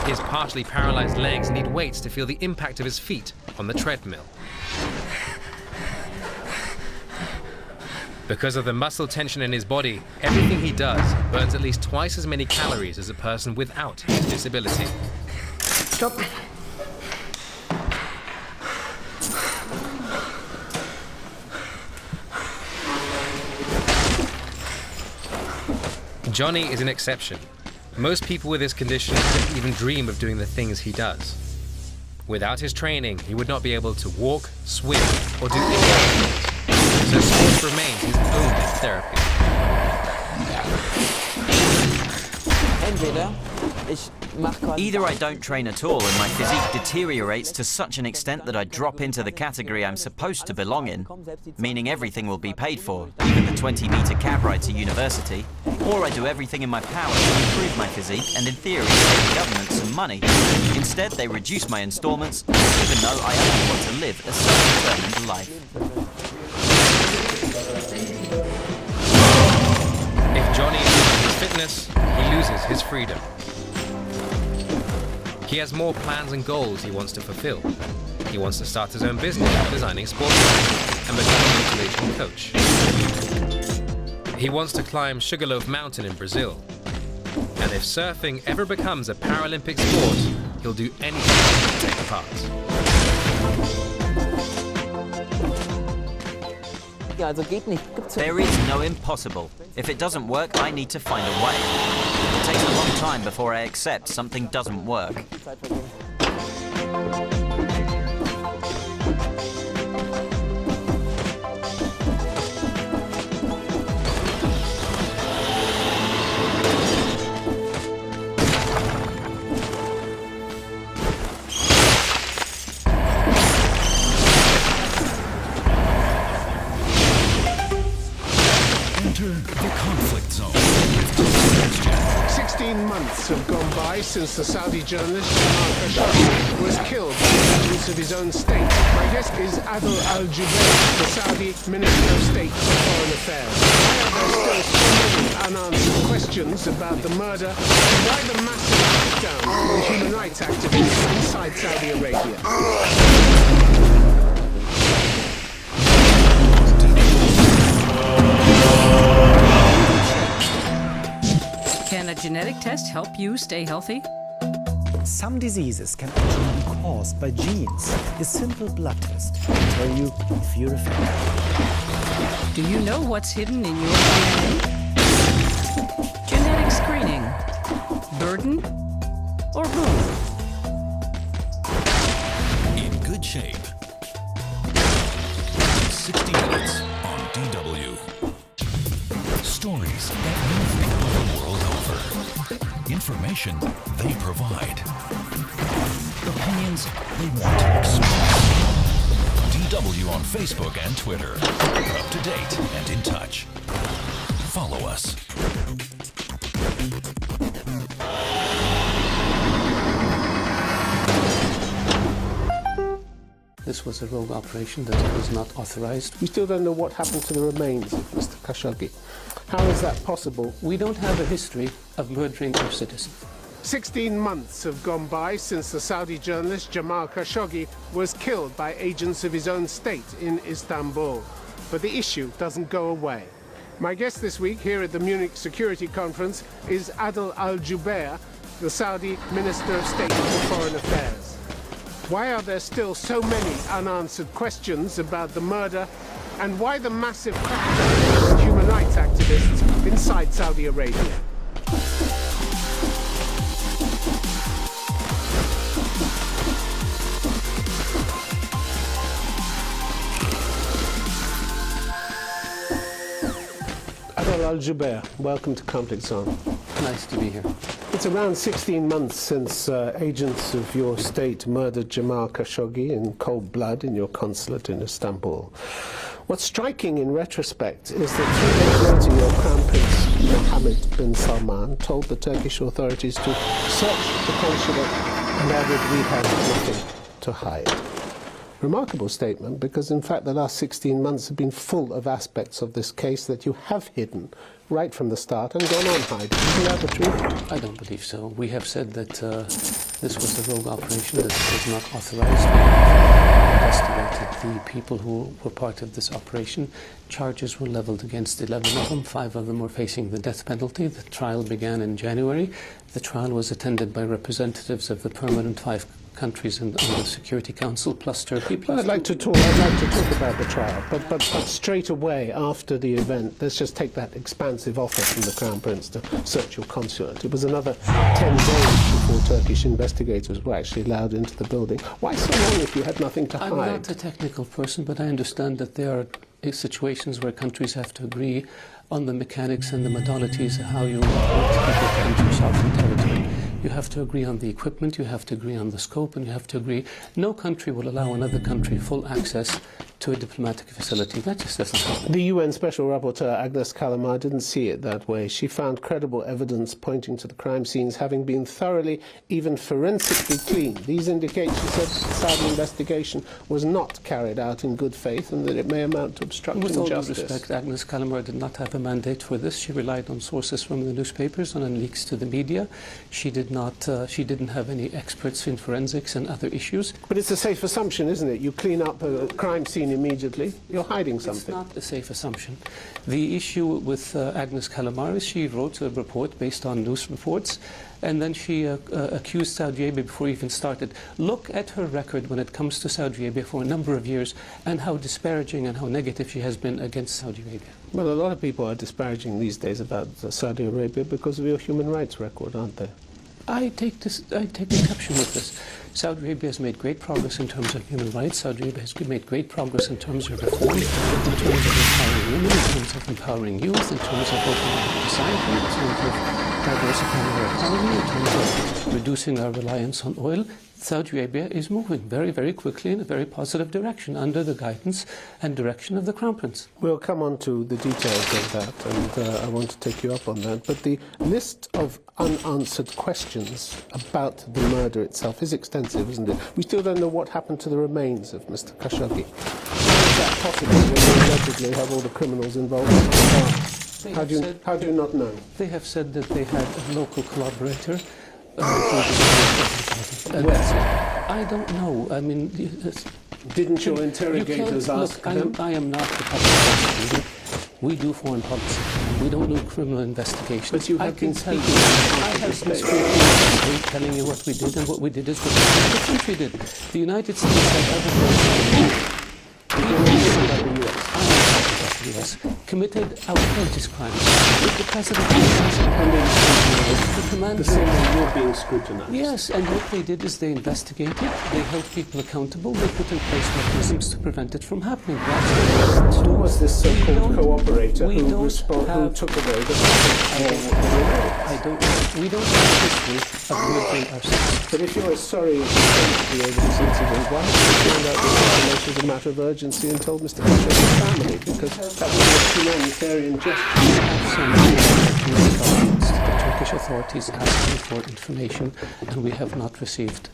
His partially paralyzed legs need weights to feel the impact of his feet on the treadmill. Because of the muscle tension in his body, everything he does burns at least twice as many calories as a person without his disability. Stop. Johnny is an exception. Most people with this condition couldn't even dream of doing the things he does. Without his training, he would not be able to walk, swim, or do any other things. So sports remains his only therapy. Either I don't train at all and my physique deteriorates to such an extent that I drop into the category I'm supposed to belong in, meaning everything will be paid for, even the 20-meter cab ride to university, or I do everything in my power to improve my physique and in theory save the government some money. Instead, they reduce my installments, even though I only want to live a self-determined life. If Johnny loses his fitness, he loses his freedom. He has more plans and goals he wants to fulfill. He wants to start his own business designing sportswear and become a motivation coach. He wants to climb Sugarloaf Mountain in Brazil. And if surfing ever becomes a Paralympic sport, he'll do anything to take part. There is no impossible. If it doesn't work, I need to find a way. It takes a long time before I accept something doesn't work. The conflict zone. 16 months have gone by since the Saudi journalist Jamal Khashoggi was killed by the police of his own state. My guest is Adel Al-Jubeir, the Saudi Minister of State for Foreign Affairs. Why are there still so many unanswered questions about the murder and why the massive crackdown on human rights activists inside Saudi Arabia? Can a genetic test help you stay healthy? Some diseases can actually be caused by genes. A simple blood test will tell you if you're affected. Do you know what's hidden in your DNA? Genetic screening. Burden or boom? In good shape. 60 minutes on DW. Stories that move people the world over. Information they provide. Opinions they want to express. DW on Facebook and Twitter. Up to date and in touch. Follow us. This was a rogue operation that was not authorized. We still don't know what happened to the remains of Mr. Khashoggi. How is that possible? We don't have a history of murdering our citizens. 16 months have gone by since the Saudi journalist Jamal Khashoggi was killed by agents of his own state in Istanbul. But the issue doesn't go away. My guest this week here at the Munich Security Conference is Adel Al-Jubeir, the Saudi Minister of State for Foreign Affairs. Why are there still so many unanswered questions about the murder, and why the massive crackdown on human rights activists inside Saudi Arabia? Adel Al-Jubeir, welcome to Conflict Zone. Nice to be here. It's around 16 months since agents of your state murdered Jamal Khashoggi in cold blood in your consulate in Istanbul. What's striking in retrospect is that 3 days later your Crown Prince Mohammed bin Salman told the Turkish authorities to search the consulate and added, "We have nothing to hide." Remarkable statement, because in fact the last 16 months have been full of aspects of this case that you have hidden right from the start and gone on hiding. Isn't that the truth? I don't believe so. We have said that this was a rogue operation, that it was not authorized. We investigated the people who were part of this operation. Charges were leveled against 11 of them. 5 of them were facing the death penalty. The trial began in January. The trial was attended by representatives of the permanent 5 countries in the Security Council, plus Turkey. Plus I'd like to talk about the trial, but straight away after the event, let's just take that expansive offer from the Crown Prince to search your consulate. It was another 10 days before Turkish investigators were actually allowed into the building. Why so long if you had nothing to hide? I'm not a technical person, but I understand that there are situations where countries have to agree on the mechanics and the modalities of how you operate to keep your country sovereign territory. You have to agree on the equipment, you have to agree on the scope, and you have to agree. No country will allow another country full access to a diplomatic facility. That just doesn't happen. The UN Special Rapporteur Agnes Kalamar didn't see it that way. She found credible evidence pointing to the crime scenes having been thoroughly, even forensically cleaned. These indicate, she said, the Saudi investigation was not carried out in good faith and that it may amount to obstruction of justice. With all due respect, Agnes Kalamar did not have a mandate for this. She relied on sources from the newspapers and on leaks to the media. She didn't have any experts in forensics and other issues. But it's a safe assumption, isn't it? You clean up a crime scene immediately, you're hiding something. It's not a safe assumption. The issue with Agnes Kalamar is she wrote a report based on news reports, and then she accused Saudi Arabia before he even started. Look at her record when it comes to Saudi Arabia for a number of years and how disparaging and how negative she has been against Saudi Arabia. Well, a lot of people are disparaging these days about Saudi Arabia because of your human rights record, aren't they? I take exception with this. Saudi Arabia has made great progress in terms of human rights. Saudi Arabia has made great progress in terms of reform, in terms of empowering women, in terms of empowering youth, in terms of opening up society, in terms of diversifying our economy, in terms of reducing our reliance on oil. Saudi Arabia is moving very, very quickly in a very positive direction under the guidance and direction of the Crown Prince. We'll come on to the details of that, and I want to take you up on that. But the list of unanswered questions about the murder itself is extensive, isn't it? We still don't know what happened to the remains of Mr. Khashoggi. How is that possible when you allegedly have all the criminals involved in the crime? How do you not know? They have said that they had a local collaborator. I don't know. I mean, didn't your interrogators ask them? I am not the public prosecutor. We do foreign policy. We don't do criminal investigations. But you have been speaking. I have been speaking, telling you what we did, and what we did is what the country did. The United States had US committed outrageous crimes. If the president the same way you're being scrutinized. Yes, and what they did is they investigated, they held people accountable, they put in place mechanisms to prevent it from happening. Who was this so-called cooperator who took away the I don't know. We don't have a history of murdering ourselves. But if you're as sorry as you claim to be over this incident, why haven't you found out this information as a matter of urgency and told Mr. Khashoggi's family? Because that was a humanitarian gesture. The Turkish authorities asking for information, and we have not received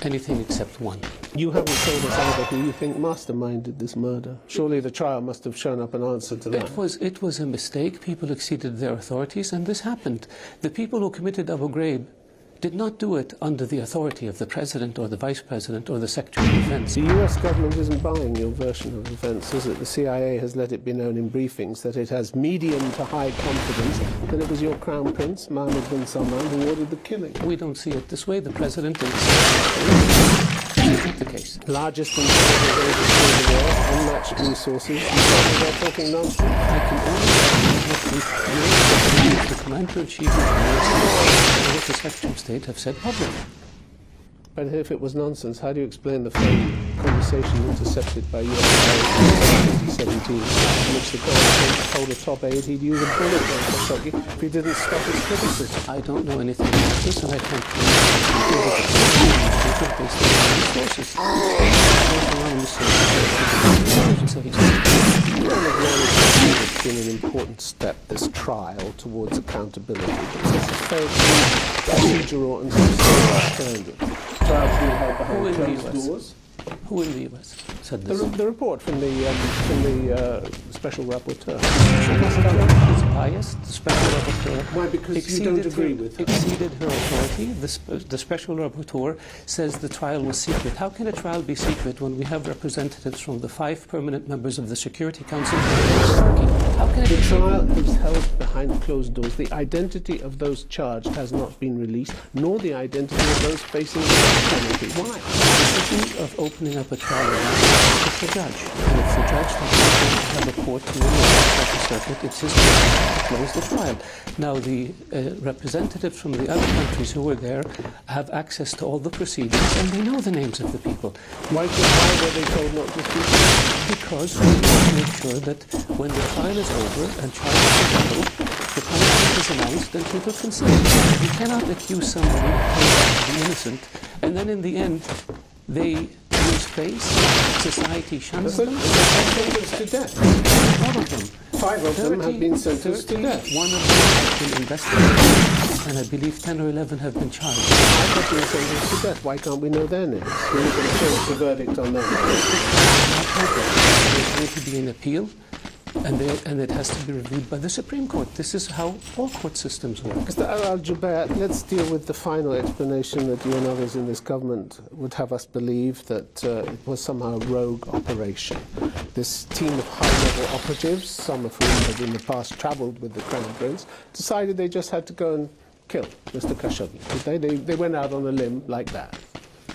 anything except one. You haven't told us either who you think masterminded this murder. Surely the trial must have shown up an answer to that. It was a mistake. People exceeded their authorities, and this happened. The people who committed Abu Ghraib did not do it under the authority of the President or the Vice President or the Secretary of Defense. The US government isn't buying your version of events, is it? The CIA has let it be known in briefings that it has medium to high confidence that it was your Crown Prince, Mohammed bin Salman, who ordered the killing. We don't see it this way. The President and the the case. Largest intelligence agency in the world, unmatched resources. You tell me they're talking nonsense? I can only what the Commander-in-Chief and what the Secretary of State have said publicly. But if it was nonsense, how do you explain the phone conversation intercepted by US in 2017, in which the Crown Prince told a top aide he'd use a bullet on Khashoggi if he didn't stop his criticism? I don't know anything about this, and I can't based on sources. It's been an important step, this trial, towards accountability. But this is failed procedural and substantive. Trials being held behind closed doors. Who in the US said this? The report from the special rapporteur. It's biased. The special rapporteur. Why? Because you don't agree with her. Exceeded her authority. The special rapporteur says the trial was secret. How can a trial be secret when we have representatives from the 5 permanent members of the Security Council? How can it the trial is held behind closed doors. The identity of those charged has not been released, nor the identity of those facing the death penalty. Why? The decision of opening up a trial is the judge. And if the judge doesn't have a court to the circuit, it's his job to close the trial. Now, the representatives from the other countries who were there have access to all the proceedings, and they know the names of the people. Why were they told not to speak? Because we want to make sure that when the trial is over and charges are settled, the punishment is announced and people can see it. You cannot accuse somebody of being innocent, and then in the end, they lose face, society shuns them. Sentenced to death. All of them. 5 of them have been sentenced to death. 1 of them has been investigated, and I believe 10 or 11 have been charged. 5 have been sentenced to death. Why can't we know their names? We're not going to change the verdict on them. There's going to be an appeal, and it has to be reviewed by the Supreme Court. This is how all court systems work. Mr. Al-Jubair, let's deal with the final explanation that you and others in this government would have us believe that it was somehow a rogue operation. This team of high-level operatives, some of whom had in the past travelled with the Crown Prince, decided they just had to go and kill Mr. Khashoggi. Did they? They went out on a limb like that.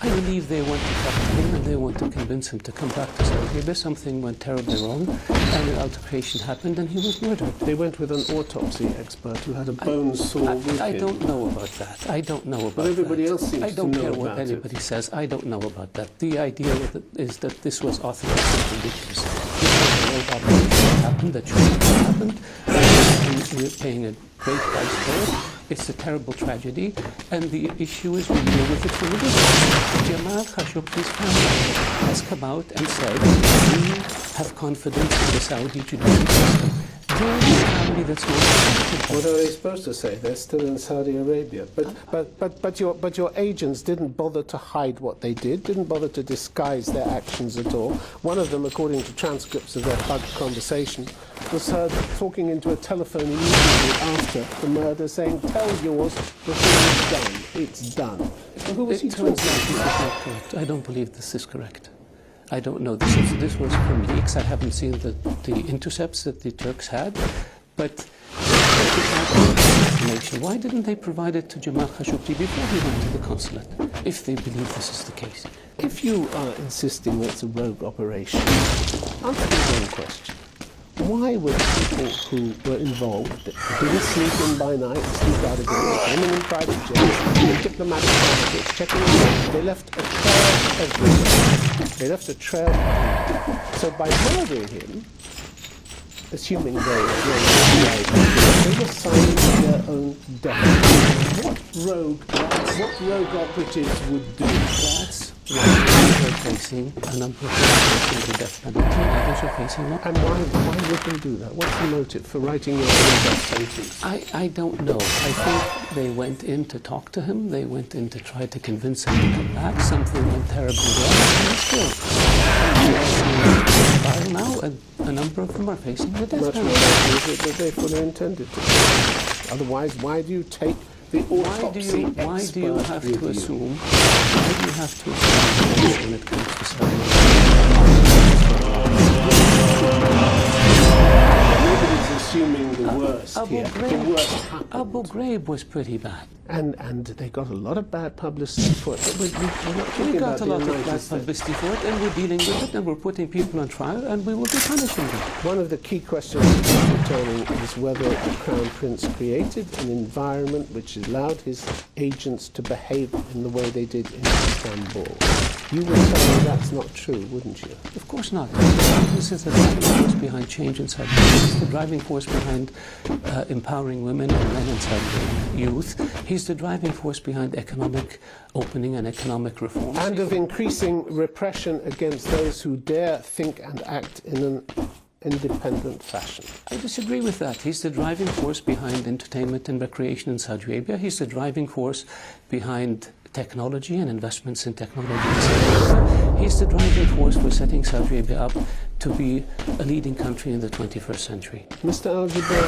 I believe they went to talk to him and they want to convince him to come back to Saudi Arabia. Something went terribly wrong and an altercation happened and he was murdered. They went with an autopsy expert who had a bone saw with him. I don't know about that. I don't know about that. But everybody else seems to know about it. I don't care what anybody says. I don't know about that. The idea with it is that this was authorized and ridiculous. This was a rogue operation that happened, that shouldn't have happened. And we're paying a great price for it. It's a terrible tragedy, and the issue is we deal with it from the distance. Jamal Khashoggi's family has come out and said, we have confidence in the Saudi judicial system. They're the family that's most affected. What are they supposed to say? They're still in Saudi Arabia. But your agents didn't bother to hide what they did, didn't bother to disguise their actions at all. One of them, according to transcripts of their bugged conversation, was heard talking into a telephone immediately after the murder, saying, tell yours, the thing is done. It's done. Well, who was he talking to? I don't believe this is correct. I don't know. This was from leaks. I haven't seen the intercepts that the Turks had, but information. Why didn't they provide it to Jamal Khashoggi before he went to the consulate, if they believe this is the case? If you are insisting that it's a rogue operation, answer me one question. Why were people who were involved, didn't sleep in by night, sleep out again, came in private jets, in diplomatic passports, checking in, they left a trail everywhere. They left a trail behind. So by murdering him, assuming they were signing their own death. What rogue operatives would do? That's why they're facing a number of people facing the death penalty, others are facing not. And why would they do that? What's the motive for writing your own death sentence? I don't know. I think they went in to talk to him. They went in to try to convince him to come back. Something went terribly wrong, and he's killed. And now, a number of them are facing the death penalty. Much more likely that they fully intended to. Otherwise, why do you take the Why do you autopsy have expert to review. assume? Why do you have to assume when it comes to Saudi? Nobody's assuming the worst here. The worst happened. Abu Ghraib was pretty bad. And they got a lot of bad publicity for it. But we're not talking We about got a the lot of United bad States. publicity for it, and we're dealing with it, and we're putting people on trial, and we will be punishing them. One of the key questions that's returning is whether the Crown Prince created an environment which allowed his agents to behave in the way they did in Istanbul. You would tell me that's not true, wouldn't you? Of course not. This is the driving force behind change in Saudi. He's the driving force behind empowering women and men and Saudi youth. He's the driving force behind economic opening and economic reform. And of increasing repression against those who dare think and act in an independent fashion. I disagree with that. He's the driving force behind entertainment and recreation in Saudi Arabia. He's the driving force behind technology and investments in technology in Saudi Arabia. He's the driving force for setting Saudi Arabia up to be a leading country in the 21st century. Mr. Al-Jubeir,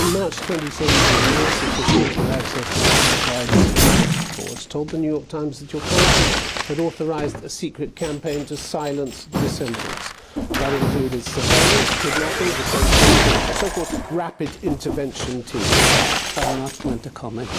in March 2017, US officials with access to reports told the New York Times that your country had authorized a secret campaign to silence dissenters. That included surveillance, kidnapping, detention, a so-called rapid intervention team. I'm not going to comment on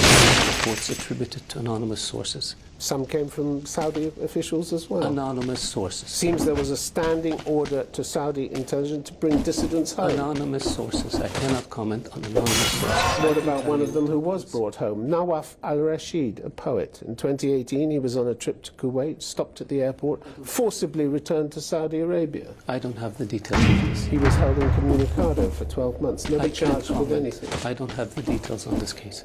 reports attributed to anonymous sources. Some came from Saudi officials as well. Anonymous sources. Seems there was a standing order to Saudi intelligence to bring dissidents home. Anonymous sources. I cannot comment on anonymous sources. What about one of them who was brought home? Nawaf al-Rashid, a poet. In 2018, he was on a trip to Kuwait, stopped at the airport, forcibly returned to Saudi Arabia. I don't have the details of this. He was held incommunicado for 12 months, never I can't charged with comment. anything. I don't have the details on this case.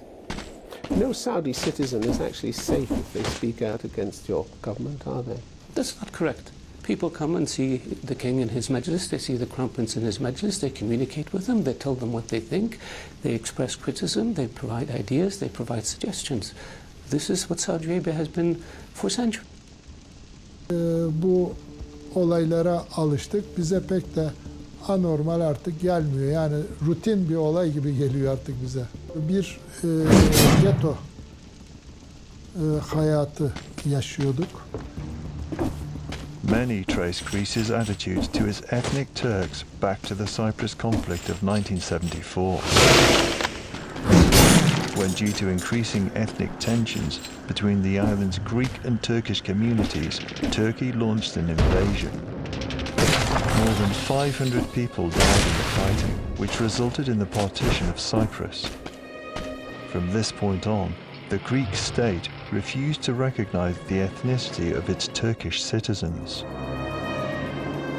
No Saudi citizen is actually safe if they speak out against your government, are they? That's not correct. People come and see the king in his majlis, they see the crown prince in his majlis, they communicate with them, they tell them what they think, they express criticism, they provide ideas, they provide suggestions. This is what Saudi Arabia has been for centuries. Bu olaylara alıştık. Bize pek de anormal artık gelmiyor. Yani rutin bir olay gibi geliyor artık bize. Bir ghetto hayatı yaşıyorduk. Many trace Greece's attitude to its ethnic Turks back to the Cyprus conflict of 1974. When, due to increasing ethnic tensions between the island's Greek and Turkish communities, Turkey launched an invasion. More than 500 people died in the fighting, which resulted in the partition of Cyprus. From this point on, the Greek state refused to recognize the ethnicity of its Turkish citizens.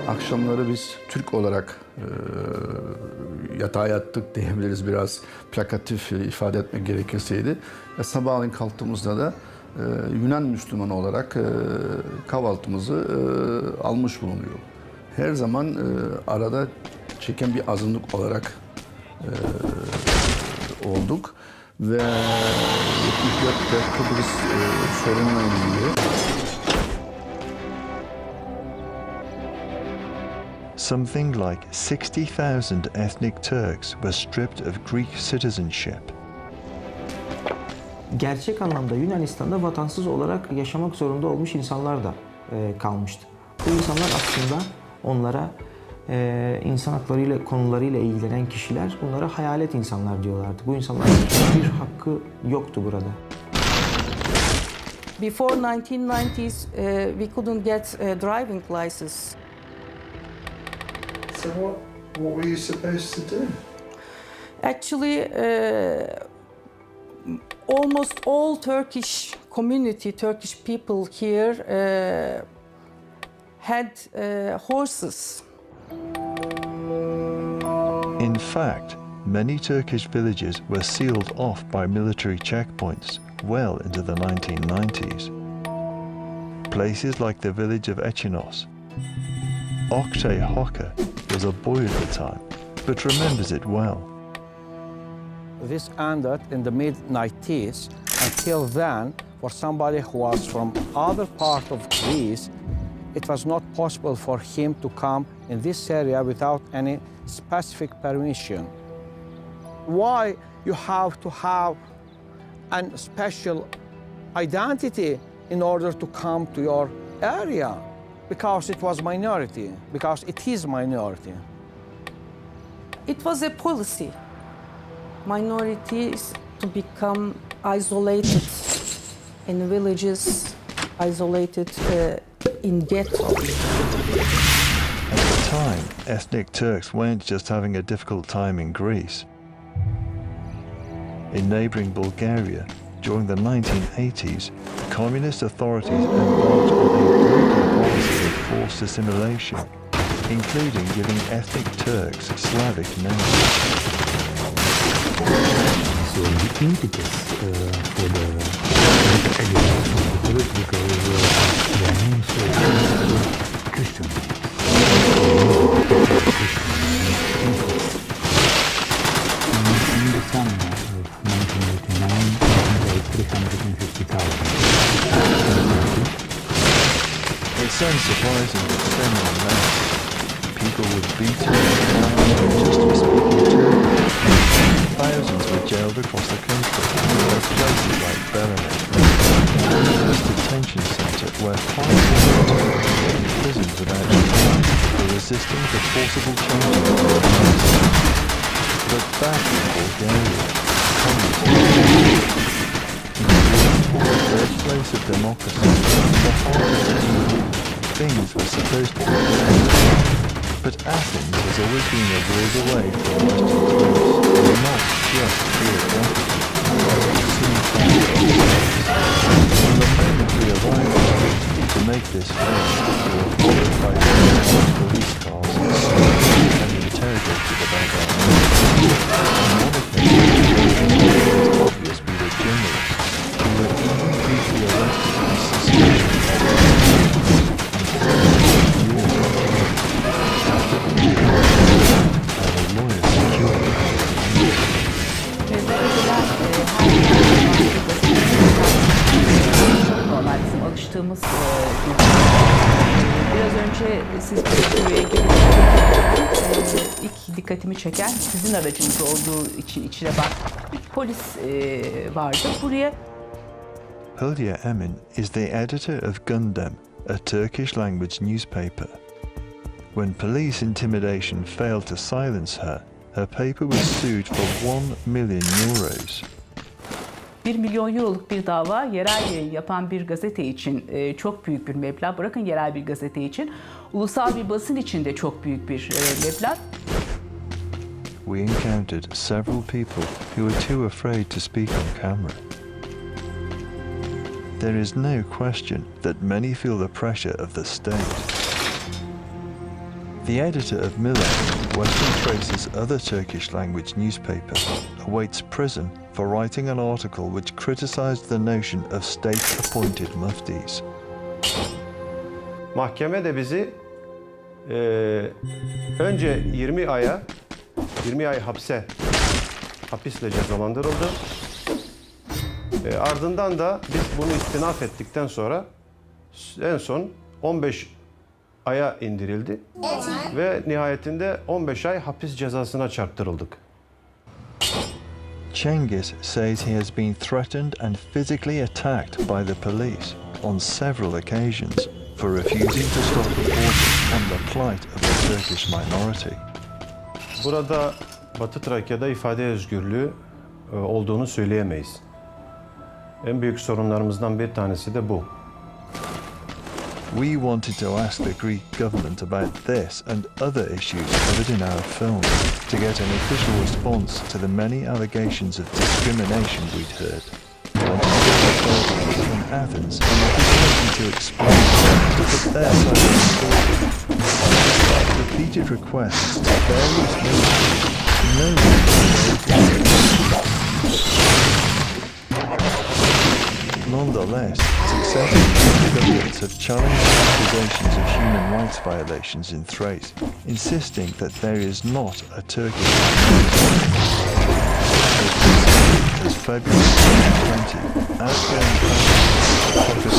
Akşamları biz Türk olarak yatağa yattık diyebiliriz, biraz plakatif ifade etmek gerekirseydi. Sabahleyin kalktığımızda da Yunan Müslümanı olarak kahvaltımızı almış bulunuyor. Her zaman arada çeken bir azınlık olarak olduk ve 74'te Kıbrıs sorununa ilgili Something like 60,000 ethnic Turks were stripped of Greek citizenship. Gerçek anlamda Yunanistan'da vatansız olarak yaşamak zorunda olmuş insanlar da kalmıştı. Bu insanlar aslında onlara insan haklarıyla, konularıyla ilgilenen kişiler, bunlara hayalet insanlar diyorlardı. Bu insanların hiçbir hakkı yoktu burada. Before 1990s, we couldn't get a driving license. So what were you supposed to do? Actually, almost all Turkish community, Turkish people here had horses. In fact, many Turkish villages were sealed off by military checkpoints well into the 1990s. Places like the village of Echinos. Oktay Hoca was a boy at the time, but remembers it well. This ended in the mid-90s. Until then, for somebody who was from other part of Greece, it was not possible for him to come in this area without any specific permission. Why you have to have and special identity in order to come to your area because it was minority, because it is minority. It was a policy. Minorities to become isolated in villages, isolated in ghettos. At the time, ethnic Turks weren't just having a difficult time in Greece. In neighboring Bulgaria, during the 1980s, communist authorities embarked on a brutal policy of forced assimilation, including giving ethnic Turks Slavic names. So the impetus for the elimination of the Turks because their names were Christian names. In the summer of 1989, they 350,000. It's unsurprising that similar mass people were beaten just for speaking Turkish. Thousands were jailed across the country, at places like Berlin, a detention centre where 500 were imprisoned without trial for resisting the forcible changes of their lives. But back in Bulgaria, the birthplace of democracy, the heart of the EU, things were supposed to be better. But Athens has always been a world away from Western Greece, and not just geographically, as we soon found ourselves. From the moment we arrived there, to make this fair, we were followed by police cars and interrogated about our names. On one occasion, it was obvious we were journalists. We were even briefly arrested on suspicion of normal bizim alıştığımız biraz önce siz buraya gelirken ilk dikkatimi çeken sizin aracınız olduğu için içine bak polis vardı buraya. Hülya Emin is the editor of Gundam, a Turkish language newspaper. When police intimidation failed to silence her, her paper was sued for 1 million euros. 1 milyon euroluk bir dava yerel yayın yapan bir gazete için çok büyük bir meblağ. Bırakın yerel bir gazete için, ulusal bir basın için de çok büyük bir meblağ. We encountered several people who were too afraid to speak on camera. There is no question that many feel the pressure of the state. The editor of Millet, Western Trace's other Turkish language newspaper, awaits prison for writing an article which criticized the notion of state-appointed muftis. Mahkeme de bizi önce 20 ay hapisle cezalandırıldı. Ardından da biz bunu istinaf ettikten sonra en son 15 aya indirildi ve nihayetinde 15 ay hapis cezasına çarptırıldık. Cengiz says he has been threatened and physically attacked by the police on several occasions for refusing to stop reporting on the plight of the Turkish minority. Burada Batı Trakya'da ifade özgürlüğü olduğunu söyleyemeyiz. En büyük sorunlarımızdan bir tanesi de bu. We wanted to ask the Greek government about this and other issues covered in our film to get an official response to the many allegations of discrimination we'd heard. And from Athens an opportunity to explain to put their side of the story. Despite repeated requests to various ministries, no one Nonetheless, successive governments have challenged accusations of human rights violations in Thrace, insisting that there is not a Turkish as February 2020, outgoing whatever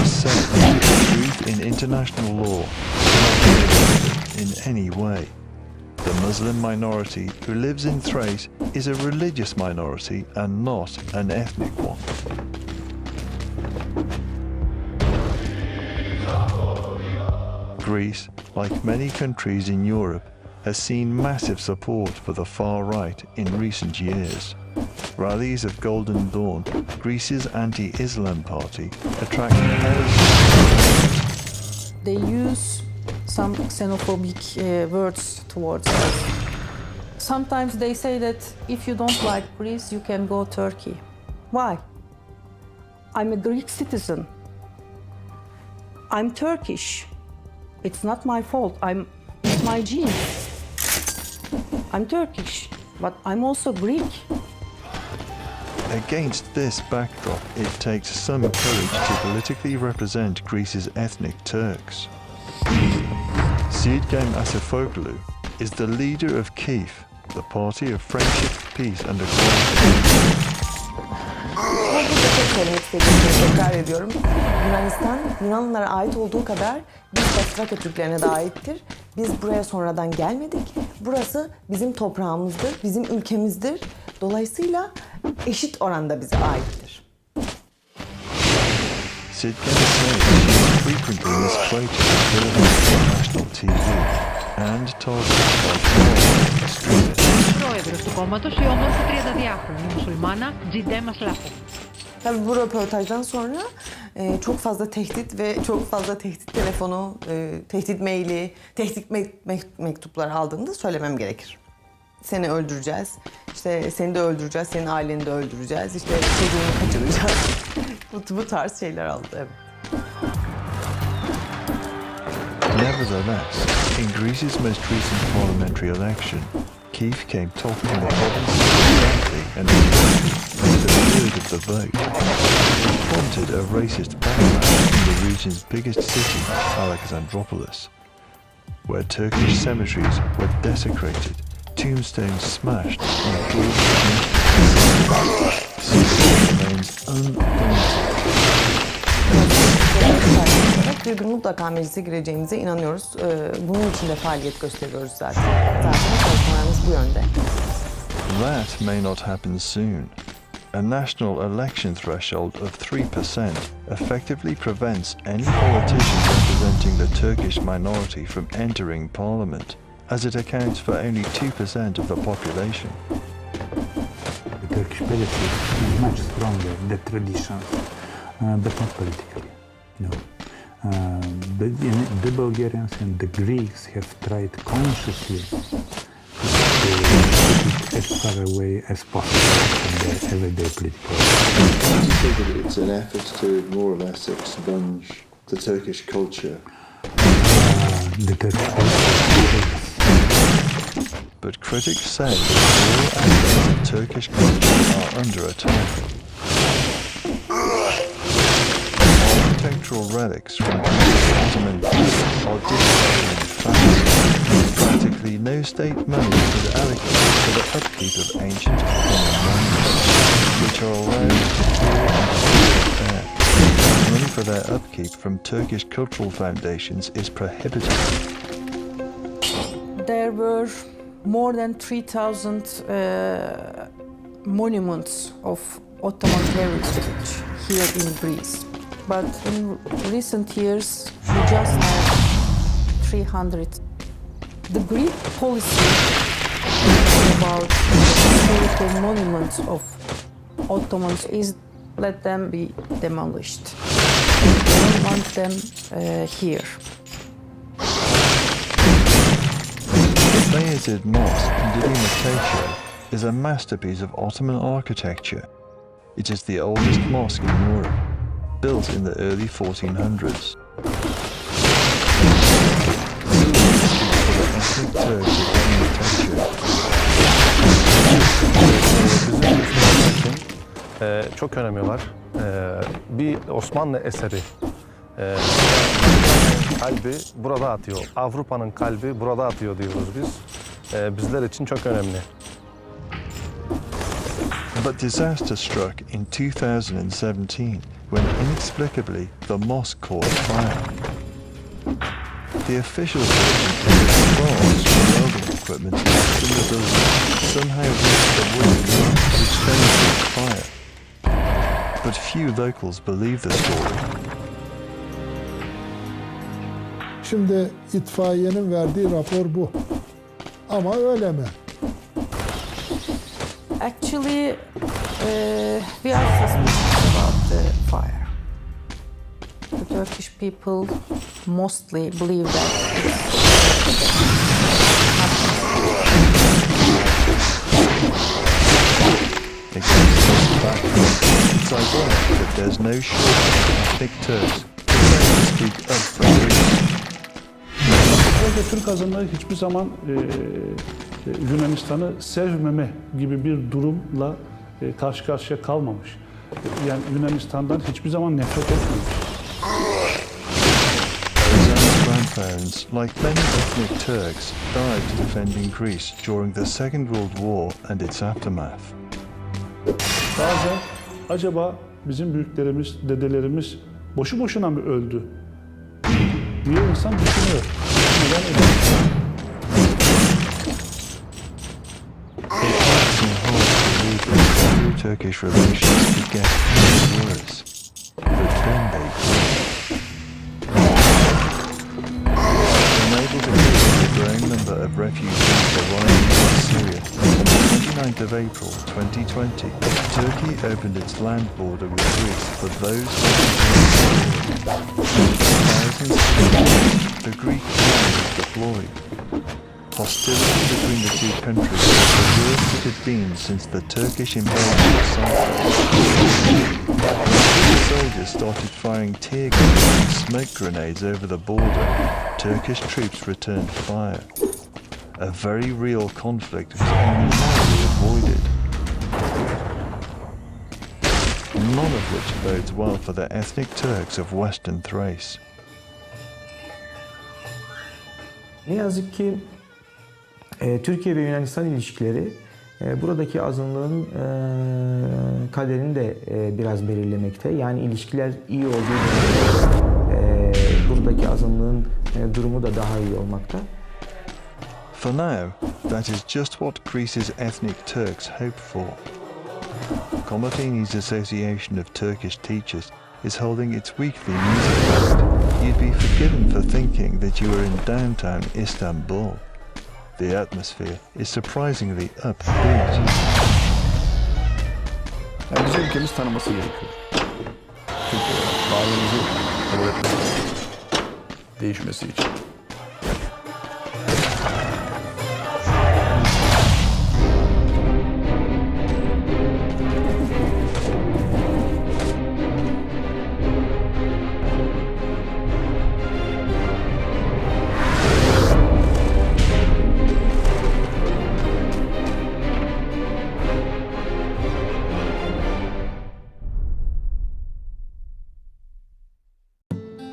is said, truth in international law cannot be in any way. The Muslim minority who lives in Thrace is a religious minority and not an ethnic one. Greece, like many countries in Europe, has seen massive support for the far right in recent years. Rallies of Golden Dawn, Greece's anti-Islam party, attract thousands. They use some xenophobic words towards us. Sometimes they say that if you don't like Greece, you can go Turkey. Why? I'm a Greek citizen. I'm Turkish. It's not my fault. It's my genes. I'm Turkish, but I'm also Greek. Against this backdrop, it takes some courage to politically represent Greece's ethnic Turks. Sidgem Asifoglu is the leader of KIF, the Party of Friendship, Peace and Equality. Burada tek söylemek istediğimi tekrar ediyorum. Yunanistan, Yunanlılara ait olduğu kadar biz Batı Trakya Türklerine de aittir. Biz buraya sonradan gelmedik. Burası bizim toprağımızdır, bizim ülkemizdir. Dolayısıyla eşit oranda bize aittir. Sidgem says frequently misquoted on national TV and targeted by Πρόεδρος του κόμματος, η όμως 32χρονη μουσουλμάνα Τζιντέ Μασλάχου. Tabii bu röportajdan sonra çok fazla tehdit ve çok fazla tehdit telefonu, tehdit maili, tehdit mektupları aldığını da söylemem gerekir. Seni öldüreceğiz, işte seni de öldüreceğiz, senin aileni de öldüreceğiz, işte çocuğunu kaçıracağız. bu tarz şeyler aldı, evet. Nevertheless, in Greece's most recent parliamentary election, KIF came top in the province and with a third of the vote. It prompted a racist backlash in the region's biggest city, Alexandroupolis, where Turkish cemeteries were desecrated, tombstones smashed, and remains undaunted. Bir gün mutlaka meclise gireceğimize inanıyoruz. Bunun için de faaliyet gösteriyoruz zaten. Zaten çalışmalarımız bu yönde. That may not happen soon. A national election threshold of 3% effectively prevents any politician representing the Turkish minority from entering parliament, as it accounts for only 2% of the population. The Turkish politics is much stronger, the traditions, but not politically. No. The Bulgarians and the Greeks have tried consciously to keep it as far away as possible from their everyday political life. Do you think that it's an effort to more or less expunge the Turkish culture? The Turkish culture. But critics say that all aspects of Turkish culture are under attack. Architectural relics from the Ottoman period are displayed in France. Practically no state money is allocated for the upkeep of ancient Ottoman monuments, which are allowed to tour and air. Money for their upkeep from Turkish cultural foundations is prohibited. There were more than 3,000 monuments of Ottoman heritage here in Greece. But in recent years, we just have 300. The Greek policy about historical monuments of Ottomans is let them be demolished. We don't want them here. The Bayezid Mosque in Dilimantokia is a masterpiece of Ottoman architecture. It is the oldest mosque in Europe, built in the early 1400s. Çok önemi var. Bir Osmanlı eseri. Kalbi burada atıyor. Avrupa'nın kalbi burada atıyor diyoruz biz. Bizler için çok önemli. But disaster struck in 2017 when inexplicably the mosque caught fire. The official version is a bronze from welding. equipment left in the building somehow reached the wood, which then caught fire. But few locals believe the story. Şimdi itfaiyenin verdiği rapor bu. Ama öyle mi? Actually, we are suspicious about the fire. The Turkish people mostly believe that It's ironic that there's no shortage of ethnic Turks who speak up for freedom. Burada Türk azınlığı hiçbir zaman Yunanistan'ı sevmeme gibi bir durumla karşı karşıya kalmamış. Yani Yunanistan'dan hiçbir zaman nefret etmemiş. Alexander's grandparents, like many ethnic Turks, died defending Greece during the Second World War and its aftermath. Bazen acaba bizim büyüklerimiz, dedelerimiz boşu boşuna mı öldü diye insan düşünüyor. Neden öldü? Turkish relations could get worse, but then they could. Unable to cope with the growing number of refugees arriving from Syria, on the 29th of April 2020, Turkey opened its land border with Greece for those thousands of the Greek army deployed. Hostility between the two countries was the worst it had been since the Turkish invasion of Cyprus. When soldiers started firing tear gas and smoke grenades over the border, Turkish troops returned fire. A very real conflict was only narrowly avoided. None of which bodes well for the ethnic Turks of Western Thrace. Ne yazık ki Türkiye ve Yunanistan ilişkileri buradaki azınlığın kaderini de biraz belirlemekte. Yani ilişkiler iyi olduğu dönemde buradaki azınlığın durumu da daha iyi olmakta. For now, that is just what Greece's ethnic Turks hope for. Komotini's Association of Turkish Teachers is holding its weekly music fest. You'd be forgiven for thinking that you were in downtown Istanbul. The atmosphere is surprisingly upbeat. Yani bize ülkemiz tanıması gerekiyor. Türkiye varlığımızı kabul etmesi gerekiyor. Değişmesi için.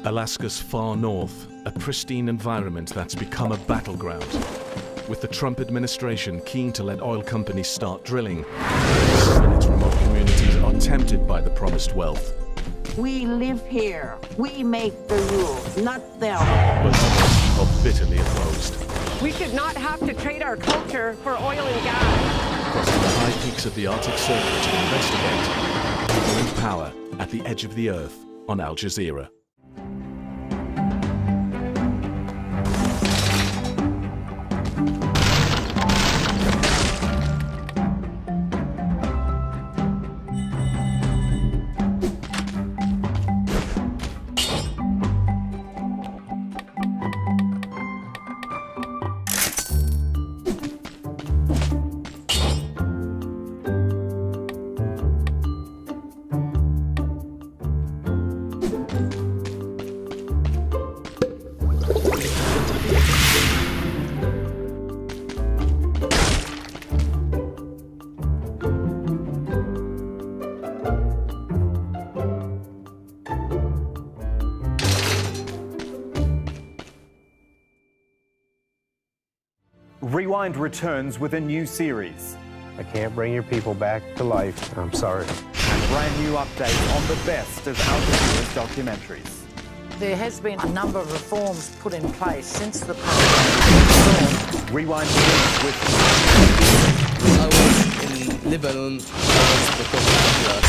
Alaska's far north, a pristine environment that's become a battleground. With the Trump administration keen to let oil companies start drilling, some in its remote communities are tempted by the promised wealth. We live here. We make the rules, not them. But others are bitterly opposed. We should not have to trade our culture for oil and gas. Crossing the high peaks of the Arctic Circle to investigate people in power at the edge of the earth on Al Jazeera. Rewind returns with a new series. I can't bring your people back to life. I'm sorry. And brand new updates on the best of Al Jazeera's documentaries. There has been a number of reforms put in place since the pandemic. Rewind begins with... I was in Lebanon. I was the top class.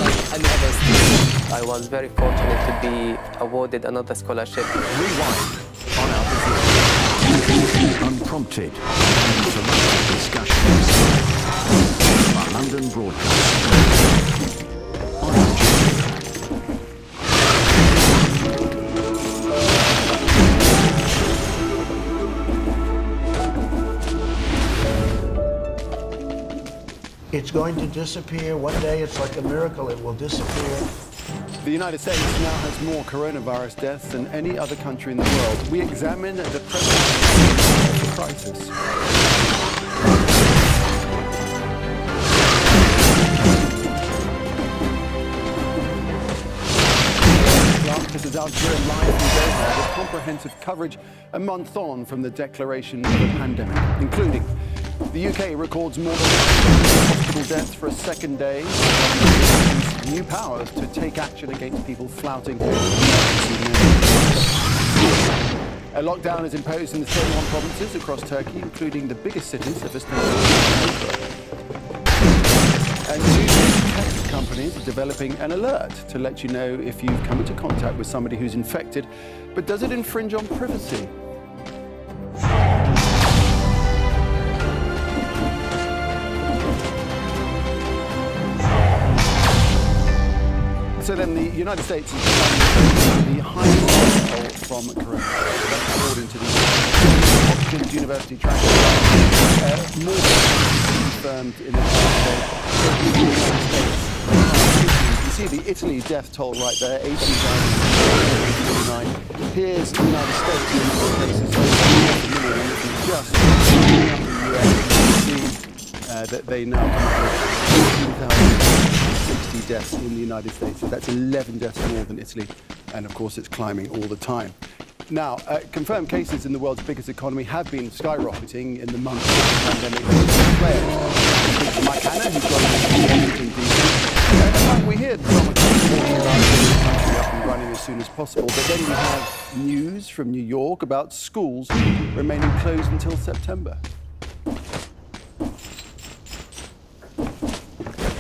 Like any other student, I was very fortunate to be awarded another scholarship. Rewind on Al Jazeera. Unprompted and selective discussions by London Broadcasting on Al Jazeera. It's going to disappear. One day it's like a miracle, it will disappear. The United States now has more coronavirus deaths than any other country in the world. We examine the present of the crisis. This is Al Jazeera live from Doha with comprehensive coverage a month on from the declaration of a pandemic, including the UK records more than 100 hospital deaths for a second day. New powers to take action against people flouting emergency measures. A lockdown is imposed in the 31 provinces across Turkey, including the biggest cities of Istanbul and Ankara. And two tech companies are developing an alert to let you know if you've come into contact with somebody who's infected. But does it infringe on privacy? So then the United States is the highest death toll from coronavirus. That's according to the Hopkins University tracking. More confirmed in the United States. You see the Italy death toll right there, 18,049. Here's the United States, in most cases, over 1 million. And this is just the US. You see that they now come up with 15,060 deaths in the United States. So that's 11 deaths more than Italy. And of course, it's climbing all the time. Now, confirmed cases in the world's biggest economy have been skyrocketing in the months of the pandemic. Mike Hanna, who's got Washington, D.C. In fact, we hear Donald Trump talking about getting the country up and running as soon as possible. But then we have news from New York about schools remaining closed until September.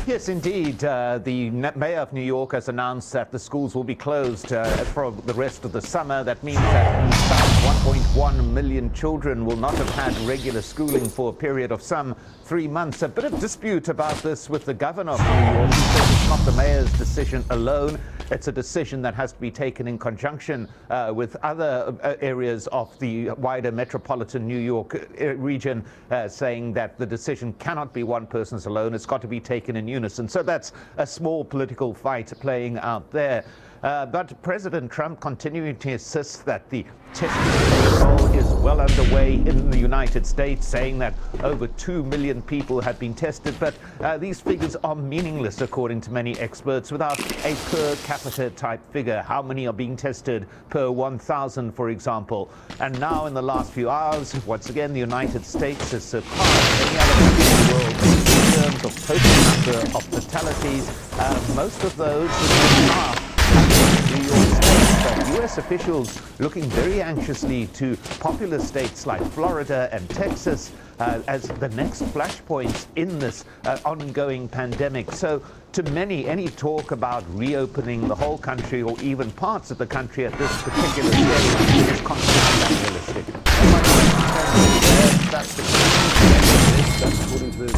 Yes, indeed. The mayor of New York has announced that the schools will be closed for the rest of the summer. That means that 1.1 million children will not have had regular schooling for a period of some 3 months. A bit of dispute about this with the governor of New York. He says it's not the mayor's decision alone. It's a decision that has to be taken in conjunction with other areas of the wider metropolitan New York region, saying that the decision cannot be one person's alone. It's got to be taken in unison. So that's a small political fight playing out there. But President Trump continuing to insist that the testing protocol is well underway in the United States, saying that over 2 million people have been tested. But these figures are meaningless, according to many experts, without a per capita type figure. How many are being tested per 1,000, for example? And now, in the last few hours, once again, the United States has surpassed any other country in the world in terms of total number of fatalities. Most of those are New York State, but U.S. officials looking very anxiously to popular states like Florida and Texas as the next flashpoints in this ongoing pandemic. So to many, any talk about reopening the whole country or even parts of the country at this particular stage is completely unrealistic. That's according to this.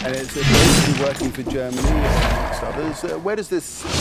And it's basically working for Germany, amongst others. Where does this leave?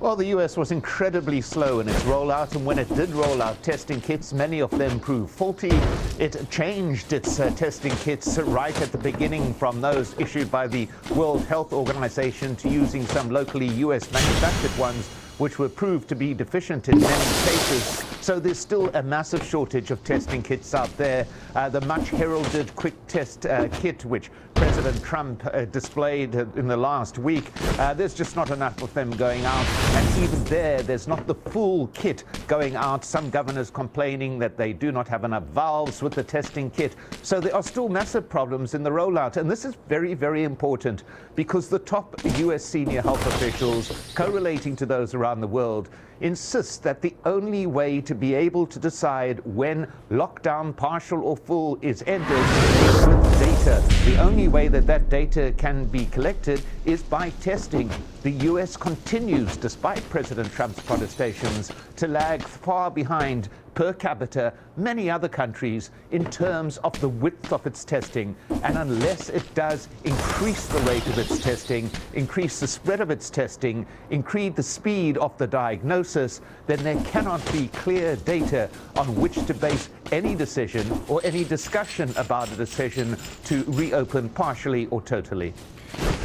Well, the US was incredibly slow in its rollout, and when it did roll out testing kits, many of them proved faulty. It changed its testing kits right at the beginning from those issued by the World Health Organization to using some locally US manufactured ones, which were proved to be deficient in many cases. So there's still a massive shortage of testing kits out there. The much heralded quick test kit, which President Trump displayed in the last week, there's just not enough of them going out. And even there's not the full kit going out. Some governors complaining that they do not have enough valves with the testing kit. So there are still massive problems in the rollout. And this is very, very important because the top US senior health officials, correlating to those around the world, insist that the only way to be able to decide when lockdown, partial or full, is entered is with data. The only way that that data can be collected is by testing. The US continues, despite President Trump's protestations, to lag far behind per capita many other countries in terms of the width of its testing. And unless it does increase the rate of its testing, increase the spread of its testing, increase the speed of the diagnosis, then there cannot be clear data on which to base any decision or any discussion about a decision to reopen partially or totally.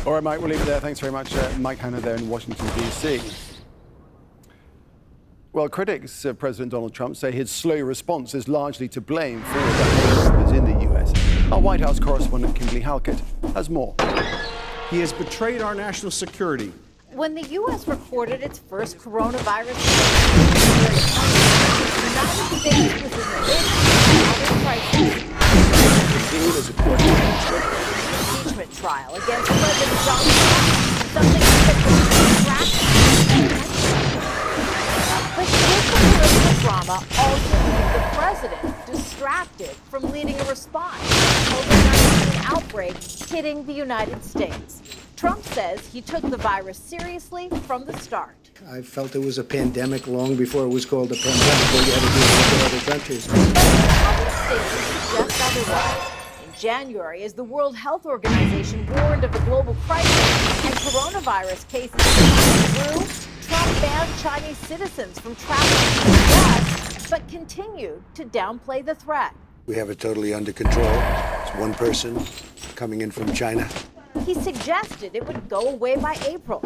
All right, Mike, we'll leave it there. Thanks very much, Mike Hanna there in Washington, D.C. Well, critics of President Donald Trump say his slow response is largely to blame for the numbers in the U.S. Our White House correspondent, Kimberly Halkett, has more. He has betrayed our national security. When the U.S. recorded its first coronavirus case, the United States was in the midst of another crisis. As a court impeachment trial against President Donald Trump, something that was distracting. But this political drama also leaves the president distracted from leading a response to the COVID-19 outbreak hitting the United States. Trump says he took the virus seriously from the start. I felt it was a pandemic long before it was called a pandemic, where you had to deal with other countries. Other statements suggest otherwise. In January, as the World Health Organization warned of a global crisis and coronavirus cases grew, Trump banned Chinese citizens from traveling to the U.S., but continued to downplay the threat. We have it totally under control. It's one person coming in from China. He suggested it would go away by April.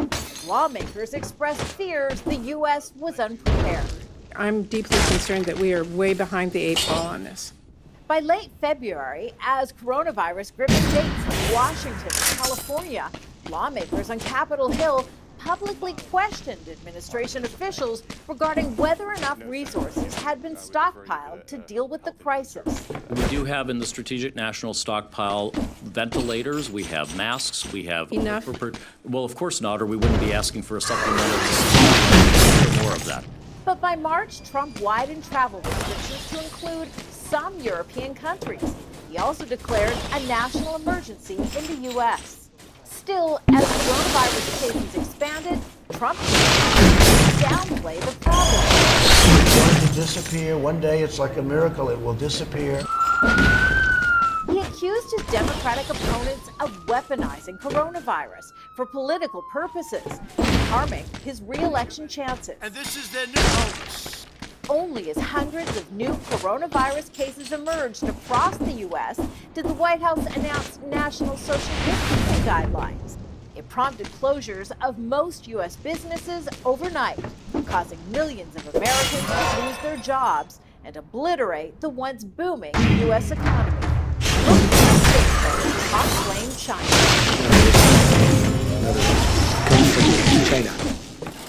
Lawmakers expressed fears the U.S. was unprepared. I'm deeply concerned that we are way behind the 8 ball on this. By late February, as coronavirus gripped states like Washington and California, lawmakers on Capitol Hill publicly questioned administration officials regarding whether enough resources had been stockpiled to deal with the crisis. We do have in the Strategic National Stockpile ventilators, we have masks, we have... Enough? Well, of course not, or we wouldn't be asking for a supplemental to more of that. But by March, Trump widened travel restrictions to include some European countries. He also declared a national emergency in the U.S. Still, as coronavirus cases expanded, Trump downplayed the problem. It's going to disappear. One day it's like a miracle. It will disappear. He accused his Democratic opponents of weaponizing coronavirus for political purposes, harming his re-election chances. And this is their new hoax. Only as hundreds of new coronavirus cases emerged across the U.S. did the White House announce national social distancing guidelines. It prompted closures of most U.S. businesses overnight, causing millions of Americans to lose their jobs and obliterate the once booming U.S. economy. Trump blamed China.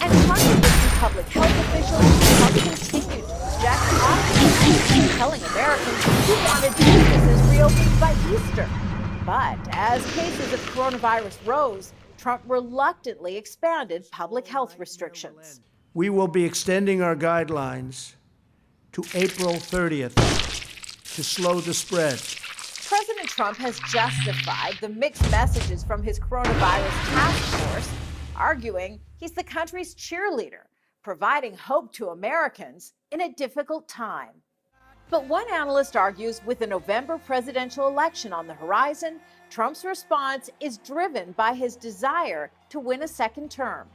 And contradicting public health officials, Trump continued to project optimism, telling Americans he wanted businesses reopened by Easter. But as cases of coronavirus rose, Trump reluctantly expanded public health restrictions. We will be extending our guidelines to April 30th to slow the spread. President Trump has justified the mixed messages from his coronavirus task force, arguing he's the country's cheerleader, providing hope to Americans in a difficult time. But one analyst argues with the November presidential election on the horizon, Trump's response is driven by his desire to win a second term.